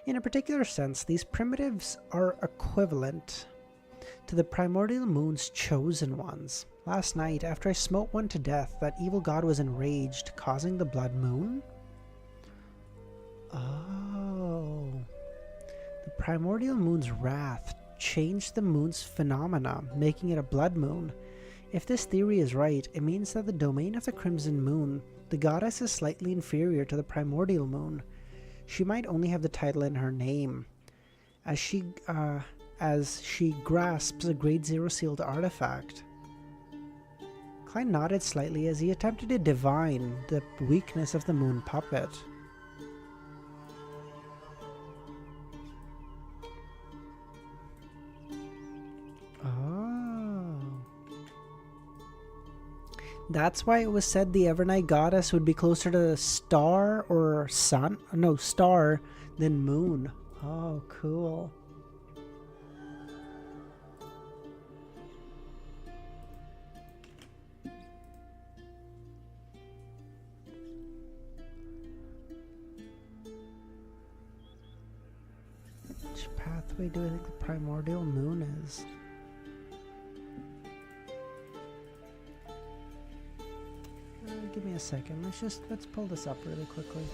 In a particular sense, these primitives are equivalent to the primordial moon's chosen ones. Last night, after I smote one to death, that evil god was enraged, causing the blood moon? Oh. The primordial moon's wrath changed the moon's phenomena, making it a blood moon. If this theory is right, it means that the domain of the crimson moon, the goddess is slightly inferior to the primordial moon. She might only have the title in her name. As she grasps a grade 0 sealed artifact. Klein nodded slightly as he attempted to divine the weakness of the moon puppet. Oh. That's why it was said the Evernight goddess would be closer to star or sun? No, star than moon. Oh, cool. Which pathway do I think the primordial moon is? Give me a second. Let's pull this up really quickly.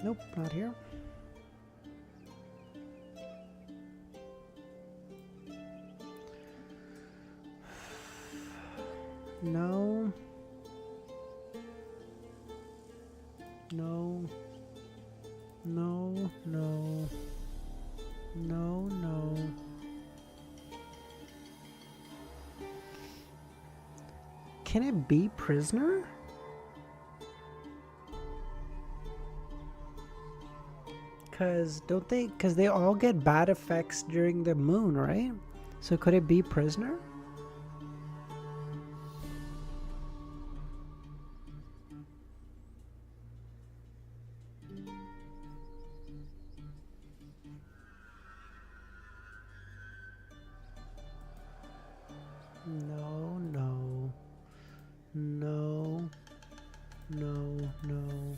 Nope, not here. No. No. No, no. No, no. Can it be prisoner? Cause they all get bad effects during the moon, right? So could it be prisoner? No, no. No. No, no.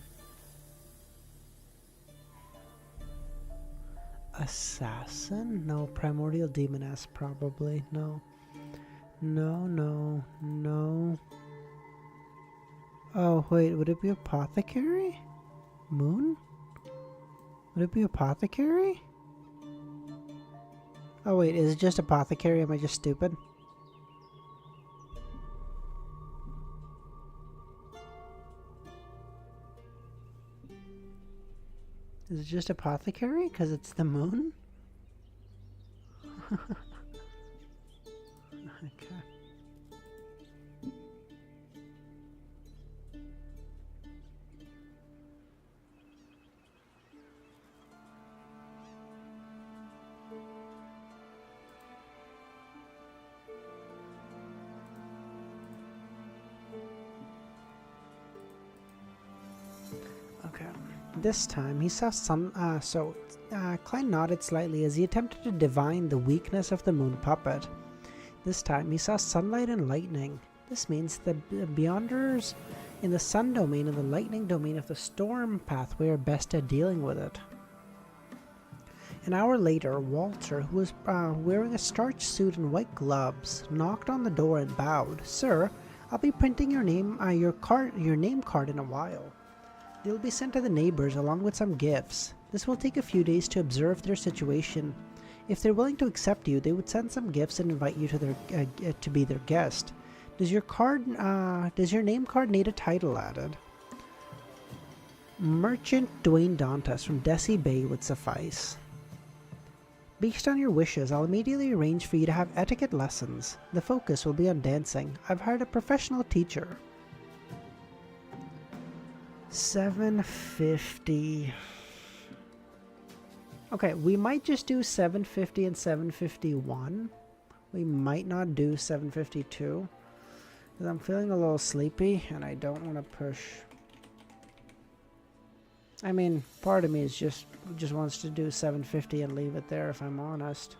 Assassin? No. Primordial Demoness, probably. No. No. Oh, wait. Would it be Apothecary? Moon? Would it be Apothecary? Oh, wait. Is it just Apothecary? Am I just stupid? Is it just Apothecary? Because it's the moon? Okay. Okay. This time he saw some. Klein nodded slightly as he attempted to divine the weakness of the moon puppet. This time he saw sunlight and lightning. This means the Beyonders in the sun domain and the lightning domain of the storm pathway are best at dealing with it. An hour later, Walter, who was wearing a starched suit and white gloves, knocked on the door and bowed. "Sir, I'll be printing your name card in a while. They'll be sent to the neighbors along with some gifts. This will take a few days to observe their situation. If they're willing to accept you, they would send some gifts and invite you to their to be their guest. Does your name card need a title added?" Merchant Dwayne Dantis from Desi Bay would suffice. "Based on your wishes, I'll immediately arrange for you to have etiquette lessons. The focus will be on dancing. I've hired a professional teacher." 750. Okay, we might just do 750 and 751. We might not do 752. Because I'm feeling a little sleepy and I don't want to push. I mean, part of me is just wants to do 750 and leave it there, if I'm honest.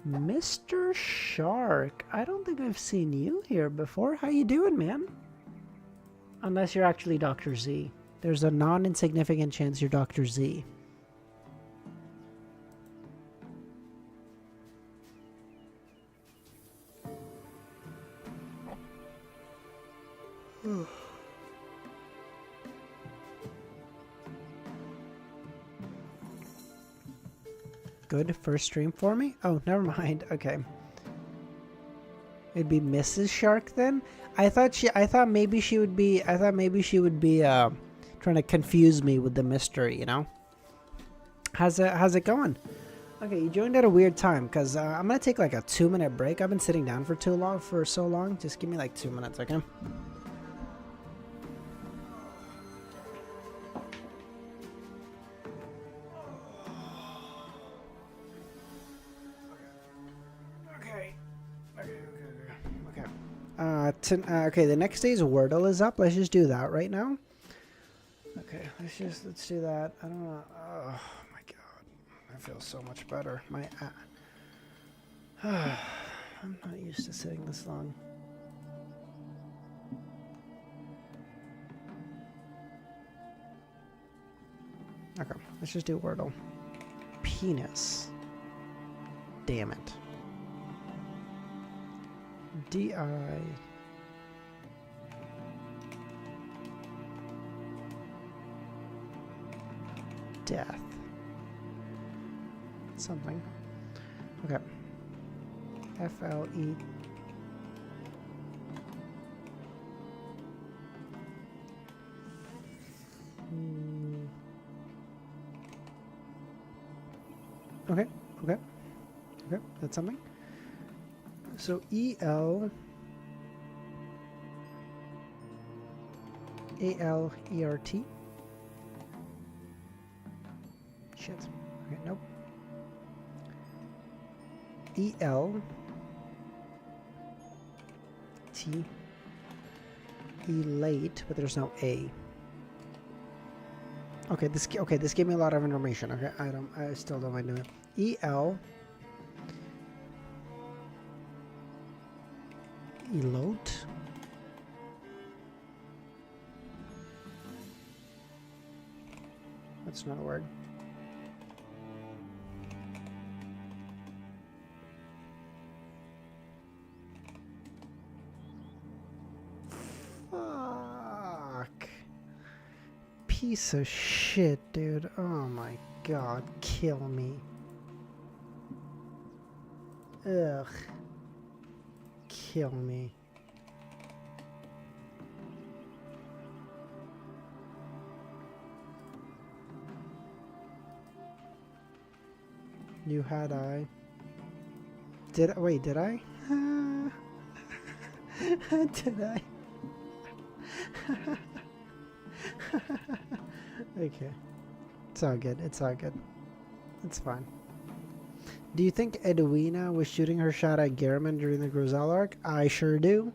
Mr. Shark, I don't think I've seen you here before. How you doing, man? Unless you're actually Dr. Z. There's a non-insignificant chance you're Dr. Z. Good first stream for me? Oh, never mind. Okay. It'd be Mrs. Shark then? I thought maybe she would be trying to confuse me with the mystery, you know? How's it going? Okay, you joined at a weird time because I'm gonna take like a 2-minute break. I've been sitting down for so long. Just give me like 2 minutes, okay? Okay, the next day's Wordle is up. Let's just do that right now. Okay, let's do that. I don't know. Oh my god, I feel so much better. I'm not used to sitting this long. Okay, let's just do Wordle. Penis. Damn it. D-I... Death. Something. Okay. F-L-E... Okay, that's something. So E-L... A-L-E-R-T. Shit. Okay, nope. E-L... T... Elate, but there's no A. Okay, this gave me a lot of information. Okay, I still don't mind doing it. E-L... Elote. That's not a word. Fuck. Piece of shit, dude. Oh my god. Kill me. Ugh. Kill me. You had I. Did wait, did I? Did I? Okay. It's all good. It's all good. It's fine. Do you think Edwina was shooting her shot at Garriman during the Grosel arc? I sure do.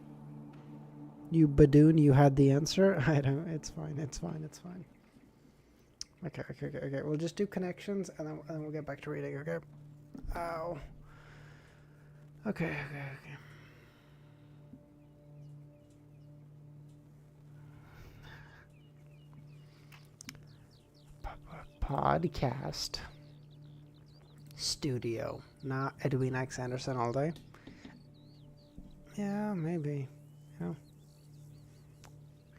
You badoon, you had the answer. I don't. It's fine. It's fine. It's fine. Okay. We'll just do connections and then we'll get back to reading. Okay. Ow. Okay. Podcast studio, not Edwina X Anderson all day. Yeah, maybe. You know.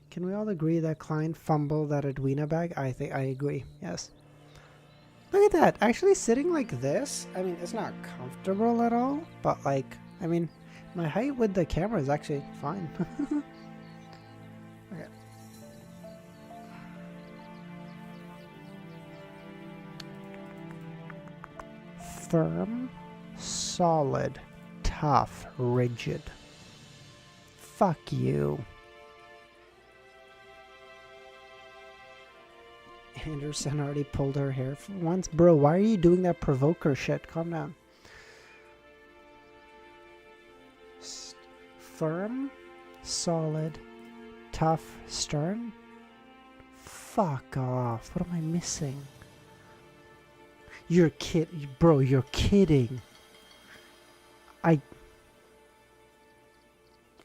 Can we all agree that Klein fumbled that Edwina bag? I think I agree. Yes. Look at that. Actually sitting like this. I mean, it's not comfortable at all, but like, I mean, my height with the camera is actually fine. Okay. Firm, solid, tough, rigid. Fuck you. Anderson already pulled her hair for once. Bro, why are you doing that provoker shit? Calm down. Firm, solid, tough, stern? Fuck off. What am I missing? You're bro, you're kidding. I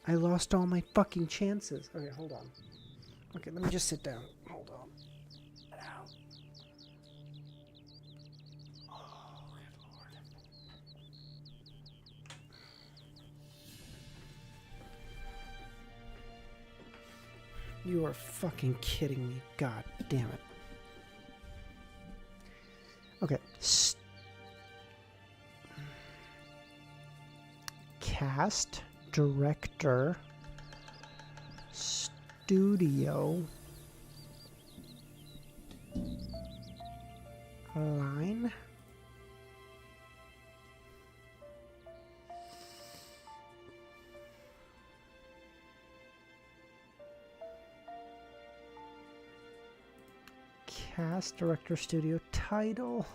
lost all my fucking chances. Okay, hold on. Okay, let me just sit down. Hold on. Ow. Oh, good lord. You are fucking kidding me. God damn it. Okay. Cast, director, studio, line, cast, director, studio, title.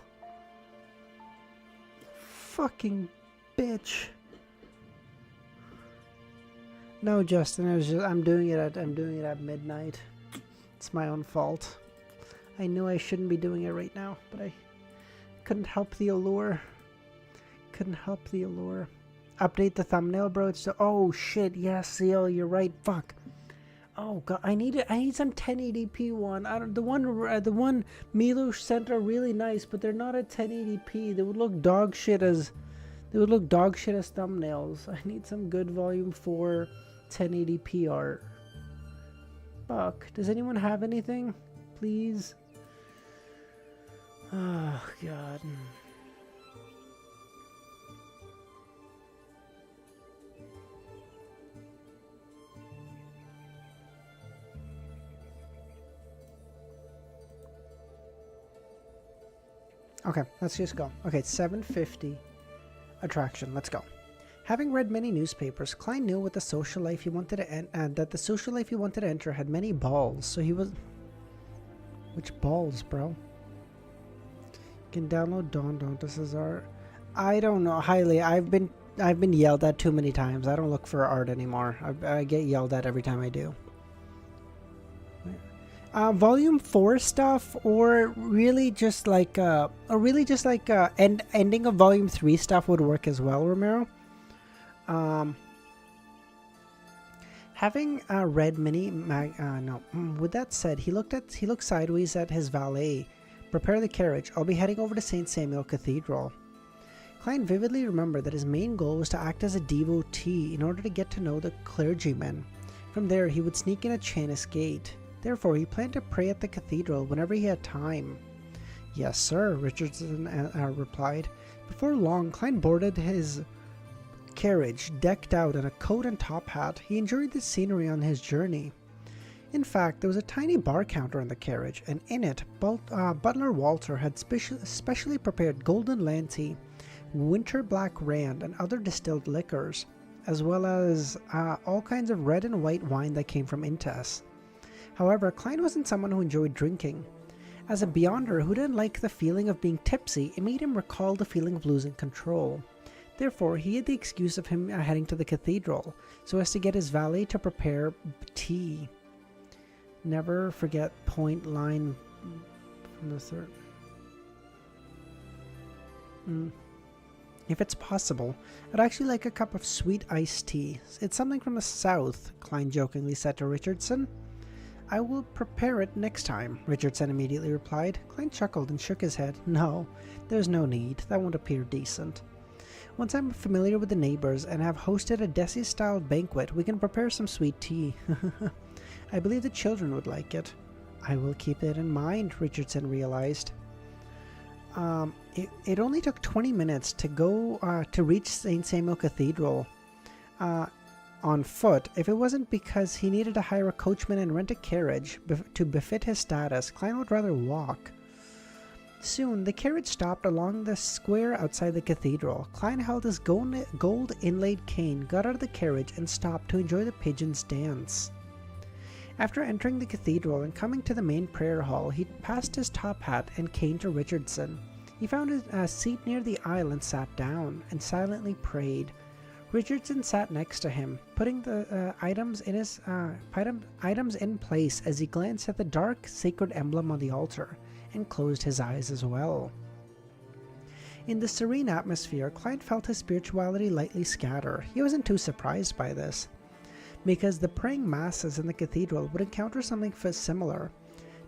Fucking bitch. No, Justin, I'm doing it at midnight. It's my own fault. I knew I shouldn't be doing it right now, but I couldn't help the allure. Update the thumbnail, bro. It's oh shit, yes, Seal, you're right. Fuck. Oh god, I need some 1080p one. The one Milo sent are really nice, but they're not at 1080p. They would look dog shit as thumbnails. I need some good volume 4 1080p art. Fuck. Does anyone have anything? Please. Oh god. Okay, let's just go. Okay, 750 attraction. Let's go. Having read many newspapers, Klein knew what the social life he wanted to that the social life he wanted to enter had many balls. So he was. Which balls, bro? You can download Dwayne Dantis' art. I don't know. Highly. I've been yelled at too many times. I don't look for art anymore. I get yelled at every time I do. Volume 4 stuff, or really just like ending of Volume 3 stuff would work as well, Romero. Having read many with that said, he looked sideways at his valet, Prepare the carriage. I'll be heading over to St. Samuel Cathedral. Klein vividly remembered that his main goal was to act as a devotee in order to get to know the clergyman. From there, he would sneak in at Chanis Gate. Therefore, he planned to pray at the cathedral whenever he had time. Yes, sir, Richardson replied. Before long, Klein boarded his carriage, decked out in a coat and top hat. He enjoyed the scenery on his journey. In fact, there was a tiny bar counter in the carriage, and in it, Butler Walter had specially prepared golden lanty, winter black rand, and other distilled liquors, as well as all kinds of red and white wine that came from Intas. However, Klein wasn't someone who enjoyed drinking. As a beyonder who didn't like the feeling of being tipsy, it made him recall the feeling of losing control. Therefore, he had the excuse of him heading to the cathedral, so as to get his valet to prepare tea. Never forget point line from the third. If it's possible, I'd actually like a cup of sweet iced tea. It's something from the south, Klein jokingly said to Richardson. I will prepare it next time, Richardson immediately replied. Klein chuckled and shook his head. No, there's no need. That won't appear decent. Once I'm familiar with the neighbors and have hosted a Desi-style banquet, we can prepare some sweet tea. I believe the children would like it. I will keep it in mind, Richardson realized. It only took 20 minutes to go to reach St. Samuel Cathedral on foot. If it wasn't because he needed to hire a coachman and rent a carriage to befit his status, Klein would rather walk. Soon, the carriage stopped along the square outside the cathedral. Klein held his gold inlaid cane, got out of the carriage, and stopped to enjoy the pigeons' dance. After entering the cathedral and coming to the main prayer hall, he passed his top hat and cane to Richardson. He found a seat near the aisle and sat down, and silently prayed. Richardson sat next to him, putting the items in place as he glanced at the dark, sacred emblem on the altar, and closed his eyes as well. In the serene atmosphere, Klein felt his spirituality lightly scatter. He wasn't too surprised by this, because the praying masses in the cathedral would encounter something similar.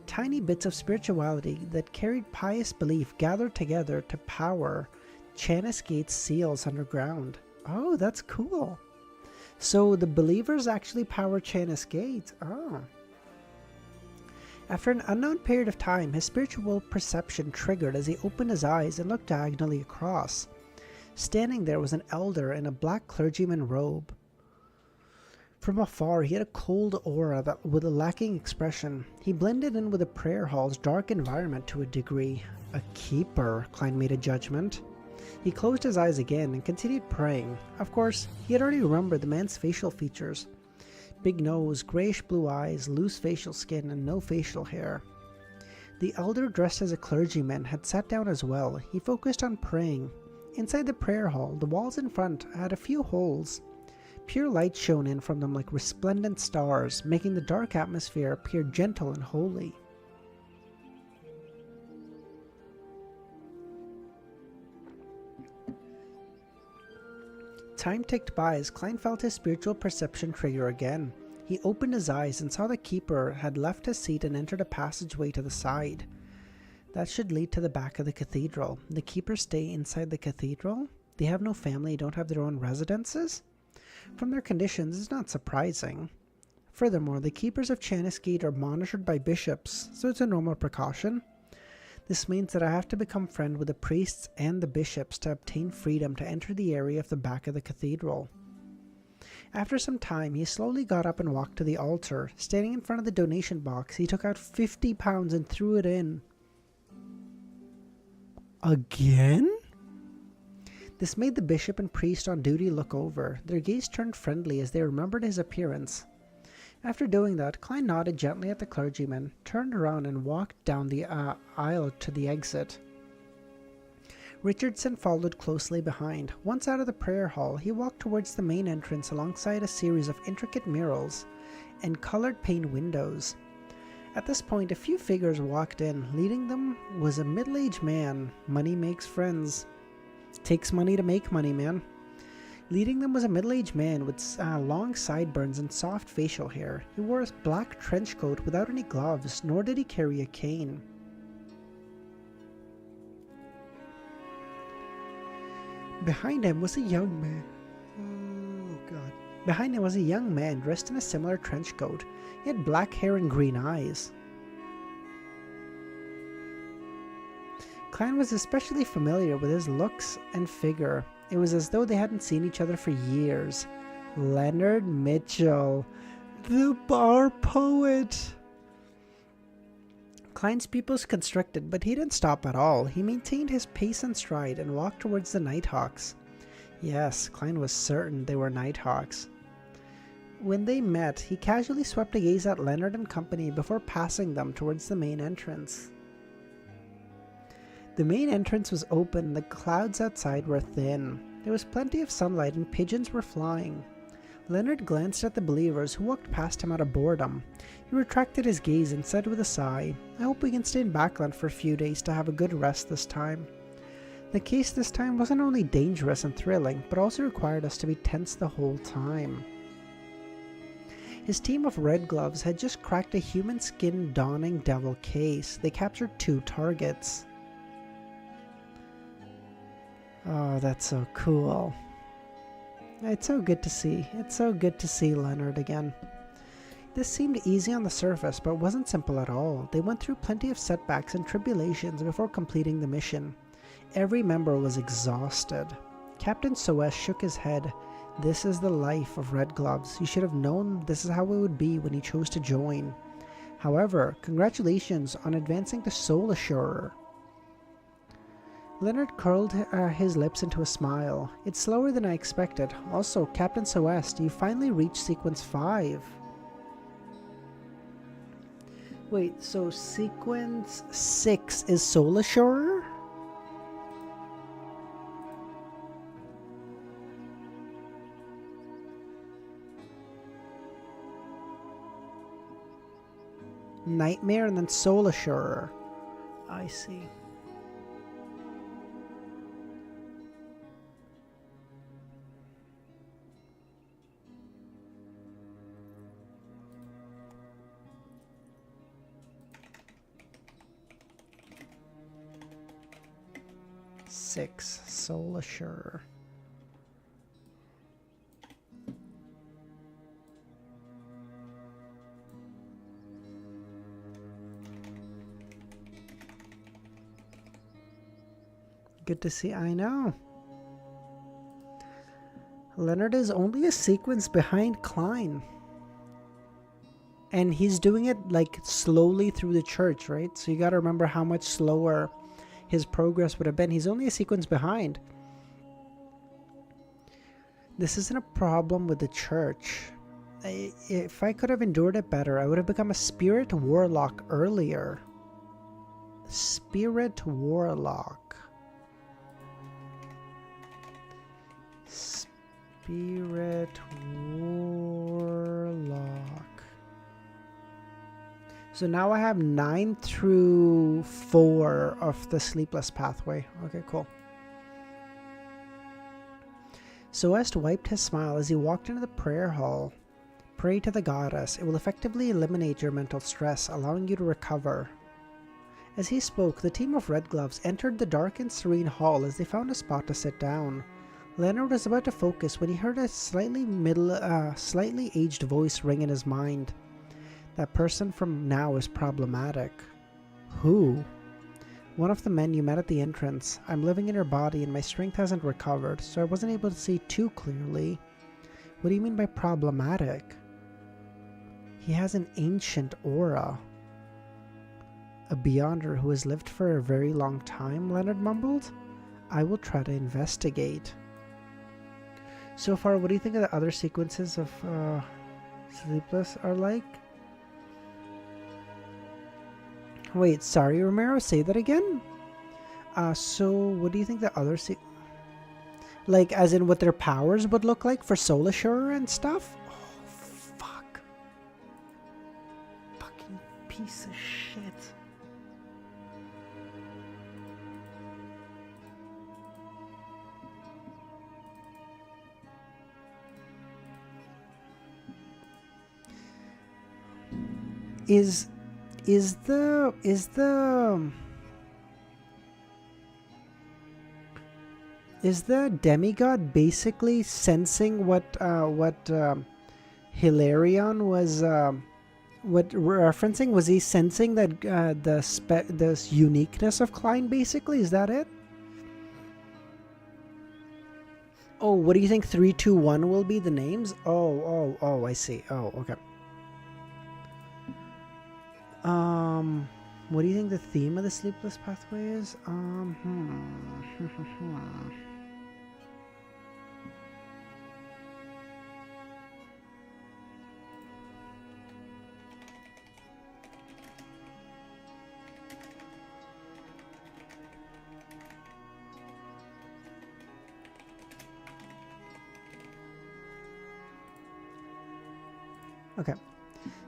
Tiny bits of spirituality that carried pious belief gathered together to power Chanis Gate's seals underground. Oh, that's cool. So the believers actually power Chanis Gate. Oh. After an unknown period of time, his spiritual perception triggered as he opened his eyes and looked diagonally across. Standing there was an elder in a black clergyman robe. From afar, he had a cold aura with a lacking expression. He blended in with the prayer hall's dark environment to a degree. A keeper, Klein made a judgment. He closed his eyes again and continued praying. Of course, he had already remembered the man's facial features. Big nose, grayish-blue eyes, loose facial skin, and no facial hair. The elder, dressed as a clergyman, had sat down as well. He focused on praying. Inside the prayer hall, the walls in front had a few holes. Pure light shone in from them like resplendent stars, making the dark atmosphere appear gentle and holy. Time ticked by as Klein felt his spiritual perception trigger again. He opened his eyes and saw the keeper had left his seat and entered a passageway to the side. That should lead to the back of the cathedral. The keepers stay inside the cathedral? They have no family, don't have their own residences? From their conditions, it's not surprising. Furthermore, the keepers of Chanis Gate are monitored by bishops, so it's a normal precaution. This means that I have to become friend with the priests and the bishops to obtain freedom to enter the area of the back of the cathedral. After some time, he slowly got up and walked to the altar. Standing in front of the donation box, he took out 50 pounds and threw it in. Again? This made the bishop and priest on duty look over. Their gaze turned friendly as they remembered his appearance. After doing that, Klein nodded gently at the clergyman, turned around and walked down the aisle to the exit. Richardson followed closely behind. Once out of the prayer hall, he walked towards the main entrance alongside a series of intricate murals and colored pane windows. At this point, a few figures walked in. Leading them was a middle-aged man. Money makes friends. Takes money to make money, man. Leading them was a middle-aged man with long sideburns and soft facial hair. He wore a black trench coat without any gloves, nor did he carry a cane. Behind him was a young man. Oh, God. Behind him was a young man dressed in a similar trench coat. He had black hair and green eyes. Klein was especially familiar with his looks and figure. It was as though they hadn't seen each other for years. Leonard Mitchell, the bar poet. Klein's pupils constricted, but he didn't stop at all. He maintained his pace and stride and walked towards the Nighthawks. Yes, Klein was certain they were Nighthawks. When they met, he casually swept a gaze at Leonard and company before passing them towards the main entrance. The main entrance was open, the clouds outside were thin. There was plenty of sunlight and pigeons were flying. Leonard glanced at the believers who walked past him out of boredom. He retracted his gaze and said with a sigh, "I hope we can stay in Backland for a few days to have a good rest this time." The case this time wasn't only dangerous and thrilling, but also required us to be tense the whole time. His team of Red Gloves had just cracked a human skin Dawning Devil case. They captured 2 targets. Oh, that's so cool. It's so good to see. It's so good to see Leonard again. This seemed easy on the surface, but wasn't simple at all. They went through plenty of setbacks and tribulations before completing the mission. Every member was exhausted. Captain Soes shook his head. This is the life of Red Gloves. You should have known this is how it would be when you chose to join. However, congratulations on advancing to Soul Assurer. Leonard curled his lips into a smile. It's slower than I expected. Also, Captain Soest, you finally reached Sequence 5. Wait, so Sequence 6 is Soul Assurer? Nightmare and then Soul Assurer. I see. Six, Soul Assurer. Good to see. I know. Leonard is only a sequence behind Klein. And he's doing it like slowly through the church, right? So you got to remember how much slower his progress would have been. He's only a sequence behind. This isn't a problem with the church. If I could have endured it better, I would have become a spirit warlock earlier. Spirit warlock. Spirit warlock. So now I have 9 through 4 of the sleepless pathway. Okay, cool. Soest wiped his smile as he walked into the prayer hall. Pray to the goddess. It will effectively eliminate your mental stress, allowing you to recover. As he spoke, the team of Red Gloves entered the dark and serene hall as they found a spot to sit down. Leonard was about to focus when he heard a slightly aged voice ring in his mind. That person from now is problematic. Who? One of the men you met at the entrance. I'm living in your body and my strength hasn't recovered, so I wasn't able to see too clearly. What do you mean by problematic? He has an ancient aura. A Beyonder who has lived for a very long time, Leonard mumbled. I will try to investigate. So far, what do you think of the other sequences of Sleepless are like? Wait, sorry, Romero, say that again? So what do you think the other like, as in what their powers would look like for Soul Assurer and stuff? Oh, fuck. Fucking piece of shit. Is the Is the demigod basically sensing what Hilarion was what referencing? Was he sensing that the uniqueness of Klein? Basically, is that it? Oh, what do you think 3, 2, 1 will be the names? Oh, I see. Oh, okay. What do you think the theme of the Sleepless Pathway is? Okay.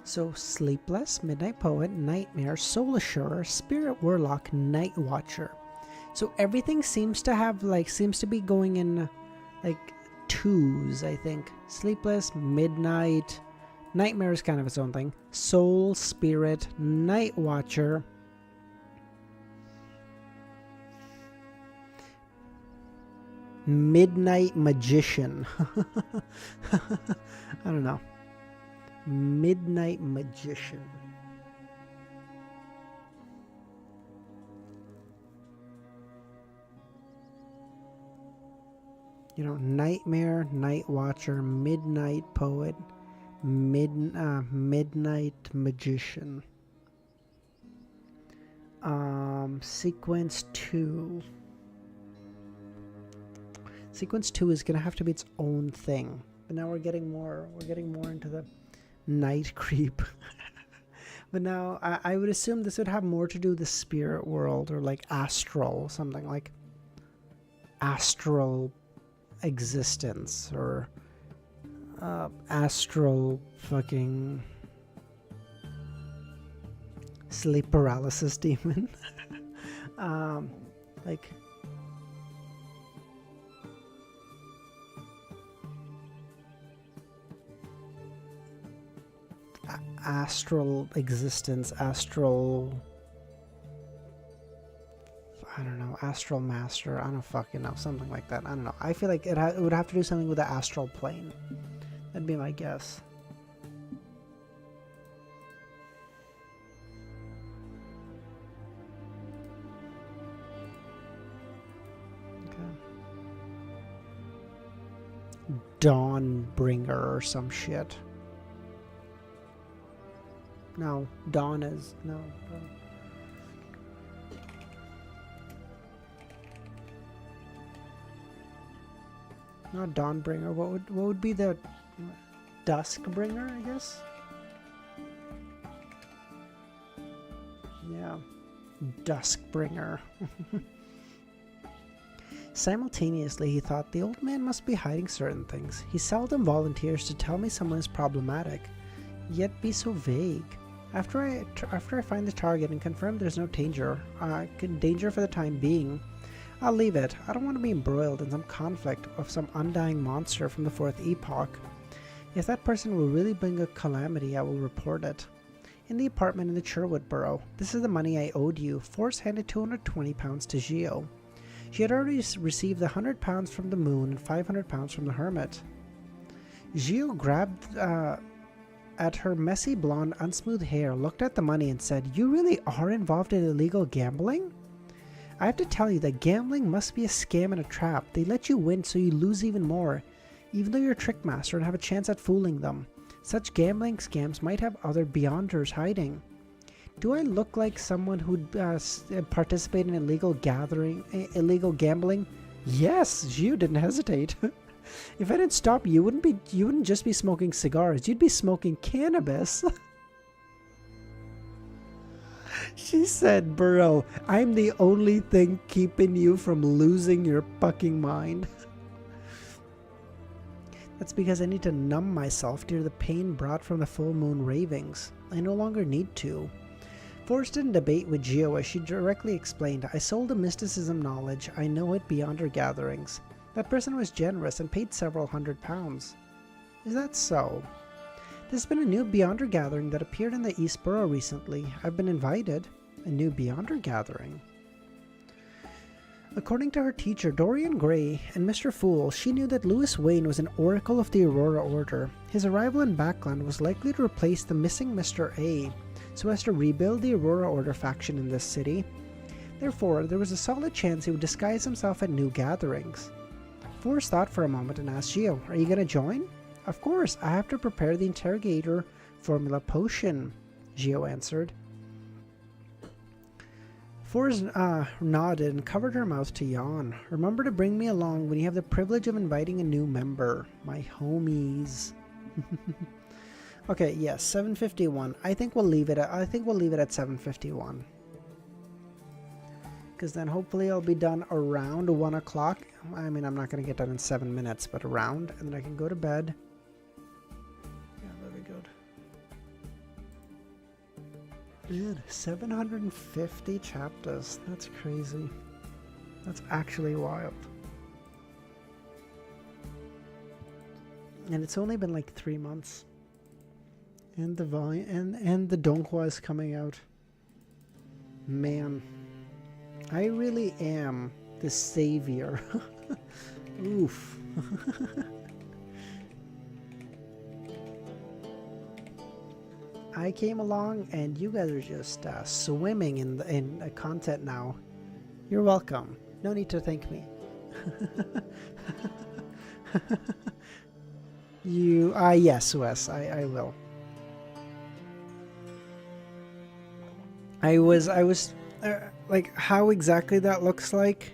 So, Sleepless, Midnight Poet, Nightmare, Soul Assurer, Spirit Warlock, Night Watcher. So everything seems to be going in like twos, I think. Sleepless, Midnight, Nightmare is kind of its own thing. Soul, Spirit, Night Watcher. Midnight Magician. I don't know. Midnight Magician. You know, Nightmare, Night Watcher, Midnight Poet, Midnight Magician. Sequence 2. Sequence 2 is gonna have to be its own thing. But now we're getting more into the night creep. But now I would assume this would have more to do with the spirit world, or like astral, something like astral existence, or astral fucking sleep paralysis demon. Like astral existence, astral, I don't know, astral master, I don't fucking know, something like that. I don't know. I feel like it would have to do something with the astral plane. That'd be my guess. Okay. Dawnbringer or some shit. No, Dawn is no. Not Dawnbringer. What would be the Duskbringer? I guess. Yeah, Duskbringer. Simultaneously, he thought the old man must be hiding certain things. He seldom volunteers to tell me someone is problematic, yet be so vague. After I find the target and confirm there's no danger for the time being, I'll leave it. I don't want to be embroiled in some conflict of some undying monster from the fourth epoch. If that person will really bring a calamity, I will report it. In the apartment in the Sherwood Borough, this is the money I owed you. Force handed £220 to Gio. She had already received the £100 from the Moon and £500 from the Hermit. Gio grabbed at her messy blonde unsmooth hair, looked at the money and said, "You really are involved in illegal gambling? I have to tell you that gambling must be a scam and a trap. They let you win so you lose even more, even though you're a trick master and have a chance at fooling them. Such gambling scams might have other beyonders hiding. Do I look like someone who'd participate in illegal gambling? Yes, you didn't hesitate. If I didn't stop you, you wouldn't just be smoking cigars. You'd be smoking cannabis." She said, "Bro, I'm the only thing keeping you from losing your fucking mind." That's because I need to numb myself due to the pain brought from the full moon ravings. I no longer need to. Forced in debate with Gio, as she directly explained, I sold a mysticism knowledge. I know it beyond her gatherings. That person was generous and paid several £100s. Is that so? There's been a new Beyonder gathering that appeared in the East Borough recently. I've been invited. A new Beyonder gathering. According to her teacher, Dorian Gray, and Mr. Fool, she knew that Louis Wayne was an oracle of the Aurora Order. His arrival in Backland was likely to replace the missing Mr. A, so as to rebuild the Aurora Order faction in this city. Therefore, there was a solid chance he would disguise himself at new gatherings. Forrest thought for a moment and asked Geo, "Are you going to join?" "Of course, I have to prepare the interrogator formula potion," Geo answered. Forrest nodded and covered her mouth to yawn. "Remember to bring me along when you have the privilege of inviting a new member. My homies." Okay, yes, 7:51. I think we'll leave it at 7:51. Because then hopefully I'll be done around 1 o'clock. I mean, I'm not going to get done in 7 minutes, but around, and then I can go to bed. Yeah, that'll be good. Dude, 750 chapters. That's crazy. That's actually wild. And it's only been like 3 months. And the volume and the Donghua is coming out. Man, I really am the savior. Oof. I came along and you guys are just swimming in content now. You're welcome. No need to thank me. Yes, Wes, I will. I was like, how exactly that looks like?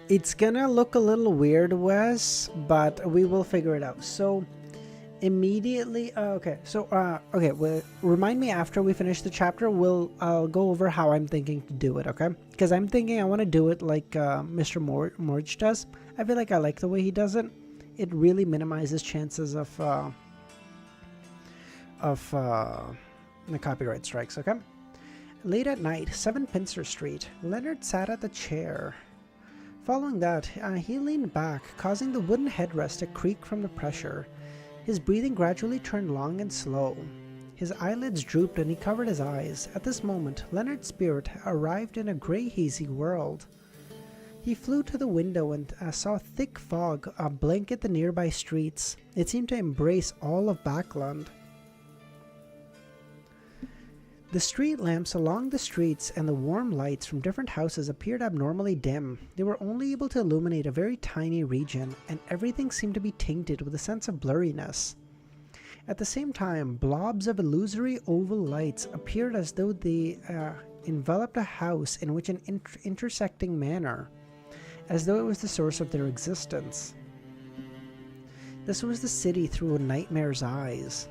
It's gonna look a little weird, Wes, but we will figure it out. So immediately, okay. Well, remind me after we finish the chapter. I'll go over how I'm thinking to do it. Okay, because I'm thinking I want to do it like Mr. Morge does. I feel like I like the way he does it. It really minimizes chances of the copyright strikes. Okay. Late at night, 7 Pincer Street. Leonard sat at the chair. Following that, he leaned back, causing the wooden headrest to creak from the pressure. His breathing gradually turned long and slow. His eyelids drooped and he covered his eyes. At this moment, Leonard's spirit arrived in a grey, hazy world. He flew to the window and saw thick fog blanket the nearby streets. It seemed to embrace all of Backland. The street lamps along the streets and the warm lights from different houses appeared abnormally dim. They were only able to illuminate a very tiny region, and everything seemed to be tainted with a sense of blurriness. At the same time, blobs of illusory oval lights appeared as though they enveloped a house in which an intersecting manner, as though it was the source of their existence. This was the city through a nightmare's eyes.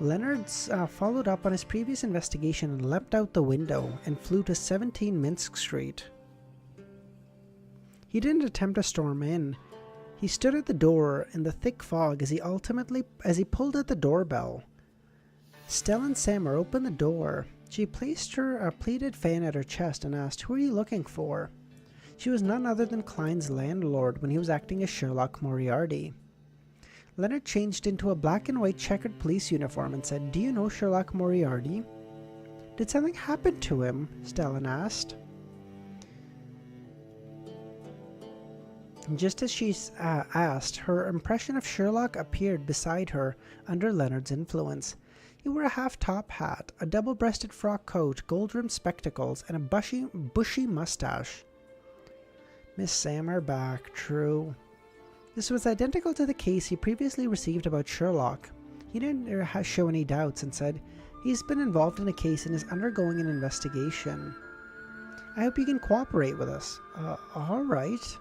Leonard followed up on his previous investigation and leapt out the window and flew to 17 Minsk Street. He didn't attempt to storm in. He stood at the door in the thick fog as he pulled at the doorbell. Stellan Sammer opened the door. She placed her pleated fan at her chest and asked, "Who are you looking for?" She was none other than Klein's landlord when he was acting as Sherlock Moriarty. Leonard changed into a black and white checkered police uniform and said, "Do you know Sherlock Moriarty?" "Did something happen to him?" Stellan asked. Just as she asked, her impression of Sherlock appeared beside her under Leonard's influence. He wore a half-top hat, a double-breasted frock coat, gold-rimmed spectacles, and a bushy mustache. Miss Sammer back, true. This was identical to the case he previously received about Sherlock. He didn't show any doubts and said, "He's been involved in a case and is undergoing an investigation. I hope you can cooperate with us." Alright.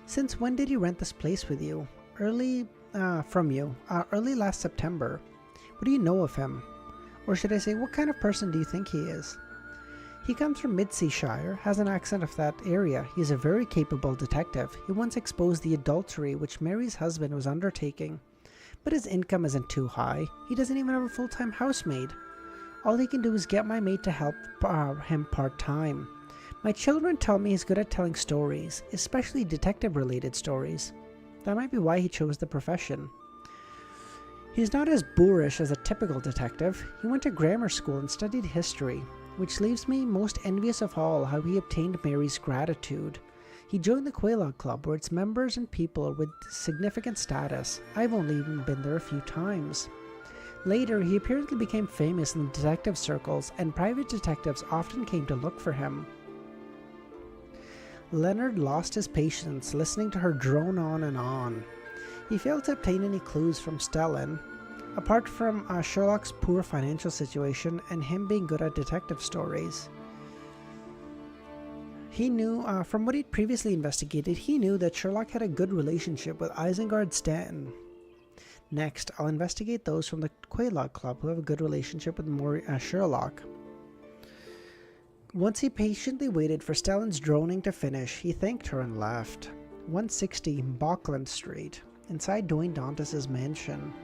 "Since when did he rent this place with you?" Early last September. "What do you know of him? Or should I say, what kind of person do you think he is?" "He comes from Midseashire, has an accent of that area. He is a very capable detective. He once exposed the adultery which Mary's husband was undertaking. But his income isn't too high. He doesn't even have a full-time housemaid. All he can do is get my maid to help him part-time. My children tell me he's good at telling stories, especially detective-related stories. That might be why he chose the profession. He's not as boorish as a typical detective. He went to grammar school and studied history, which leaves me most envious of all how he obtained Mary's gratitude. He joined the Quelaag Club, where its members and people with significant status. I've only even been there a few times. Later, he apparently became famous in the detective circles, and private detectives often came to look for him. Leonard lost his patience listening to her drone on and on. He failed to obtain any clues from Stellan, apart from Sherlock's poor financial situation and him being good at detective stories. He knew, from what he'd previously investigated, he knew that Sherlock had a good relationship with Isengard Stanton. Next, I'll investigate those from the Quelaag Club who have a good relationship with Sherlock. Once he patiently waited for Stellan's droning to finish, he thanked her and left. 160 Balkland Street, inside Dwayne Dantis' mansion.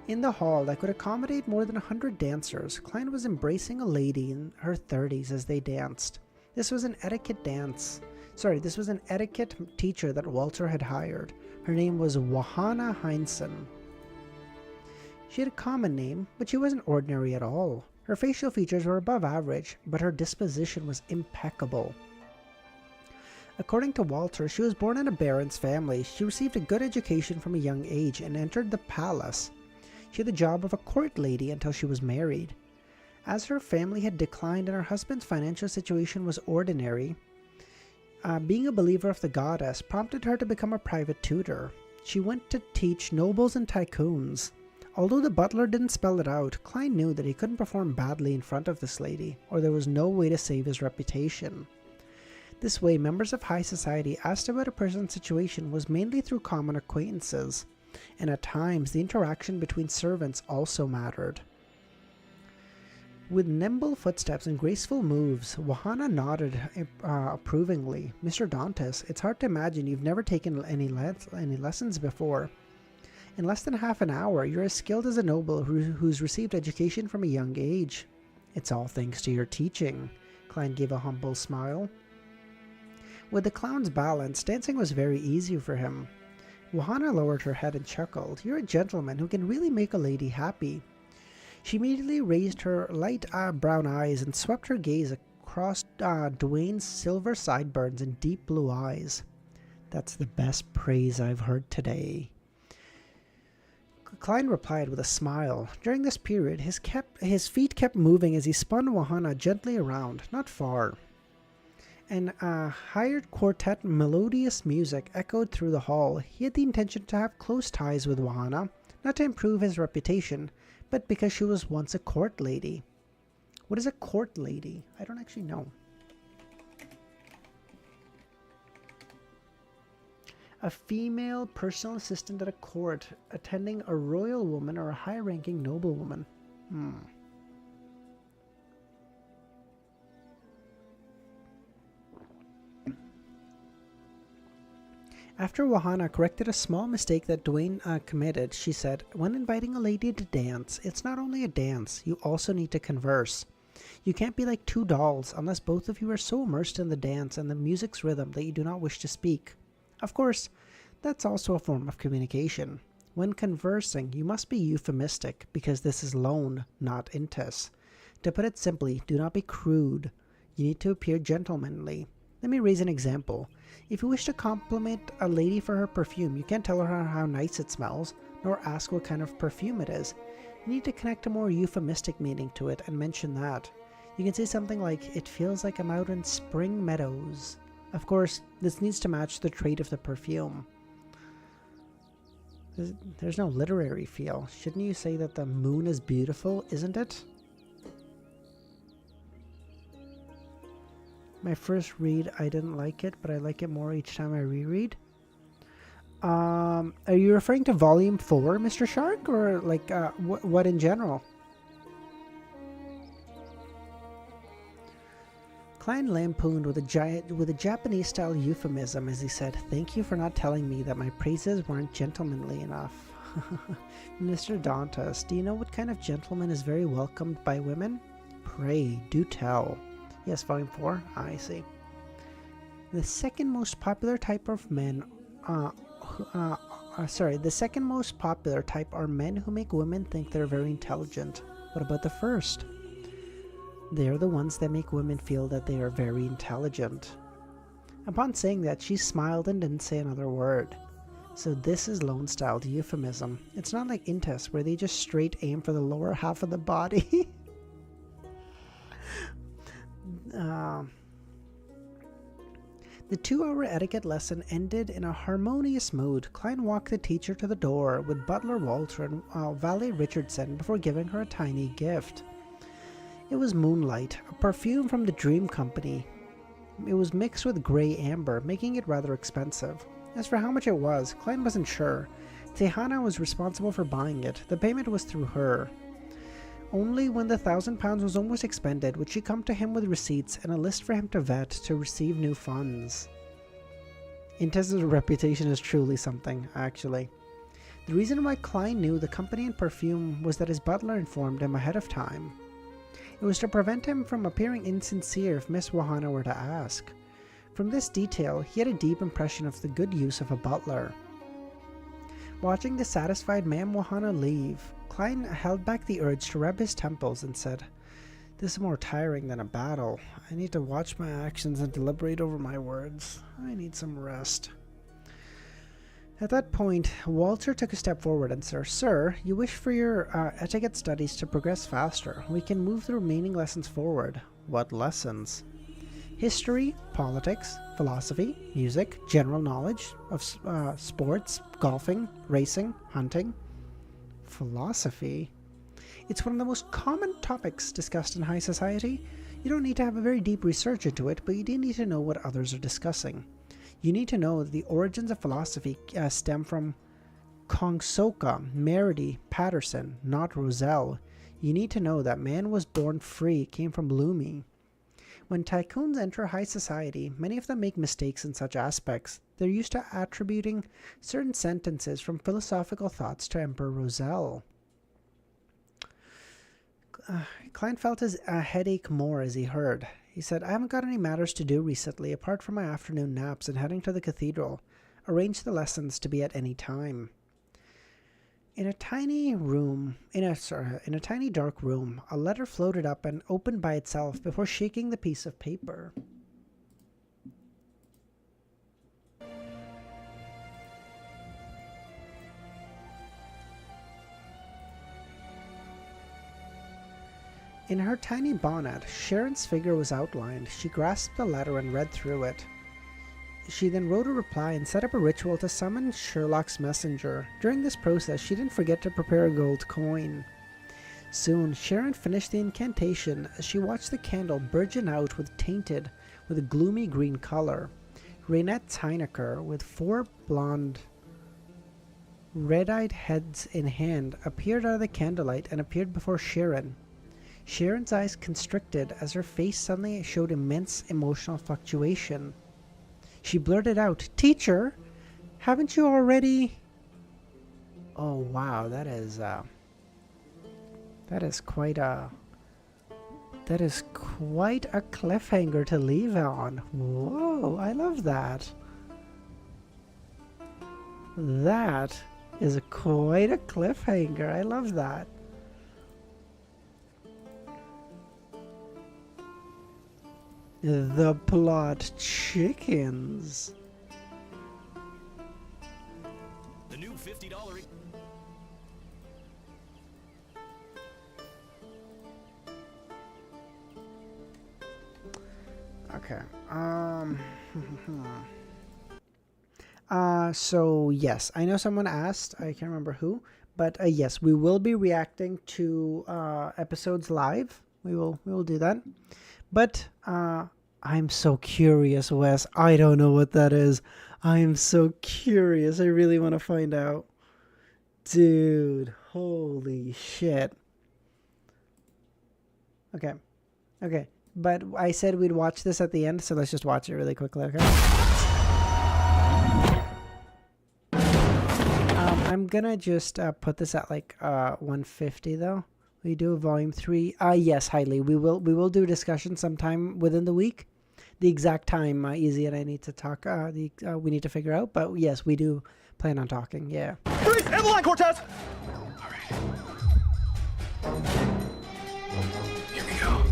In the hall that could accommodate more than 100 dancers, Klein was embracing a lady in her 30s as they danced. This was an etiquette teacher that Walter had hired. Her name was Johanna Heinsohn. She had a common name, but she wasn't ordinary at all. Her facial features were above average, but her disposition was impeccable. According to Walter, she was born in a baron's family. She received a good education from a young age and entered the palace. She had the job of a court lady until she was married. As her family had declined and her husband's financial situation was ordinary, being a believer of the goddess prompted her to become a private tutor. She went to teach nobles and tycoons. Although the butler didn't spell it out, Klein knew that he couldn't perform badly in front of this lady, or there was no way to save his reputation. This way, members of high society asked about a person's situation was mainly through common acquaintances, and at times the interaction between servants also mattered. With nimble footsteps and graceful moves, Johanna nodded approvingly. Mr. Dantis, it's hard to imagine you've never taken any lessons before. In less than half an hour, you're as skilled as a noble who's received education from a young age. It's all thanks to your teaching. Klein gave a humble smile. With the clown's balance, dancing was very easy for him. Johanna lowered her head and chuckled. You're a gentleman who can really make a lady happy. She immediately raised her light brown eyes and swept her gaze across Dwayne's silver sideburns and deep blue eyes. That's the best praise I've heard today. Klein replied with a smile. During this period, his feet kept moving as he spun Johanna gently around, not far. An hired quartet melodious music echoed through the hall. He had the intention to have close ties with Johanna, not to improve his reputation, but because she was once a court lady. What is a court lady? I don't actually know. A female personal assistant at a court, attending a royal woman or a high-ranking noblewoman. After Johanna corrected a small mistake that Dwayne committed, she said, when inviting a lady to dance, it's not only a dance, you also need to converse. You can't be like two dolls unless both of you are so immersed in the dance and the music's rhythm that you do not wish to speak. Of course, that's also a form of communication. When conversing, you must be euphemistic, because this is loan, not intus. To put it simply, do not be crude. You need to appear gentlemanly. Let me raise an example. If you wish to compliment a lady for her perfume, you can't tell her how nice it smells, nor ask what kind of perfume it is. You need to connect a more euphemistic meaning to it and mention that. You can say something like, it feels like I'm out in spring meadows. Of course, this needs to match the trait of the perfume. There's no literary feel. Shouldn't you say that the moon is beautiful, isn't it? My first read, I didn't like it, but I like it more each time I reread. Are you referring to Volume 4, Mr. Shark, or like what in general? Klein lampooned with a Japanese-style euphemism as he said, "Thank you for not telling me that my praises weren't gentlemanly enough." Mr. Dantis, do you know what kind of gentleman is very welcomed by women? Pray, do tell. Yes, Volume 4? I see. The second most popular type of men The second most popular type are men who make women think they're very intelligent. What about the first? They are the ones that make women feel that they are very intelligent. Upon saying that, she smiled and didn't say another word. So this is loan-styled euphemism. It's not like incest, where they just straight aim for the lower half of the body. The 2-hour etiquette lesson ended in a harmonious mood. Klein walked the teacher to the door with butler Walter and valet Richardson before giving her a tiny gift. It was moonlight, a perfume from the Dream Company. It was mixed with grey amber, making it rather expensive. As for how much it was, Klein wasn't sure. Tehana was responsible for buying it. The payment was through her. Only when the £1,000 was almost expended would she come to him with receipts and a list for him to vet to receive new funds. Intez's reputation is truly something, actually. The reason why Klein knew the company and perfume was that his butler informed him ahead of time. It was to prevent him from appearing insincere if Miss Wahana were to ask. From this detail, he had a deep impression of the good use of a butler. Watching the satisfied Ma'am Wahana leave, Klein held back the urge to rub his temples and said, "This is more tiring than a battle. I need to watch my actions and deliberate over my words. I need some rest." At that point, Walter took a step forward and said, "Sir, you wish for your etiquette studies to progress faster. We can move the remaining lessons forward." "What lessons?" "History, politics, philosophy, music, general knowledge of sports, golfing, racing, hunting." Philosophy? It's one of the most common topics discussed in high society. You don't need to have a very deep research into it, but you do need to know what others are discussing. You need to know that the origins of philosophy stem from Kongsoka, Meredy, Patterson, not Roselle. You need to know that man was born free came from Lumi. When tycoons enter high society, many of them make mistakes in such aspects. They're used to attributing certain sentences from philosophical thoughts to Emperor Roselle. Klein felt his headache more as he heard. He said, "I haven't got any matters to do recently, apart from my afternoon naps and heading to the cathedral. Arrange the lessons to be at any time." In a tiny dark room, a letter floated up and opened by itself before shaking the piece of paper. In her tiny bonnet, Sharon's figure was outlined. She grasped the letter and read through it. She then wrote a reply and set up a ritual to summon Sherlock's messenger. During this process, she didn't forget to prepare a gold coin. Soon, Sharon finished the incantation as she watched the candle burgeon out with a gloomy green color. Raynette Heinecker, with 4 blonde, red-eyed heads in hand, appeared out of the candlelight and appeared before Sharon. Sharon's eyes constricted as her face suddenly showed immense emotional fluctuation. She blurted out, "Teacher, haven't you already—" Oh wow, that is quite a cliffhanger to leave on. Whoa, I love that. That is quite a cliffhanger. I love that. The plot chickens. The new $50. Okay. So yes, I know someone asked. I can't remember who, but yes, we will be reacting to episodes live. We will do that. But I'm so curious, Wes. I don't know what that is. I am so curious. I really want to find out. Dude, holy shit. Okay. But I said we'd watch this at the end, so let's just watch it really quickly, okay? I'm gonna just put this at like 150 though. We do a volume 3. Yes, highly. We will do a discussion sometime within the week. The exact time, Easy and I need to talk. We need to figure out. But yes, we do plan on talking. Yeah. Freeze! End the line, Cortez! Here we go.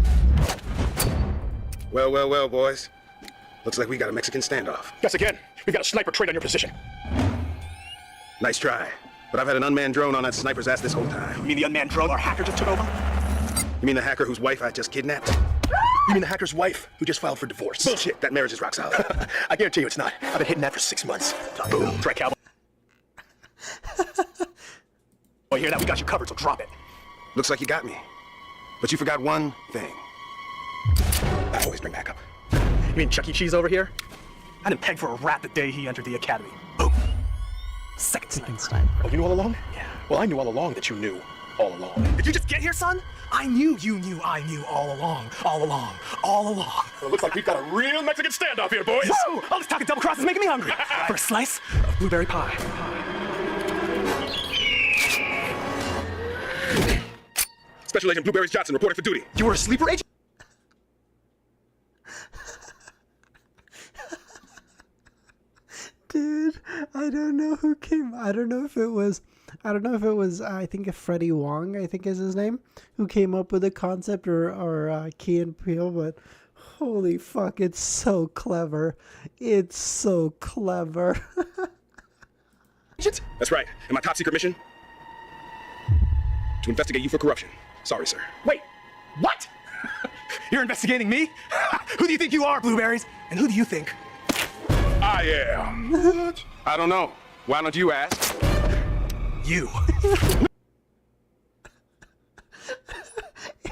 Well, well, well, boys. Looks like we got a Mexican standoff. Guess again. We got a sniper trained on your position. Nice try. But I've had an unmanned drone on that sniper's ass this whole time. You mean the unmanned drone our hacker just took over? You mean the hacker whose wife I just kidnapped? You mean the hacker's wife who just filed for divorce? Bullshit. That marriage is rock solid. I guarantee you it's not. I've been hitting that for 6 months. Boom. Try cowboy. Oh, you hear that? We got you covered, so drop it. Looks like you got me. But you forgot one thing. I always bring backup. You mean Chuck E. Cheese over here? I didn't peg for a rat the day he entered the academy. Boom. Second sniper. Oh, you knew all along? Yeah. Well, I knew all along that you knew all along. Did you just get here, son? I knew you knew I knew all along. All along. All along. Well, it looks like we've got a real Mexican standoff here, boys. Whoa! All this talking double cross is making me hungry. For a slice of blueberry pie. Special Agent Blueberries Johnson reporting for duty. You were a sleeper agent? Dude, I don't know who came. I don't know if it was. I think Freddie Wong, I think is his name, who came up with the concept, or Key and Peele. But holy fuck, it's so clever. It's so clever. That's right. And my top secret mission? To investigate you for corruption. Sorry, sir. Wait, what? You're investigating me? Who do you think you are, Blueberries? And who do you think I am. What? I don't know. Why don't you ask? you?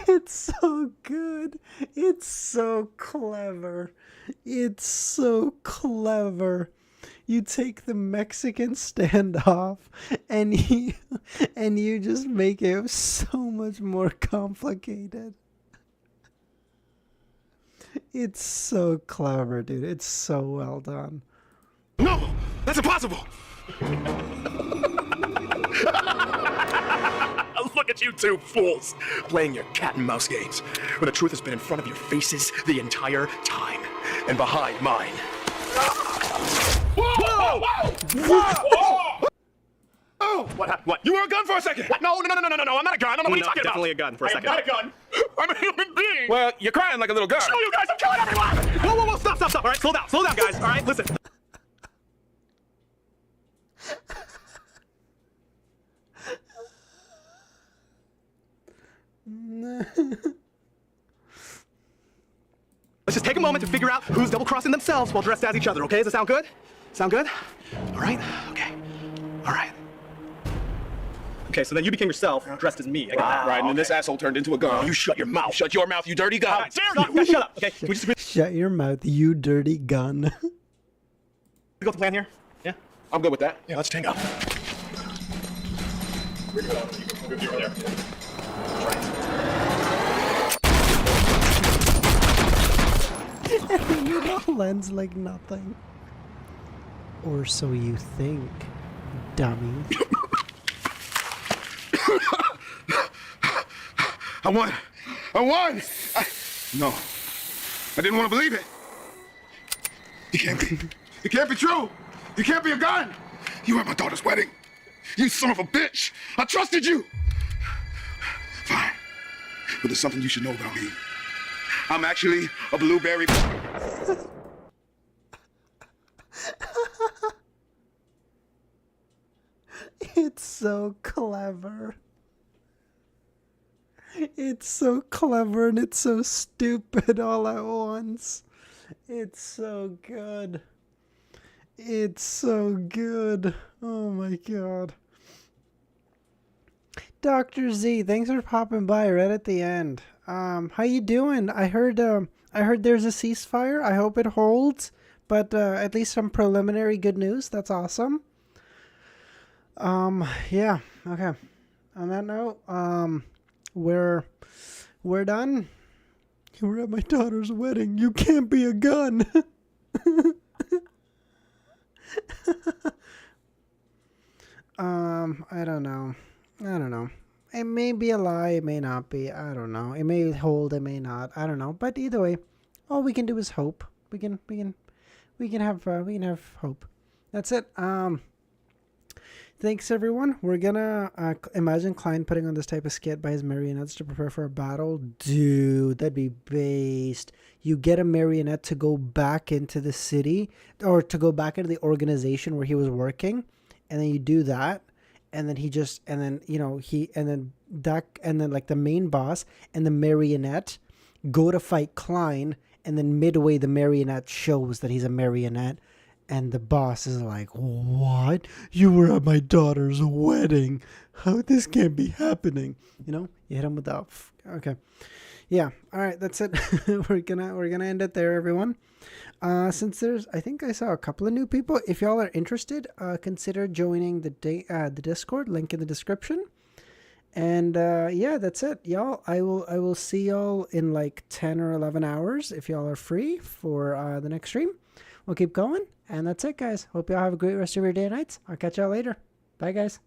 It's so good. It's so clever. It's so clever. You take the Mexican standoff and you just make it so much more complicated. It's so clever, dude. It's so well done. No! That's impossible! Look at you two fools, playing your cat and mouse games, when the truth has been in front of your faces the entire time, and behind mine. Whoa! Whoa! Oh! What? You were a gun for a second! What? No, I'm not a gun. I don't know what you're talking about. Definitely a gun for a second. I'm not a gun. I'm a human being. Well, you're crying like a little girl. Screw you guys, I'm killing everyone! Whoa, stop. All right, slow down, guys. All right, listen. Let's just take a moment to figure out who's double-crossing themselves while dressed as each other, okay? Does that sound good? Sound good? All right, okay. All right. Okay, so then you became yourself, dressed as me. I got that. Right, and then this asshole turned into a gun. You shut your mouth. Shut your mouth, you dirty gun. I dare you! Guys, shut up, okay? Can we just Shut your mouth, you dirty gun. go with the plan here? Yeah? I'm good with that. Yeah, let's tango. The lens like nothing. Or so you think, dummy. I won! No. I didn't want to believe it. It can't be. It can't be true. You can't be a gun. You were at my daughter's wedding. You son of a bitch. I trusted you. Fine. But there's something you should know about me. I'm actually a blueberry. It's so clever. It's so clever and it's so stupid all at once. It's so good. It's so good. Oh my god. Dr. Z, thanks for popping by right at the end. How you doing? I heard there's a ceasefire. I hope it holds, but at least some preliminary good news. That's awesome. Yeah. Okay. On that note, we're done. You were at my daughter's wedding. You can't be a gun. I don't know. It may be a lie, it may not be. I don't know. It may hold, it may not. I don't know. But either way, all we can do is hope. We can have hope. That's it. Thanks, everyone. We're gonna imagine Klein putting on this type of skit by his marionettes to prepare for a battle. Dude, that'd be based. You get a marionette to go back into the city, or to go back into the organization where he was working, and then you do that, and then like the main boss and the marionette go to fight Klein, and then midway the marionette shows that he's a marionette. And the boss is like, what? You were at my daughter's wedding. How this can't be happening? You hit him with that. Okay. Yeah. All right. That's it. we're gonna end it there, everyone. Since I think I saw a couple of new people. If y'all are interested, consider joining the Discord, link in the description. And yeah, that's it, y'all. I will see y'all in like 10 or 11 hours if y'all are free for the next stream. We'll keep going. And that's it, guys. Hope y'all have a great rest of your day and nights. I'll catch y'all later. Bye, guys.